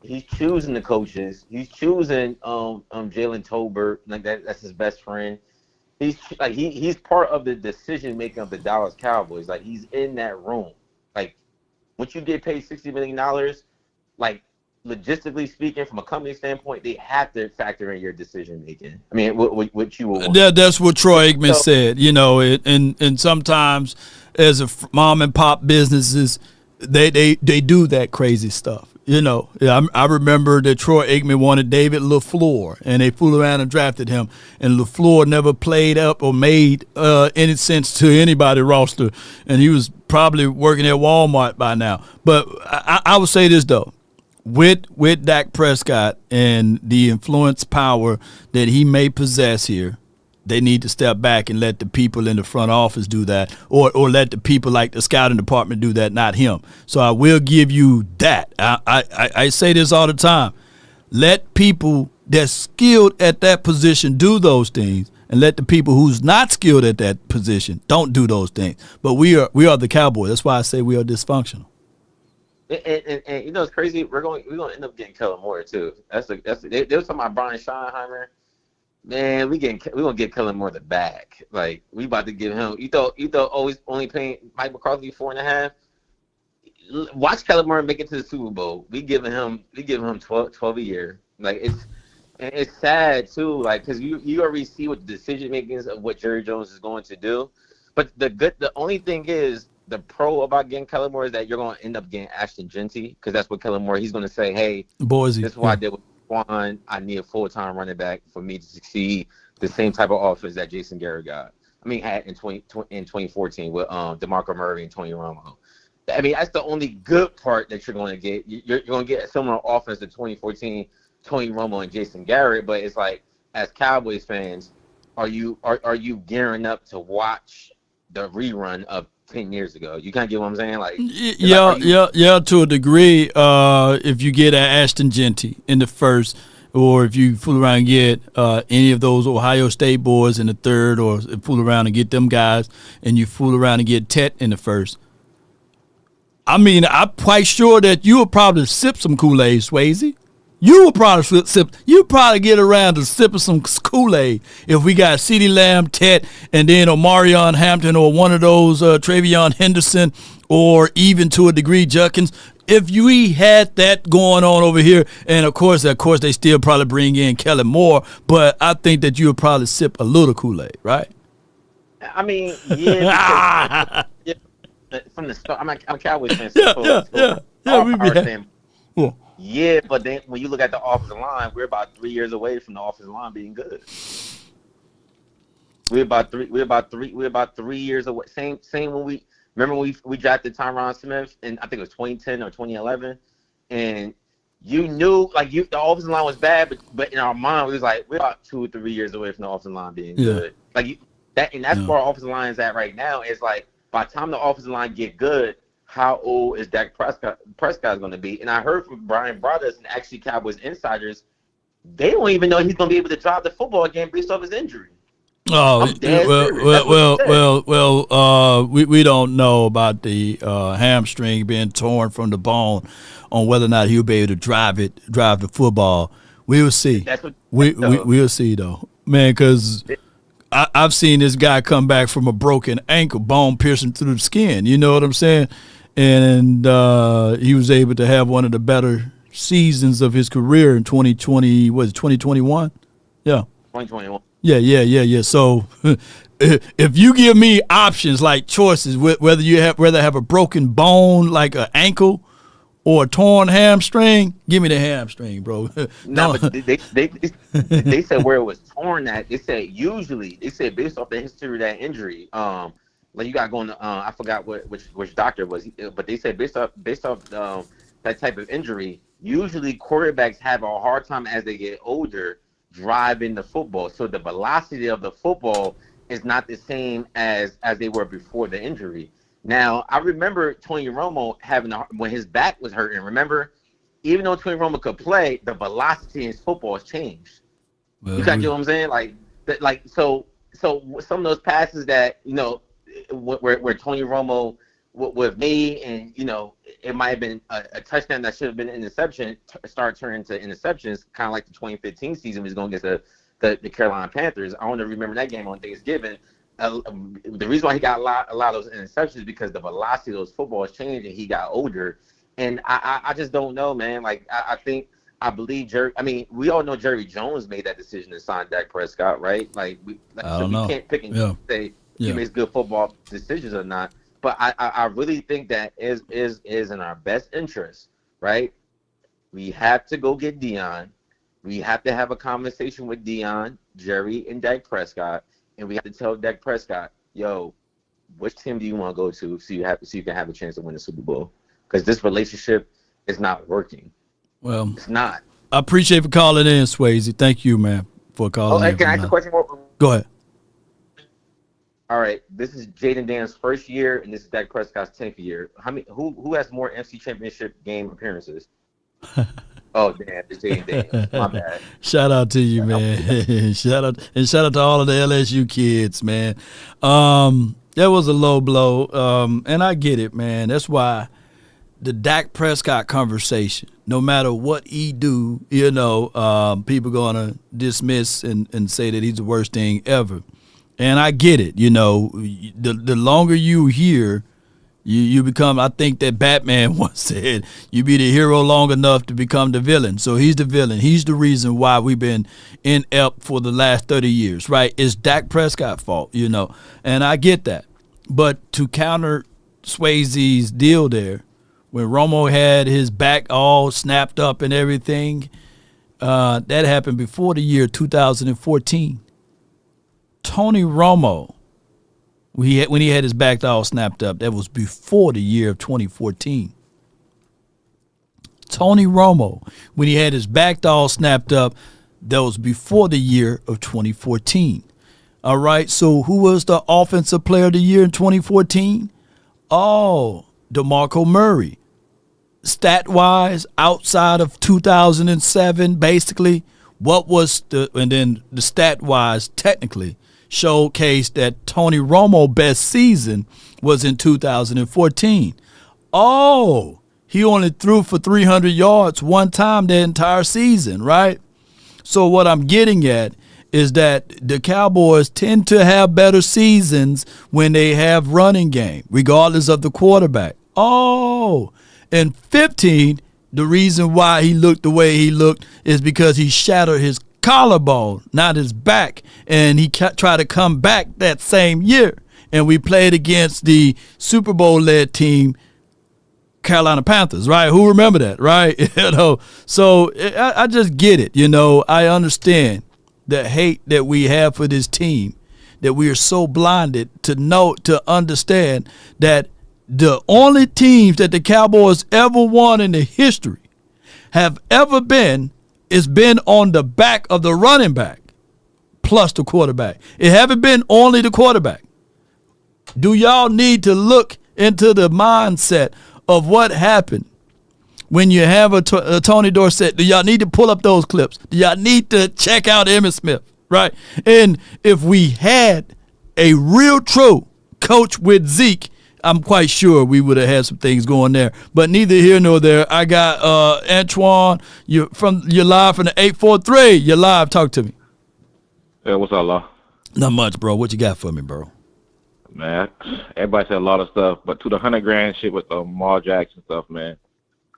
He's choosing the coaches. He's choosing Jalen Tolbert. Like that's his best friend. He's part of the decision making of the Dallas Cowboys. Like he's in that room. Like once you get paid $60 million, like logistically speaking, from a company standpoint, they have to factor in your decision making. I mean, what you will want. Yeah, that's what Troy Aikman said. You know, and sometimes as a mom and pop businesses, they do that crazy stuff. You know, I remember that Troy Aikman wanted David LaFleur, and they fooled around and drafted him. And LaFleur never played up or made any sense to anybody roster, and he was probably working at Walmart by now. But I would say this, though. With Dak Prescott and the influence power that he may possess here, they need to step back and let the people in the front office do that, or let the people like the scouting department do that, not him. So I will give you that. I say this all the time. Let people that's skilled at that position do those things, and let the people who's not skilled at that position don't do those things. But we are the Cowboys. That's why I say we are dysfunctional. And you know it's crazy. We're gonna end up getting Kellen Moore too. They were talking about Brian Schottenheimer. Man, we gonna get Kellen Moore the back. Like we about to give him. You thought always only paying Mike McCarthy $4.5. Watch Kellen Moore make it to the Super Bowl. We giving him 12 a year. Like And it's sad too, like because you already see what the decision makings of what Jerry Jones is going to do. But the only thing is the pro about getting Kellen Moore is that you're going to end up getting Ashton Genty because that's what Kellen Moore. He's going to say, hey, Boise. this is what I did with Quan. I need a full-time running back for me to succeed. The same type of offense that Jason Garrett got. I mean, had in 2014 with DeMarco Murray and Tony Romo. I mean, that's the only good part that you're going to get. You're going to get a similar offense to 2014, Tony Romo and Jason Garrett. But it's like, as Cowboys fans, are you gearing up to watch the rerun of 10 years ago? You kind of get what I'm saying? Like, yeah, to a degree. If you get Ashton Genty in the first, or if you fool around and get any of those Ohio State boys in the third, or fool around and get them guys, and you fool around and get Tet in the first. I mean, I'm quite sure that you will probably sip some Kool-Aid, Swayze. You will probably you probably get around to sipping some Kool-Aid if we got CeeDee Lamb, Tet, and then Omarion Hampton, or one of those Travion Henderson, or even to a degree Judkins. If we had that going on over here, and of course they still probably bring in Kellen Moore, but I think that you would probably sip a little Kool-Aid, right? I mean, yeah. From the start, I'm a Cowboys fan. Yeah, but then when you look at the offensive line, we're about 3 years away from the offensive line being good. We're about 3 years away. Same when we remember we drafted Tyron Smith, and I think it was 2010 or 2011, and you knew the offensive line was bad, but in our mind we was like, we're about 2 or 3 years away from the offensive line being good. That's where our offensive line is at right now. It's like by the time the offensive line get good, how old is Dak Prescott going to be? And I heard from Brian Brothers and actually Cowboys insiders, they don't even know he's going to be able to drive the football again based off his injury. Oh, we don't know about the hamstring being torn from the bone on whether or not he'll be able to drive the football. We will see. We'll see though, man, because I've seen this guy come back from a broken ankle, bone piercing through the skin. You know what I'm saying? And he was able to have one of the better seasons of his career in 2020. Was it 2021? Yeah. 2021. Yeah. So if you give me options like choices, whether you rather have a broken bone like an ankle or a torn hamstring, give me the hamstring, bro. No, but they said where it was torn at. They said based off the history of that injury, like you got going to I forgot which doctor was, but they said based off that type of injury, usually quarterbacks have a hard time as they get older driving the football. So the velocity of the football is not the same as they were before the injury. Now, I remember Tony Romo when his back was hurting. Remember, even though Tony Romo could play, the velocity in his football has changed. You got to get what I'm saying? So some of those passes that, where Tony Romo would have made, and, it might have been a touchdown that should have been an interception, start turning to interceptions, kind of like the 2015 season was going against the Carolina Panthers. I want to remember that game on Thanksgiving. The reason why he got a lot of those interceptions is because the velocity of those footballs changed and he got older. And I just don't know, man. I believe we all know Jerry Jones made that decision to sign Dak Prescott, right? We can't pick and say he makes good football decisions or not. But I really think that is in our best interest, right? We have to go get Dion. We have to have a conversation with Dion, Jerry, and Dak Prescott. And we have to tell Dak Prescott, yo, which team do you want to go to so you can have a chance to win the Super Bowl? Because this relationship is not working. Well, it's not. I appreciate for calling in, Swayze. Thank you, man, for calling in. Can I ask a question more? Go ahead. All right, this is Jaden Dan's first year, and this is Dak Prescott's 10th year. Who has more NFC Championship game appearances? Oh, damn, it's Jaden Dan. My bad. Shout out to you, man. shout out to all of the LSU kids, man. That was a low blow, and I get it, man. That's why the Dak Prescott conversation, no matter what he do, people going to dismiss and say that he's the worst thing ever. And I get it, the longer you here, You become, I think that Batman once said, you be the hero long enough to become the villain. So he's the villain. He's the reason why we've been inept for the last 30 years, right? It's Dak Prescott's fault, and I get that. But to counter Swayze's deal there, when Romo had his back all snapped up and everything, that happened before the year 2014. Tony Romo, when he had his back all snapped up, that was before the year of 2014. Tony Romo, when he had his back all snapped up, that was before the year of 2014. All right, so who was the offensive player of the year in 2014? Oh, DeMarco Murray. Stat-wise, outside of 2007, basically, and then the stat-wise, technically, showcased that Tony Romo's best season was in 2014. Oh, he only threw for 300 yards one time the entire season, right? So what I'm getting at is that the Cowboys tend to have better seasons when they have running game, regardless of the quarterback. Oh, and 15, the reason why he looked the way he looked is because he shattered his collarbone, not his back, and he tried to come back that same year. And we played against the Super Bowl-led team, Carolina Panthers, right? Who remember that, right? So I just get it. I understand the hate that we have for this team, that we are so blinded to understand that the only teams that the Cowboys ever won in the history have ever been on the back of the running back plus the quarterback. It haven't been only the quarterback. Do y'all need to look into the mindset of what happened when you have a Tony Dorsett? Do y'all need to pull up those clips? Do y'all need to check out Emmitt Smith, right? And if we had a real true coach with Zeke, I'm quite sure we would have had some things going there. But neither here nor there. I got Antoine. You're live from the 843. You're live. Talk to me. Yeah, what's up, Law? Not much, bro. What you got for me, bro? Man, everybody said a lot of stuff, but to the $100,000 shit with Lamar Jackson stuff, man.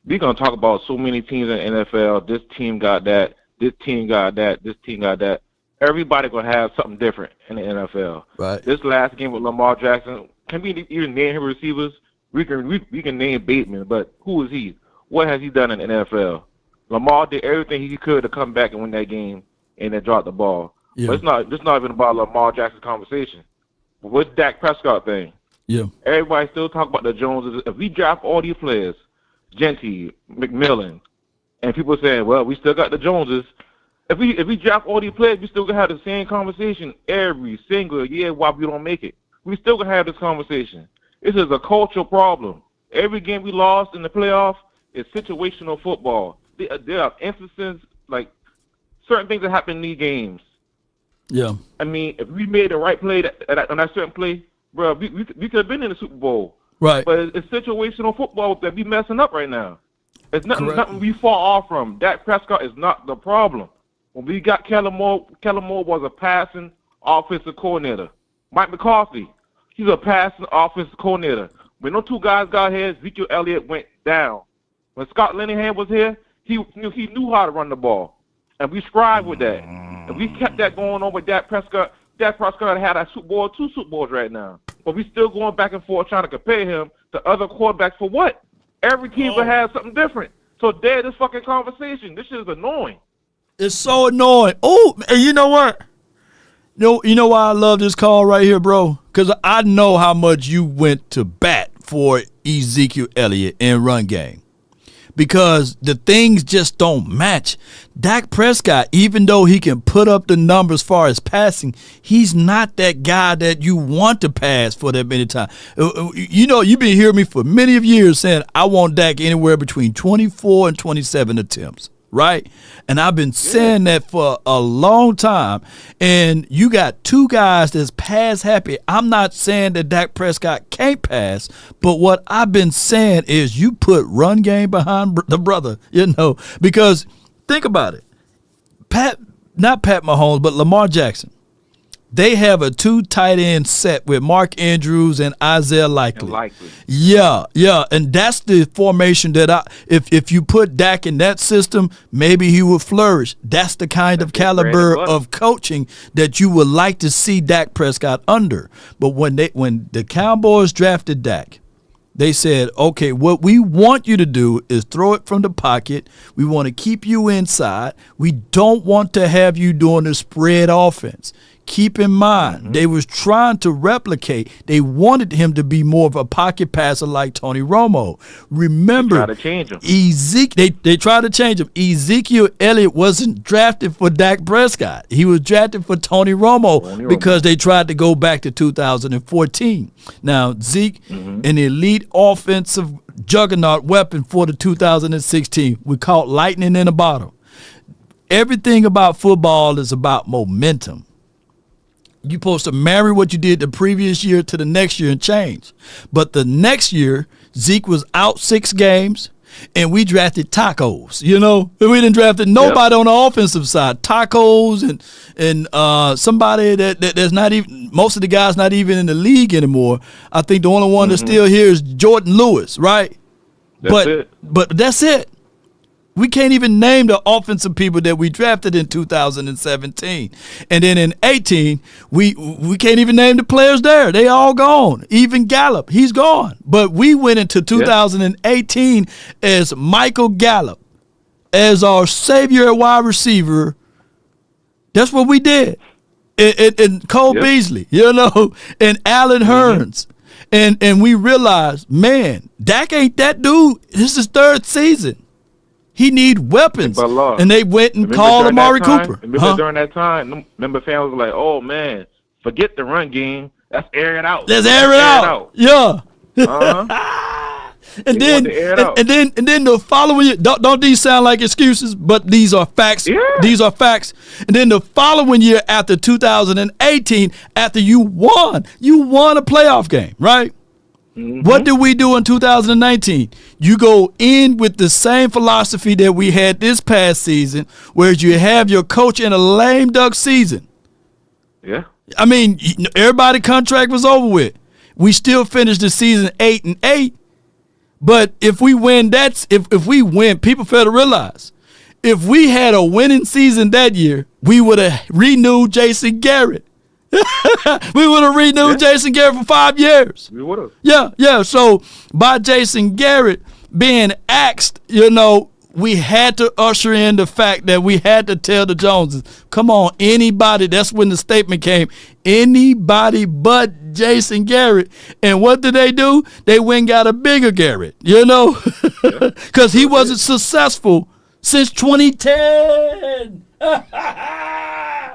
We gonna talk about so many teams in the NFL. This team got that. This team got that. This team got that. Everybody gonna have something different in the NFL. Right. This last game with Lamar Jackson. Can we even name him receivers? We can name Bateman, but who is he? What has he done in the NFL? Lamar did everything he could to come back and win that game, and then drop the ball. Yeah. But it's not even about Lamar Jackson's conversation. What's Dak Prescott thing? Yeah. Everybody still talk about the Joneses. If we draft all these players, Genty, McMillan, and people saying, well, we still got the Joneses. If we draft all these players, we still gonna have the same conversation every single year why we don't make it. We still gonna have this conversation. This is a cultural problem. Every game we lost in the playoffs is situational football. There are instances, like certain things that happen in these games. Yeah. I mean, if we made the right play on that certain play, bro, we could have been in the Super Bowl. Right. But it's situational football that we messing up right now. It's nothing we fall off from. Dak Prescott is not the problem. When we got Kellen Moore was a passing offensive coordinator. Mike McCarthy, he's a passing offensive coordinator. When those two guys got here, Ezekiel Elliott went down. When Scott Linehan was here, he knew how to run the ball. And we strived with that. And we kept that going on with Dak Prescott. Dak Prescott had a Super Bowl, 2 Super Bowls right now. But we still going back and forth trying to compare him to other quarterbacks for what? Every team will have something different. So there's this fucking conversation. This shit is annoying. It's so annoying. Oh, and you know what? You know why I love this call right here, bro? Because I know how much you went to bat for Ezekiel Elliott in run game. Because the things just don't match. Dak Prescott, even though he can put up the numbers as far as passing, he's not that guy that you want to pass for that many times. You know, you've been hearing me for many of years saying I want Dak anywhere between 24 and 27 attempts. Right? And I've been saying that for a long time. And you got two guys that's pass happy. I'm not saying that Dak Prescott can't pass, but what I've been saying is you put run game behind the brother, because think about it. Not Pat Mahomes, but Lamar Jackson. They have a 2 tight end set with Mark Andrews and Isaiah Likely. Yeah, and that's the formation that if you put Dak in that system, maybe he would flourish. That's the kind of caliber of coaching that you would like to see Dak Prescott under. But when the Cowboys drafted Dak, they said, okay, what we want you to do is throw it from the pocket. We want to keep you inside. We don't want to have you doing a spread offense. Keep in mind, they was trying to replicate. They wanted him to be more of a pocket passer like Tony Romo. Remember, They tried to change him. They tried to change him. Ezekiel Elliott wasn't drafted for Dak Prescott. He was drafted for Tony Romo because they tried to go back to 2014. Now, Zeke, an elite offensive juggernaut weapon for the 2016. We caught lightning in a bottle. Everything about football is about momentum. You're supposed to marry what you did the previous year to the next year and change. But the next year, Zeke was out 6 games, and we drafted tacos. We didn't drafted nobody on the offensive side. Tacos and somebody that's not even, most of the guys not even in the league anymore. I think the only one that's still here is Jordan Lewis, right? But that's it. We can't even name the offensive people that we drafted in 2017. And then in 18, we can't even name the players there. They all gone. Even Gallup, he's gone. But we went into 2018 as Michael Gallup, as our savior at wide receiver. That's what we did. And Cole Beasley, and Allen Hurns. And we realized, man, Dak ain't that dude. This is 3rd season. He need weapons. And they went and called Amari Cooper. Remember during that time, fans was like, oh, man, forget the run game. Let's air it out. Let's air it out. Yeah. And then the following year, don't these sound like excuses, but these are facts. Yeah. These are facts. And then the following year after 2018, after you won a playoff game, right? What did we do in 2019? You go in with the same philosophy that we had this past season, whereas you have your coach in a lame duck season. Yeah. I mean, everybody's contract was over with. We still finished the season 8-8. But if we win, if we win, people fail to realize, if we had a winning season that year, we would have renewed Jason Garrett. We would have renewed Jason Garrett for 5 years. We would have. Yeah. So by Jason Garrett being axed, we had to usher in the fact that we had to tell the Joneses, come on, anybody. That's when the statement came. Anybody but Jason Garrett. And what did they do? They went and got a bigger Garrett, because he wasn't successful since 2010.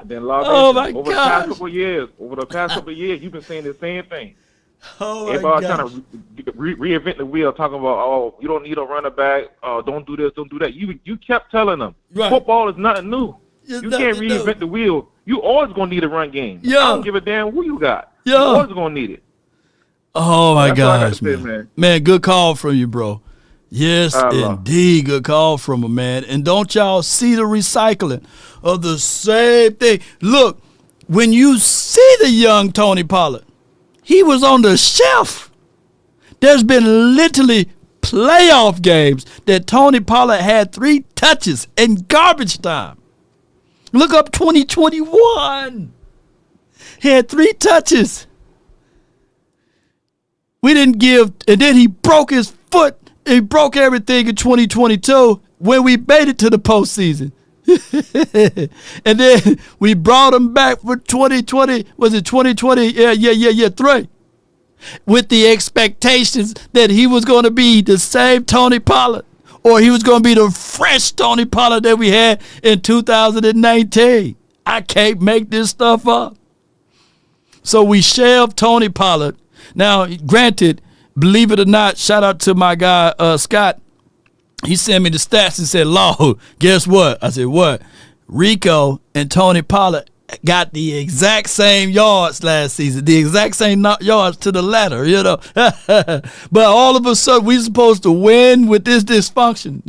Then oh my over gosh. Over the past couple of years, you've been saying the same thing. Oh my Everybody gosh. trying to reinvent the wheel, talking about, oh, you don't need a running back, don't do this, don't do that. You kept telling them, football is nothing new. You can't reinvent the wheel. You always gonna need a run game. I don't give a damn who you got. You always gonna need it. Oh my That's all I gotta gosh, say, man. Man, good call from you, bro. Yes, indeed, good call from a man. And don't y'all see the recycling of the same thing? Look, when you see the young Tony Pollard, he was on the shelf. There's been literally playoff games that Tony Pollard had 3 touches in garbage time. Look up 2021. He had 3 touches. We didn't give, and then he broke his foot. He broke everything in 2022 when we made it to the postseason. And then we brought him back for 2020. Was it 2020? Yeah, 3. With the expectations that he was going to be the same Tony Pollard, or he was going to be the fresh Tony Pollard that we had in 2019. I can't make this stuff up. So we shelved Tony Pollard. Now, granted, believe it or not, shout out to my guy, Scott. He sent me the stats and said, Law, guess what? I said, what? Rico and Tony Pollard got the exact same yards last season, the exact same yards to the letter, But all of a sudden, we're supposed to win with this dysfunction,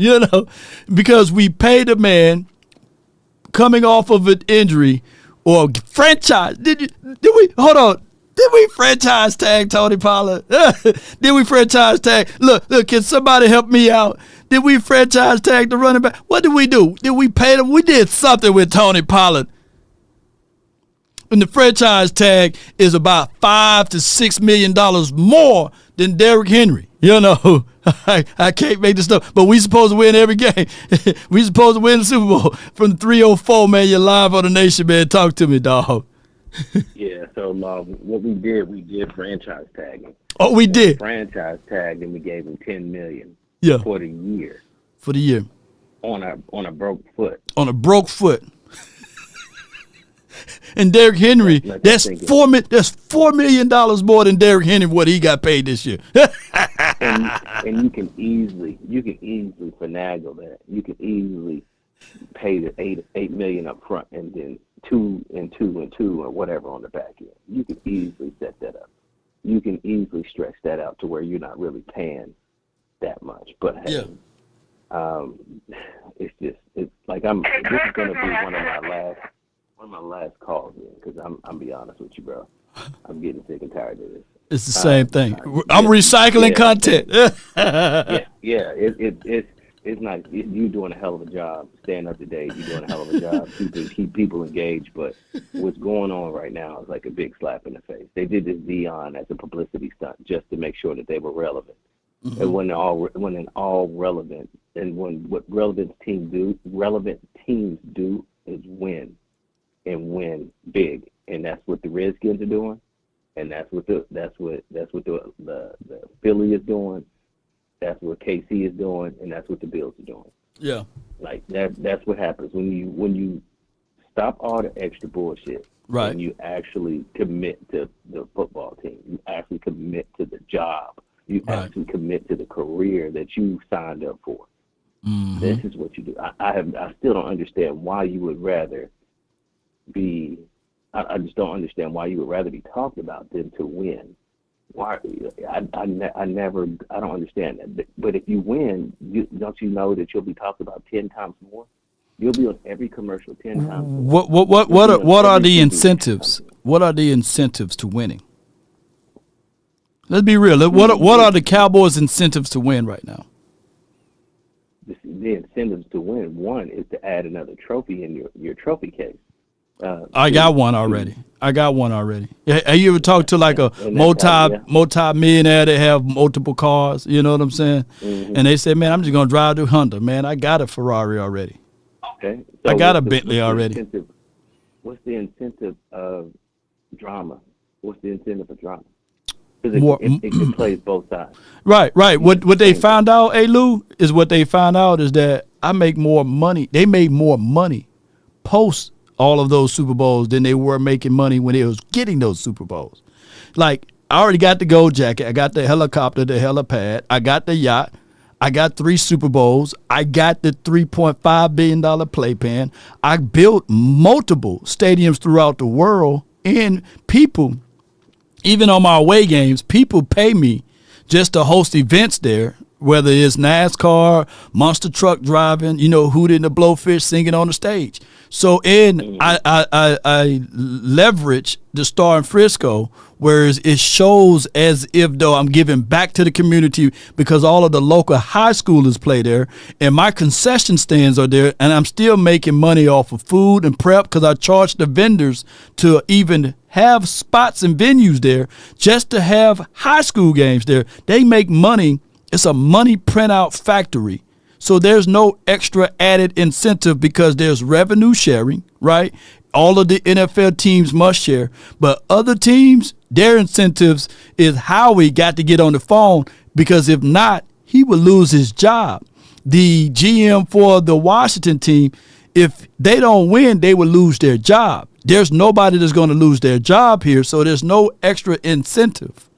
because we paid a man coming off of an injury or franchise. Did we hold on? Did we franchise tag Tony Pollard? Did we franchise tag? Look, can somebody help me out? Did we franchise tag the running back? What did we do? Did we pay them? We did something with Tony Pollard. And the franchise tag is about $5 to $6 million more than Derrick Henry. You know, I can't make this stuff. But we supposed to win every game. We supposed to win the Super Bowl. From 304, man, you're live on the nation, man. Talk to me, dog. Yeah, so what we did franchise tag him. Oh, we did. Franchise tagged him. We gave him $10 million for the year. For the year. On a broke foot. On a broke foot. And Derrick Henry, that's $4 million more than Derrick Henry what he got paid this year. and you can easily finagle that. You can easily pay the $8 million up front and then two and two or whatever on the back end. You can easily set that up. You can easily stretch that out to where you're not really paying that much. But hey, it's like this is gonna be one of my last calls in, because I'm be honest with you, bro. I'm getting sick and tired of this. It's the same thing. I'm recycling content. It's not. You doing a hell of a job staying up to date. You're doing a hell of a job keep people engaged. But what's going on right now is like a big slap in the face. They did this Dion as a publicity stunt just to make sure that they were relevant. Mm-hmm. And when all relevant, and what relevant teams do is win, and win big, and that's what the Redskins are doing, and that's what the Philly is doing. That's what KC is doing, and that's what the Bills are doing. Yeah, like that's what happens when you stop all the extra bullshit. Right. And you actually commit to the football team. You actually commit to the job. You actually commit to the career that you signed up for. Mm-hmm. This is what you do. I still don't understand why you would rather be. I just don't understand why you would rather be talked about than to win. Why? I don't understand that. But if you win, don't you know that you'll be talked about 10 times more? You'll be on every commercial 10 times more. What are the incentives? What are the incentives to winning? Let's be real. What are the Cowboys' incentives to win right now? The incentives to win, one, is to add another trophy in your trophy case. I got one already. Have you ever talked to like a multi-millionaire that have multiple cars? You know what I'm saying? Mm-hmm. And they say, man, I'm just going to drive to Honda. Man, I got a Ferrari already. Okay. So I got a Bentley already. What's the incentive of drama? What's the incentive of drama? Because it plays both sides. Right. What they found out, Lou, is that I make more money. They made more money post all of those Super Bowls than they were making money when they was getting those Super Bowls. Like, I already got the gold jacket. I got the helicopter, the helipad. I got the yacht. I got 3 Super Bowls. I got the $3.5 billion playpen. I built multiple stadiums throughout the world, and people, even on my away games, people pay me just to host events there, whether it's NASCAR, monster truck driving, Hootie and the Blowfish singing on the stage. So, I leverage the Star in Frisco, whereas it shows as if though I'm giving back to the community because all of the local high schoolers play there, and my concession stands are there, and I'm still making money off of food and prep because I charge the vendors to even have spots and venues there just to have high school games there. They make money. It's a money printout factory. So there's no extra added incentive because there's revenue sharing, right? All of the NFL teams must share. But other teams, their incentives is Howie got to get on the phone because if not, he would lose his job. The GM for the Washington team, if they don't win, they would lose their job. There's nobody that's going to lose their job here, so there's no extra incentive.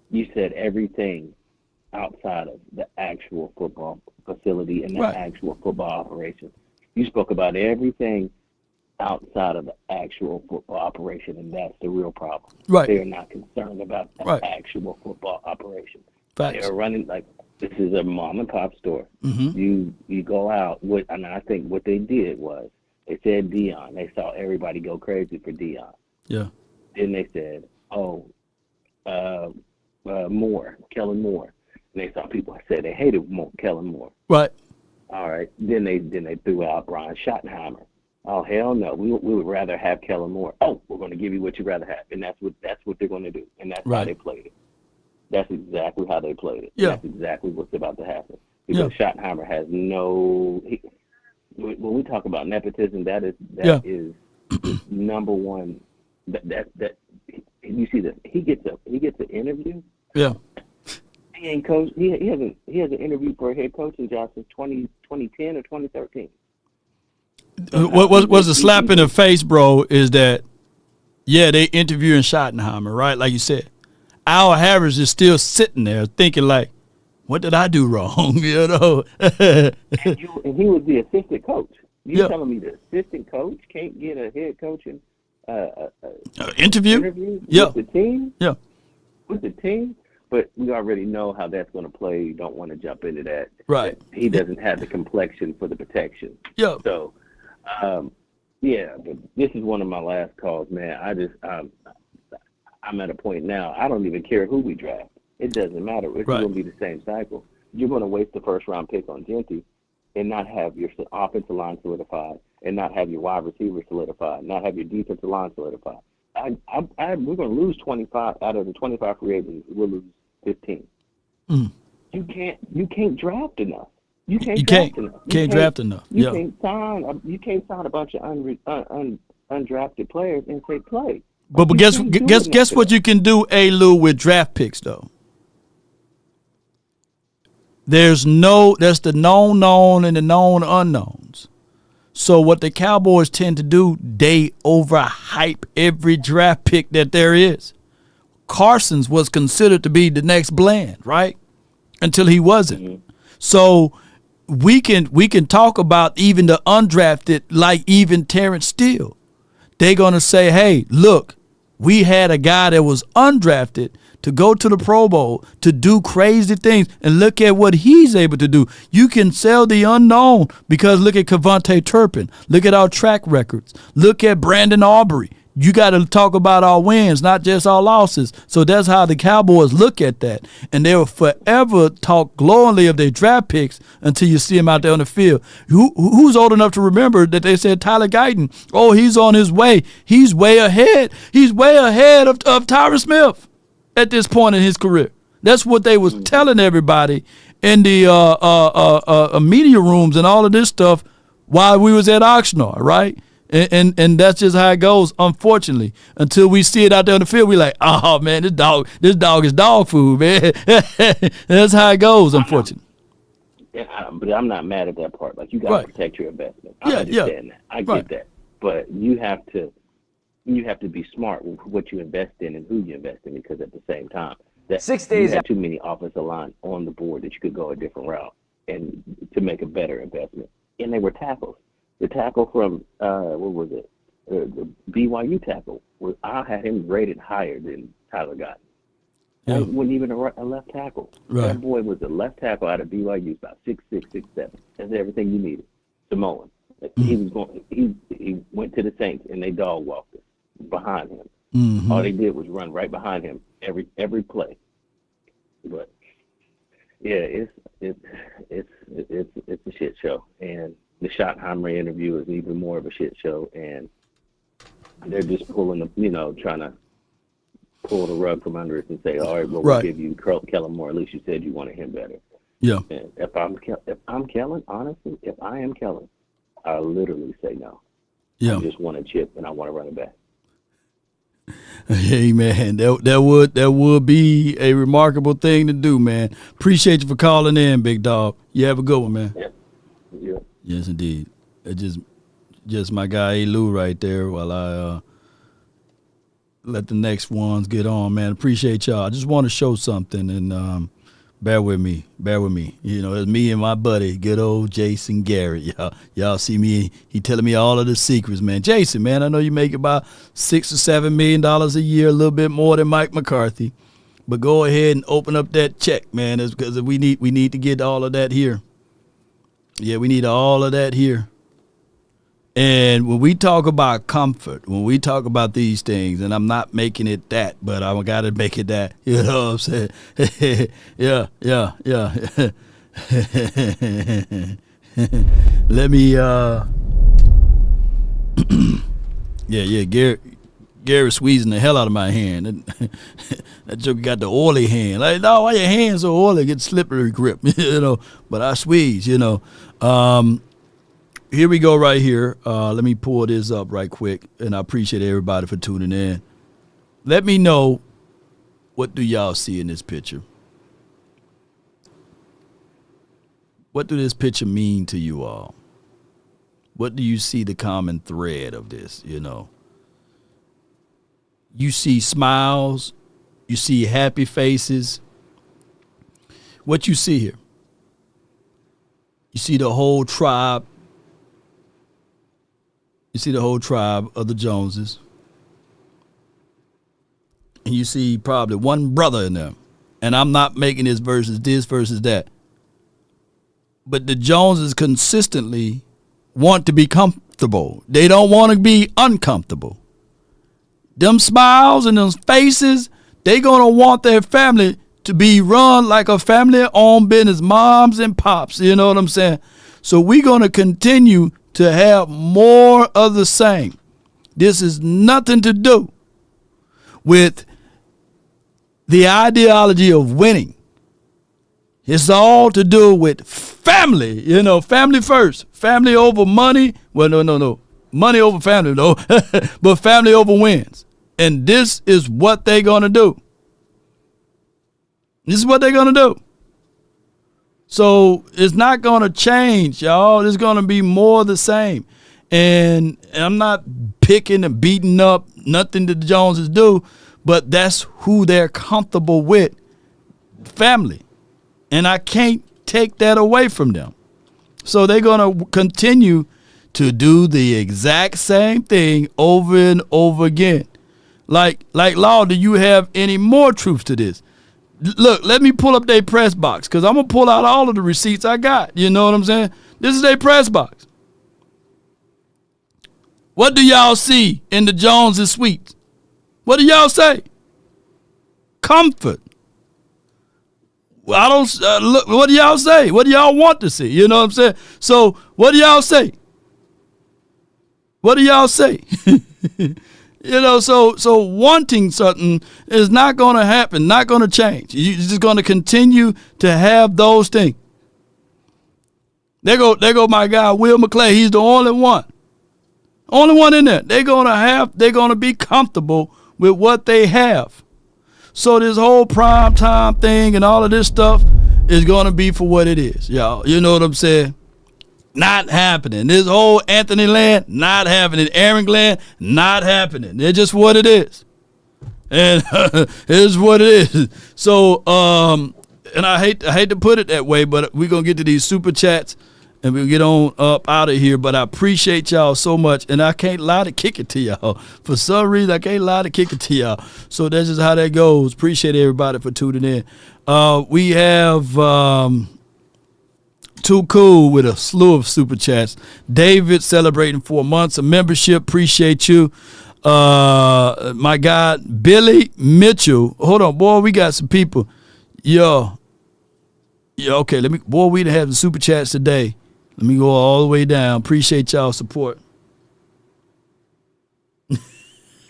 You said everything outside of the actual football facility and the actual football operation. You spoke about everything outside of the actual football operation, and that's the real problem. Right. They are not concerned about the actual football operation. Facts. They are running like this is a mom and pop store. Mm-hmm. You go out, and I think what they did was They said Dion. They saw everybody go crazy for Dion. Yeah. Then they said, Moore, Kellen Moore. And they saw people said they hated Kellen Moore. Right. All right. Then they threw out Brian Schottenheimer. Oh, hell no. We would rather have Kellen Moore. Oh, we're going to give you what you'd rather have. And that's what they're going to do. And that's how they played it. That's exactly how they played it. Yeah. That's exactly what's about to happen. Because Schottenheimer has no when we talk about nepotism, that is number one. That you see that he gets an interview. Yeah. He ain't coach. He has an interview for a head coaching job since 2010 or 2013. What was the slap in the face, bro? Is that they interviewing Schottenheimer, right? Like you said, Al Harris is still sitting there thinking like, what did I do wrong? You know. and he was the assistant coach. You telling me the assistant coach can't get a head coaching interview with the team? Yeah. With the team? But we already know how that's going to play. You don't want to jump into that. Right. He doesn't have the complexion for the protection. Yeah. So, but this is one of my last calls, man. I'm at a point now, I don't even care who we draft. It doesn't matter. It's going to be the same cycle. You're going to waste the first-round pick on Genty and not have your offensive line solidified and not have your wide receiver solidified, not have your defensive line solidified. We're going to lose 25 out of the 25 free agents. We'll lose 15. Mm. You can't draft enough. You can't draft enough. You can't sign a bunch of undrafted players and say play. But guess what you can do, Lou, with draft picks though. There's the known and the known unknowns. So what the Cowboys tend to do, they overhype every draft pick that there is. Carson's was considered to be the next Bland, right? Until he wasn't. Mm-hmm. So we can talk about even the undrafted, like even Terrence Steele. They're gonna say, hey, look, we had a guy that was undrafted to go to the Pro Bowl to do crazy things, and look at what he's able to do. You can sell the unknown because look at Kevontae Turpin. Look at our track records. Look at Brandon Aubrey. You got to talk about our wins, not just our losses. So that's how the Cowboys look at that. And they will forever talk glowingly of their draft picks until you see them out there on the field. Who's old enough to remember that they said Tyler Guyton, he's on his way. He's way ahead. He's way ahead of Tyron Smith at this point in his career. That's what they was telling everybody in the media rooms and all of this stuff while we was at Oxnard, right? And that's just how it goes, unfortunately. Until we see it out there on the field, we like, oh man, this dog is dog food, man. That's how it goes, unfortunately. But I'm not mad at that part. Like, you got to protect your investment. I understand that. I get that. But you have to be smart with what you invest in and who you invest in, because at the same time, that 6 days you have too many offensive line on the board that you could go a different route and to make a better investment. And they were tackles. The tackle from what was it? The BYU tackle. I had him rated higher than Tyler Guyton. Yeah. He wasn't even a left tackle. Right. That boy was a left tackle out of BYU, about 6'6", 6'7". That's everything you needed. Samoan. He went to the Saints and they dog walked him behind him. Mm-hmm. All they did was run right behind him every play. But yeah, it's a shit show. And the Schottenheimer interview is even more of a shit show, and they're just trying to pull the rug from under us and say, all right, well, we'll give you Kellen Moore. At least you said you wanted him better. Yeah. And if I'm Kellen, honestly, if I am Kellen, I literally say no. Yeah. I just want a chip and I want to run it back. Hey man, that would be a remarkable thing to do, man. Appreciate you for calling in, big dog. You have a good one, man. Yeah. Yes, indeed. It's just my guy Lou right there while I let the next ones get on, man. Appreciate y'all. I just want to show something, and bear with me. You know, it's me and my buddy, good old Jason Garrett. Y'all see me. He telling me all of the secrets, man. Jason, man, I know you make about $6 or $7 million a year, a little bit more than Mike McCarthy, but go ahead and open up that check, man. It's because we need to get all of that here. Yeah, we need all of that here. And when we talk about comfort, when we talk about these things, and I'm not making it that, but I got to make it that. You know what I'm saying? yeah. Let me, Gary squeezing the hell out of my hand. That joke got the oily hand. Like, no, why your hands so oily? Get slippery grip, you know. But I squeeze, you know. Here we go right here. Let me pull this up right quick, and I appreciate everybody for tuning in. Let me know, what do y'all see in this picture? What do this picture mean to you all? What do you see the common thread of this, you know? You see smiles. You see happy faces. What you see here? You see the whole tribe. You see the whole tribe of the Joneses. And you see probably one brother in there. And I'm not making this versus that. But the Joneses consistently want to be comfortable. They don't want to be uncomfortable. Them smiles and them faces, they going to want their family to be run like a family-owned business, moms and pops. You know what I'm saying? So we're going to continue to have more of the same. This is nothing to do with the ideology of winning. It's all to do with family, you know, family first. Family over money. Well, no. Money over family, no. But family over wins. And this is what they're going to do. This is what they're going to do. So it's not going to change, y'all. It's going to be more the same. And I'm not picking and beating up nothing that the Joneses do, but that's who they're comfortable with, family. And I can't take that away from them. So they're going to continue to do the exact same thing over and over again. Like Law, do you have any more truth to this? Look, let me pull up their press box because I'm going to pull out all of the receipts I got. You know what I'm saying? This is their press box. What do y'all see in the Joneses suites? What do y'all say? Comfort. Well, I don't look. What do y'all say? What do y'all want to see? You know what I'm saying? So what do y'all say? What do y'all say? You know, so wanting something is not going to happen, not going to change. You're just going to continue to have those things. There go my guy, Will McClay. He's the only one. Only one in there. They're going to be comfortable with what they have. So this whole prime time thing and all of this stuff is going to be for what it is, y'all. You know what I'm saying? Not happening. This whole Anthony Land, not happening. Aaron Glenn, not happening. It's just what it is. And it's what it is. So, and I hate to put it that way, but we're going to get to these super chats and we'll get on up out of here. But I appreciate y'all so much. And I can't lie to kick it to y'all. For some reason, I can't lie to kick it to y'all. So that's just how that goes. Appreciate everybody for tuning in. We have Too Cool with a slew of super chats. David celebrating 4 months of membership. Appreciate you. My guy, Billy Mitchell. Hold on, boy, we got some people. Yo, okay, we done have the super chats today. Let me go all the way down. Appreciate y'all support.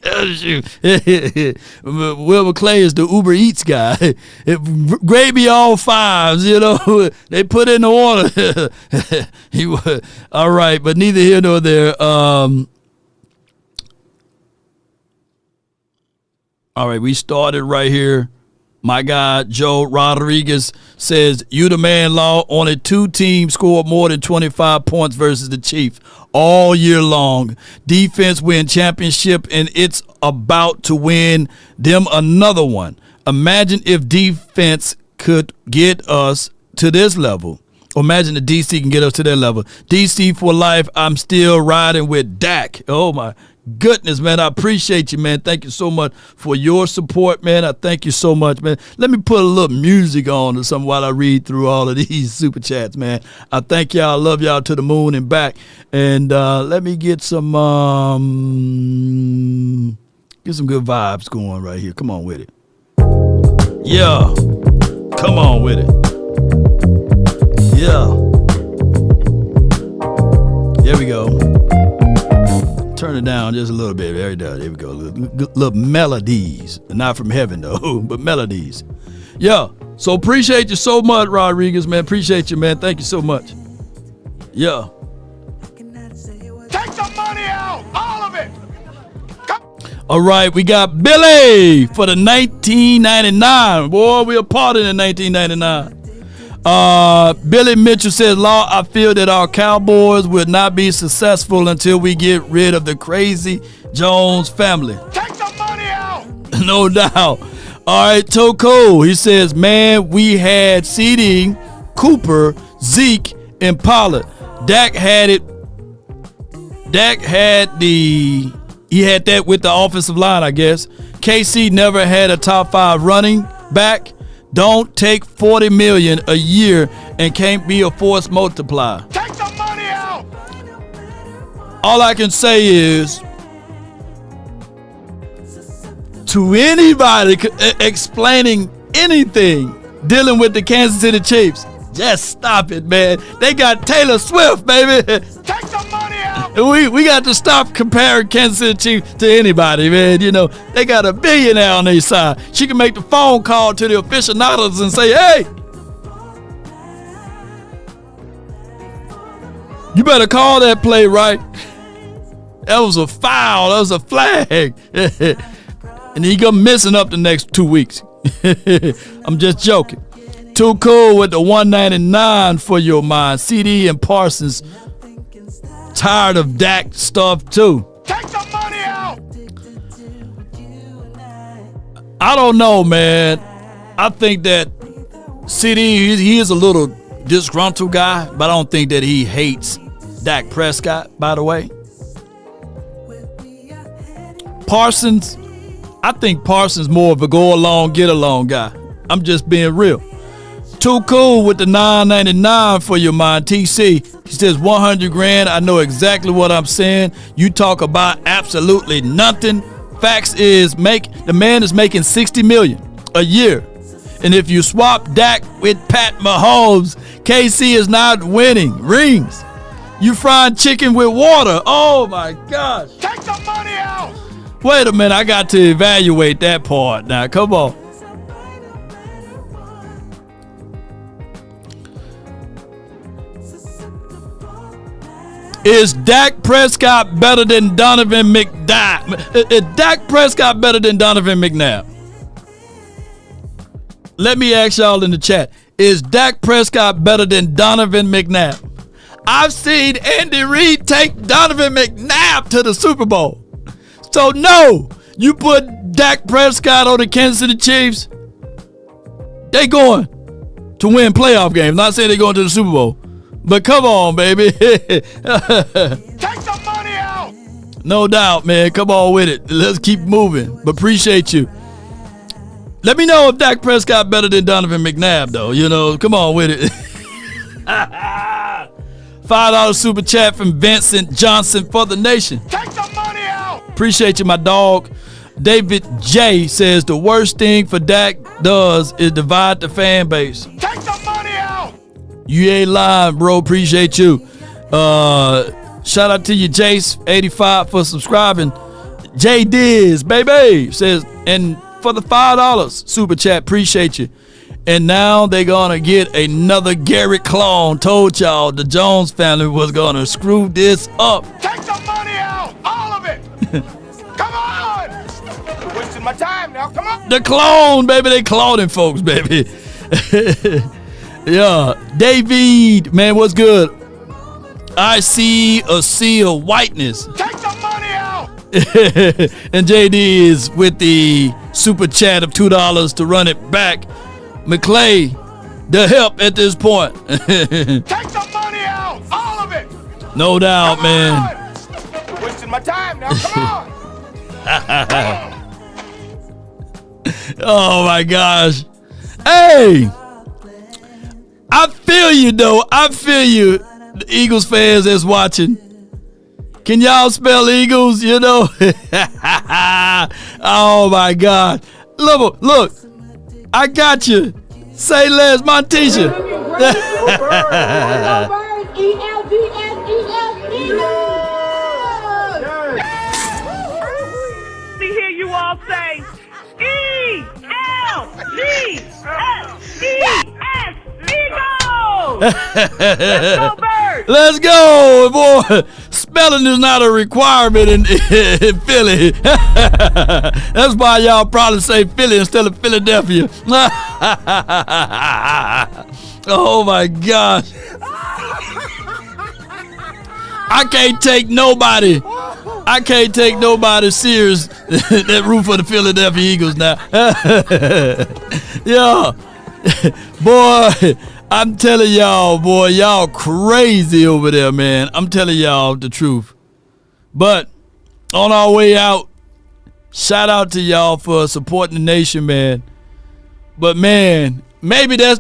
Will McClay is the Uber Eats guy. Gravy all fives, you know. They put in the order. All right, but neither here nor there. All right, we started right here. My guy, Joe Rodriguez, says, you the man, Law. Only 2 teams scored more than 25 points versus the Chiefs all year long. Defense win championship, and it's about to win them another one. Imagine if defense could get us to this level. Or imagine if DC can get us to that level. DC for life. I'm still riding with Dak. Oh, my goodness, man. I appreciate you, man. Thank you so much for your support, man. I thank you so much, man. Let me put a little music on or something while I read through all of these super chats, man. I thank y'all. I love y'all to the moon and back. And let me get some good vibes going right here. Come on with it. Yeah. Come on with it. Yeah. There we go. Turn it down just a little bit. There we go. Little melodies. Not from heaven, though, but melodies. Yeah. So appreciate you so much, Rodriguez, man. Appreciate you, man. Thank you so much. Yeah. Take the money out, all of it. All right, we got Billy for the 1999. Boy, we a part in the 1999. Billy Mitchell says, Law, I feel that our Cowboys will not be successful until we get rid of the crazy Jones family. Take the money out. No doubt. All right, Toko, he says, man, we had CD, Cooper, Zeke, and Pollard. Dak had that with the offensive line, I guess. KC never had a top 5 running back. Don't take $40 million a year and can't be a force multiplier. Take the money out. All I can say is, to anybody explaining anything dealing with the Kansas City Chiefs, just stop it, man. They got Taylor Swift, baby. Take the money out. We got to stop comparing Kansas City Chiefs to anybody, man. You know, they got a billionaire on their side. She can make the phone call to the aficionados and say, hey, you better call that play right. That was a foul. That was a flag. And he go missing up the next 2 weeks. I'm just joking. Too cool with the 199 for your mind. CD and Parsons tired of Dak stuff too. Take the money out. I don't know, man. I think that CD, he is a little disgruntled guy, but I don't think that he hates Dak Prescott, by the way. Parsons, I think Parsons more of a go along, get along guy. I'm just being real. Too cool with the $9.99 for your mind. TC, he says 100 grand. I know exactly what I'm saying. You talk about absolutely nothing. Facts is the man is making $60 million a year. And if you swap Dak with Pat Mahomes, KC is not winning rings. You frying chicken with water. Oh my gosh. Take the money out. Wait a minute, I got to evaluate that part now. Come on. Is Dak Prescott better than Donovan McNabb? Is Dak Prescott better than Donovan McNabb? Let me ask y'all in the chat. Is Dak Prescott better than Donovan McNabb? I've seen Andy Reid take Donovan McNabb to the Super Bowl. So no, you put Dak Prescott on the Kansas City Chiefs, they going to win playoff games. Not saying they're going to the Super Bowl. But come on, baby. Take the money out. No doubt, man. Come on with it. Let's keep moving. But appreciate you. Let me know if Dak Prescott better than Donovan McNabb, though. You know, come on with it. $5 super chat from Vincent Johnson for the nation. Take the money out. Appreciate you, my dog. David J says the worst thing for Dak does is divide the fan base. Take the money out. You ain't lying, bro. Appreciate you. Shout out to you, Jace85 for subscribing. J Diz, baby, says, and for the $5 super chat, appreciate you. And now they're gonna get another Garrett clone. Told y'all the Jones family was gonna screw this up. Take the money out, all of it. Come on. You're wasting my time now. Come on. The clone, baby. They cloning folks, baby. Yeah, David, man, what's good? I see a sea of whiteness. Take the money out. And JD is with the super chat of $2 to run it back. McClay, the help at this point. Take the money out, all of it. No doubt, man. wasting my time now. Come on. Oh my gosh. Hey, I feel you though. I feel you, the Eagles fans that's watching. Can y'all spell Eagles? You know? Oh my God. Look, I got you. Say less, Montisha. Let me hear you all say E-L-G-S-E-S, Eagles! Let's go, Birds! Let's go, boy. Spelling is not a requirement in Philly. That's why y'all probably say Philly instead of Philadelphia. Oh my gosh. I can't take nobody serious that root for the Philadelphia Eagles now. Yeah. Boy, I'm telling y'all, boy, y'all crazy over there, man. I'm telling y'all the truth. But on our way out, shout out to y'all for supporting the nation, man. But man, maybe that's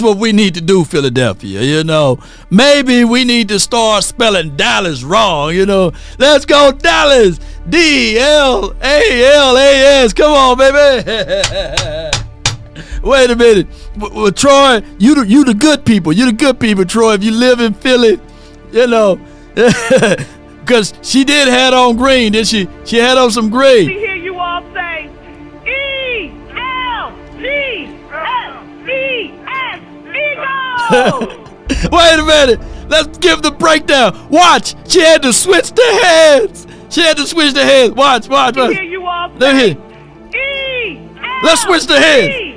what we need to do, Philadelphia, you know. Maybe we need to start spelling Dallas wrong, you know. Let's go Dallas. D-L-A-L-A-S. Come on, baby. Wait a minute. Well, Troy, you the good people. You the good people, Troy. If you live in Philly, you know. Because she did have on green, didn't she? She had on some green. Let me hear you all say E-L-G-S-E-S, Eagles! Wait a minute. Let's give the breakdown. Watch. She had to switch the heads. Watch. Let me hear you all Let me say hear. Let's switch the heads.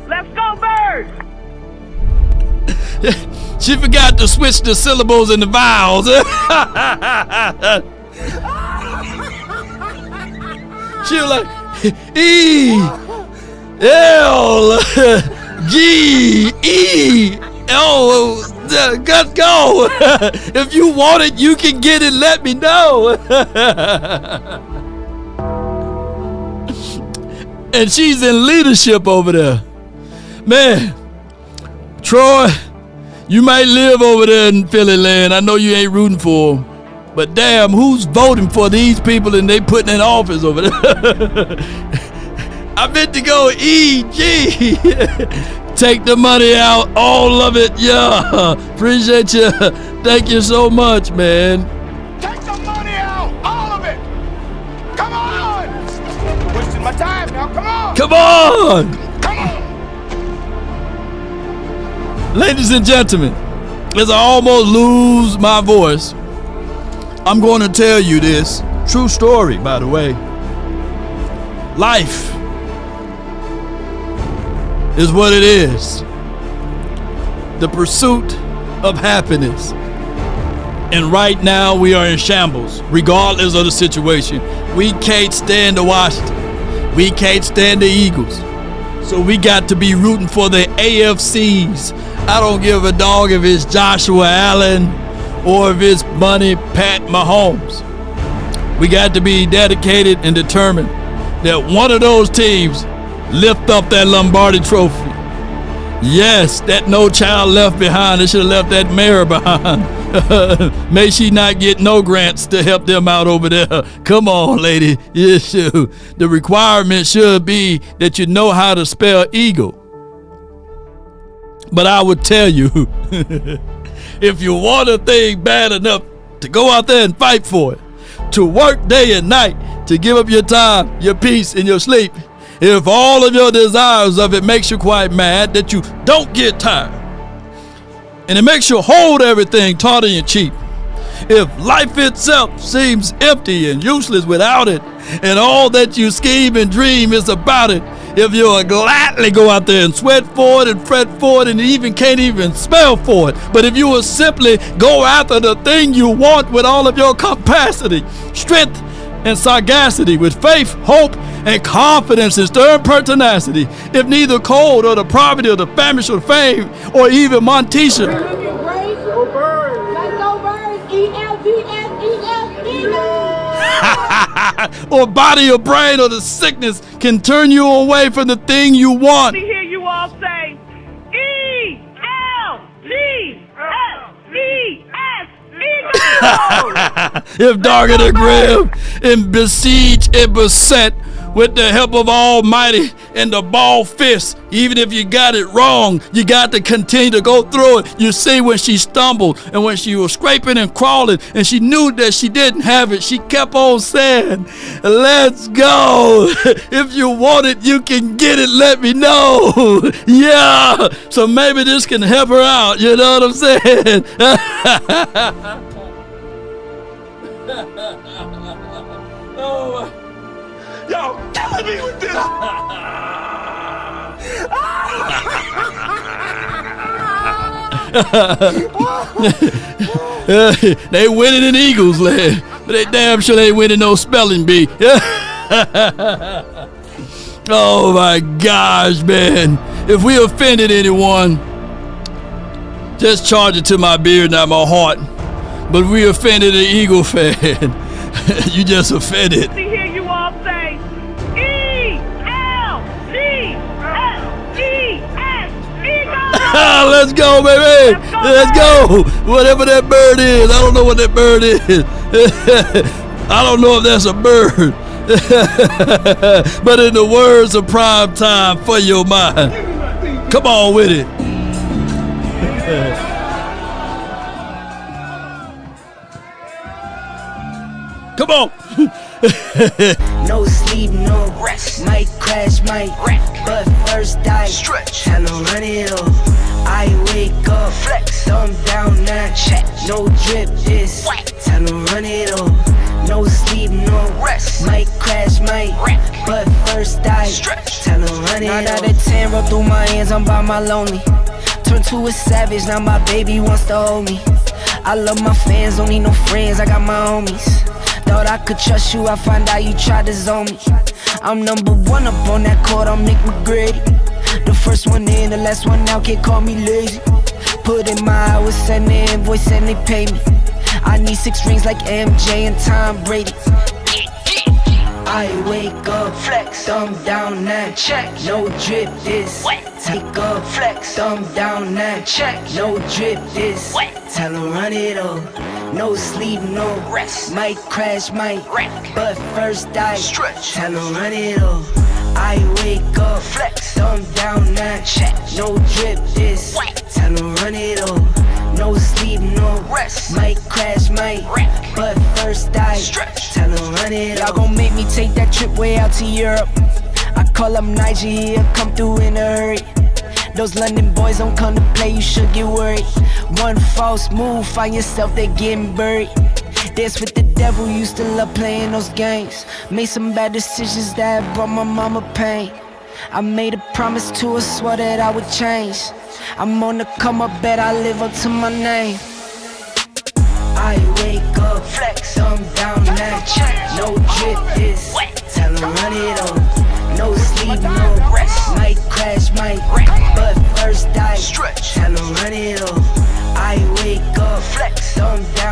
Let's go, Birds! She forgot to switch the syllables and the vowels. She was like, E-L-G-E-L. Let's go. If you want it, you can get it. Let me know. And she's in leadership over there. Man, Troy, you might live over there in Philly land. I know you ain't rooting for them. But damn, who's voting for these people and they putting in office over there? I meant to go E-G. Take the money out, all of it. Yeah, appreciate you. Thank you so much, man. Take the money out, all of it. Come on. Wasting my time now. Come on. Come on. Ladies and gentlemen, as I almost lose my voice, I'm going to tell you this true story, by the way. Life is what it is. The pursuit of happiness. And right now we are in shambles, regardless of the situation. We can't stand the Washington. We can't stand the Eagles. So we got to be rooting for the AFCs. I don't give a dog if it's Joshua Allen or if it's Money Pat Mahomes. We got to be dedicated and determined that one of those teams lift up that Lombardi trophy. Yes, that No Child Left Behind. They should have left that mayor behind. May she not get no grants to help them out over there. Come on, lady. Yes, the requirement should be that you know how to spell eagle. But I would tell you, if you want a thing bad enough to go out there and fight for it, to work day and night, to give up your time, your peace, and your sleep, if all of your desires of it makes you quite mad that you don't get tired, and it makes you hold everything taut and cheap, if life itself seems empty and useless without it, and all that you scheme and dream is about it, if you'll gladly go out there and sweat for it and fret for it and even can't even spell for it, but if you will simply go after the thing you want with all of your capacity, strength, and sagacity, with faith, hope, and confidence and stern pertinacity, if neither cold or the poverty or the famish or the fame or even Montisha or body or brain or the sickness can turn you away from the thing you want. Let me hear you all say E-L-G-S-E-S. If darker the grave and besiege and beset with the help of Almighty and the ball fist, even if you got it wrong, you got to continue to go through it. You see, when she stumbled and when she was scraping and crawling and she knew that she didn't have it, she kept on saying, let's go. If you want it, you can get it. Let me know. Yeah. So maybe this can help her out. You know what I'm saying? Oh, y'all killing me with this. They winning in Eagles land, but they damn sure they winning no spelling bee. Oh my gosh, man. If we offended anyone, just charge it to my beard, not my heart. But we offended an Eagle fan. You just offended. Let me hear you all say E-L-G-S-E-S. Eagles! Let's go, baby. Let's go. Whatever that bird is. I don't know what that bird is. I don't know if that's a bird. But in the words of prime time for your mind, come on with it. Come on. No sleep, no rest. Might crash, might wreck. But first I stretch. Tell 'em run it off. I wake up, flex. Thumb down, now check. No drip, this whack. Tell 'em run it off. No sleep, no rest. Might crash, might wreck. But first I stretch. Tell 'em run it off. 9 out of 10 roll through my hands, I'm by my lonely. Turned to a savage, now my baby wants to hold me. I love my fans, don't need no friends, I got my homies. Thought I could trust you, I find out you tried to zone me. I'm number one up on that court, I'm Nick McGrady. The first one in, the last one out, can't call me lazy. Put in my hours, send the invoice and they pay me. I need 6 rings like MJ and Tom Brady. I wake up, flex, thumb down, now check. No drip, this wet. Take up, flex, thumb down, now check. No drip, this wet. Tell 'em run it off. No sleep, no rest. Might crash, might wreck. But first I stretch. Tell 'em run it off. I wake up, flex, thumb down, now check. No drip, this wet. Tell 'em run it off. No sleep, no rest. Might crash, might wreck. But first I stretch. Tell 'em run it off. Y'all gon' make me take that trip way out to Europe. I call up Nigeria, come through in a hurry. Those London boys don't come to play, you should get worried. One false move, find yourself, they getting buried. Dance with the devil, used to love playing those games. Made some bad decisions that brought my mama pain. I made a promise to her, swore that I would change. I'm on the come up, bet I live up to my name. I wake up, flex, thumb down, now check. No drip, this wet. Tell 'em run it off. No sleep, no rest. Might crash, might wreck. But first I stretch. Tell 'em run it off. I wake up, flex, thumb down.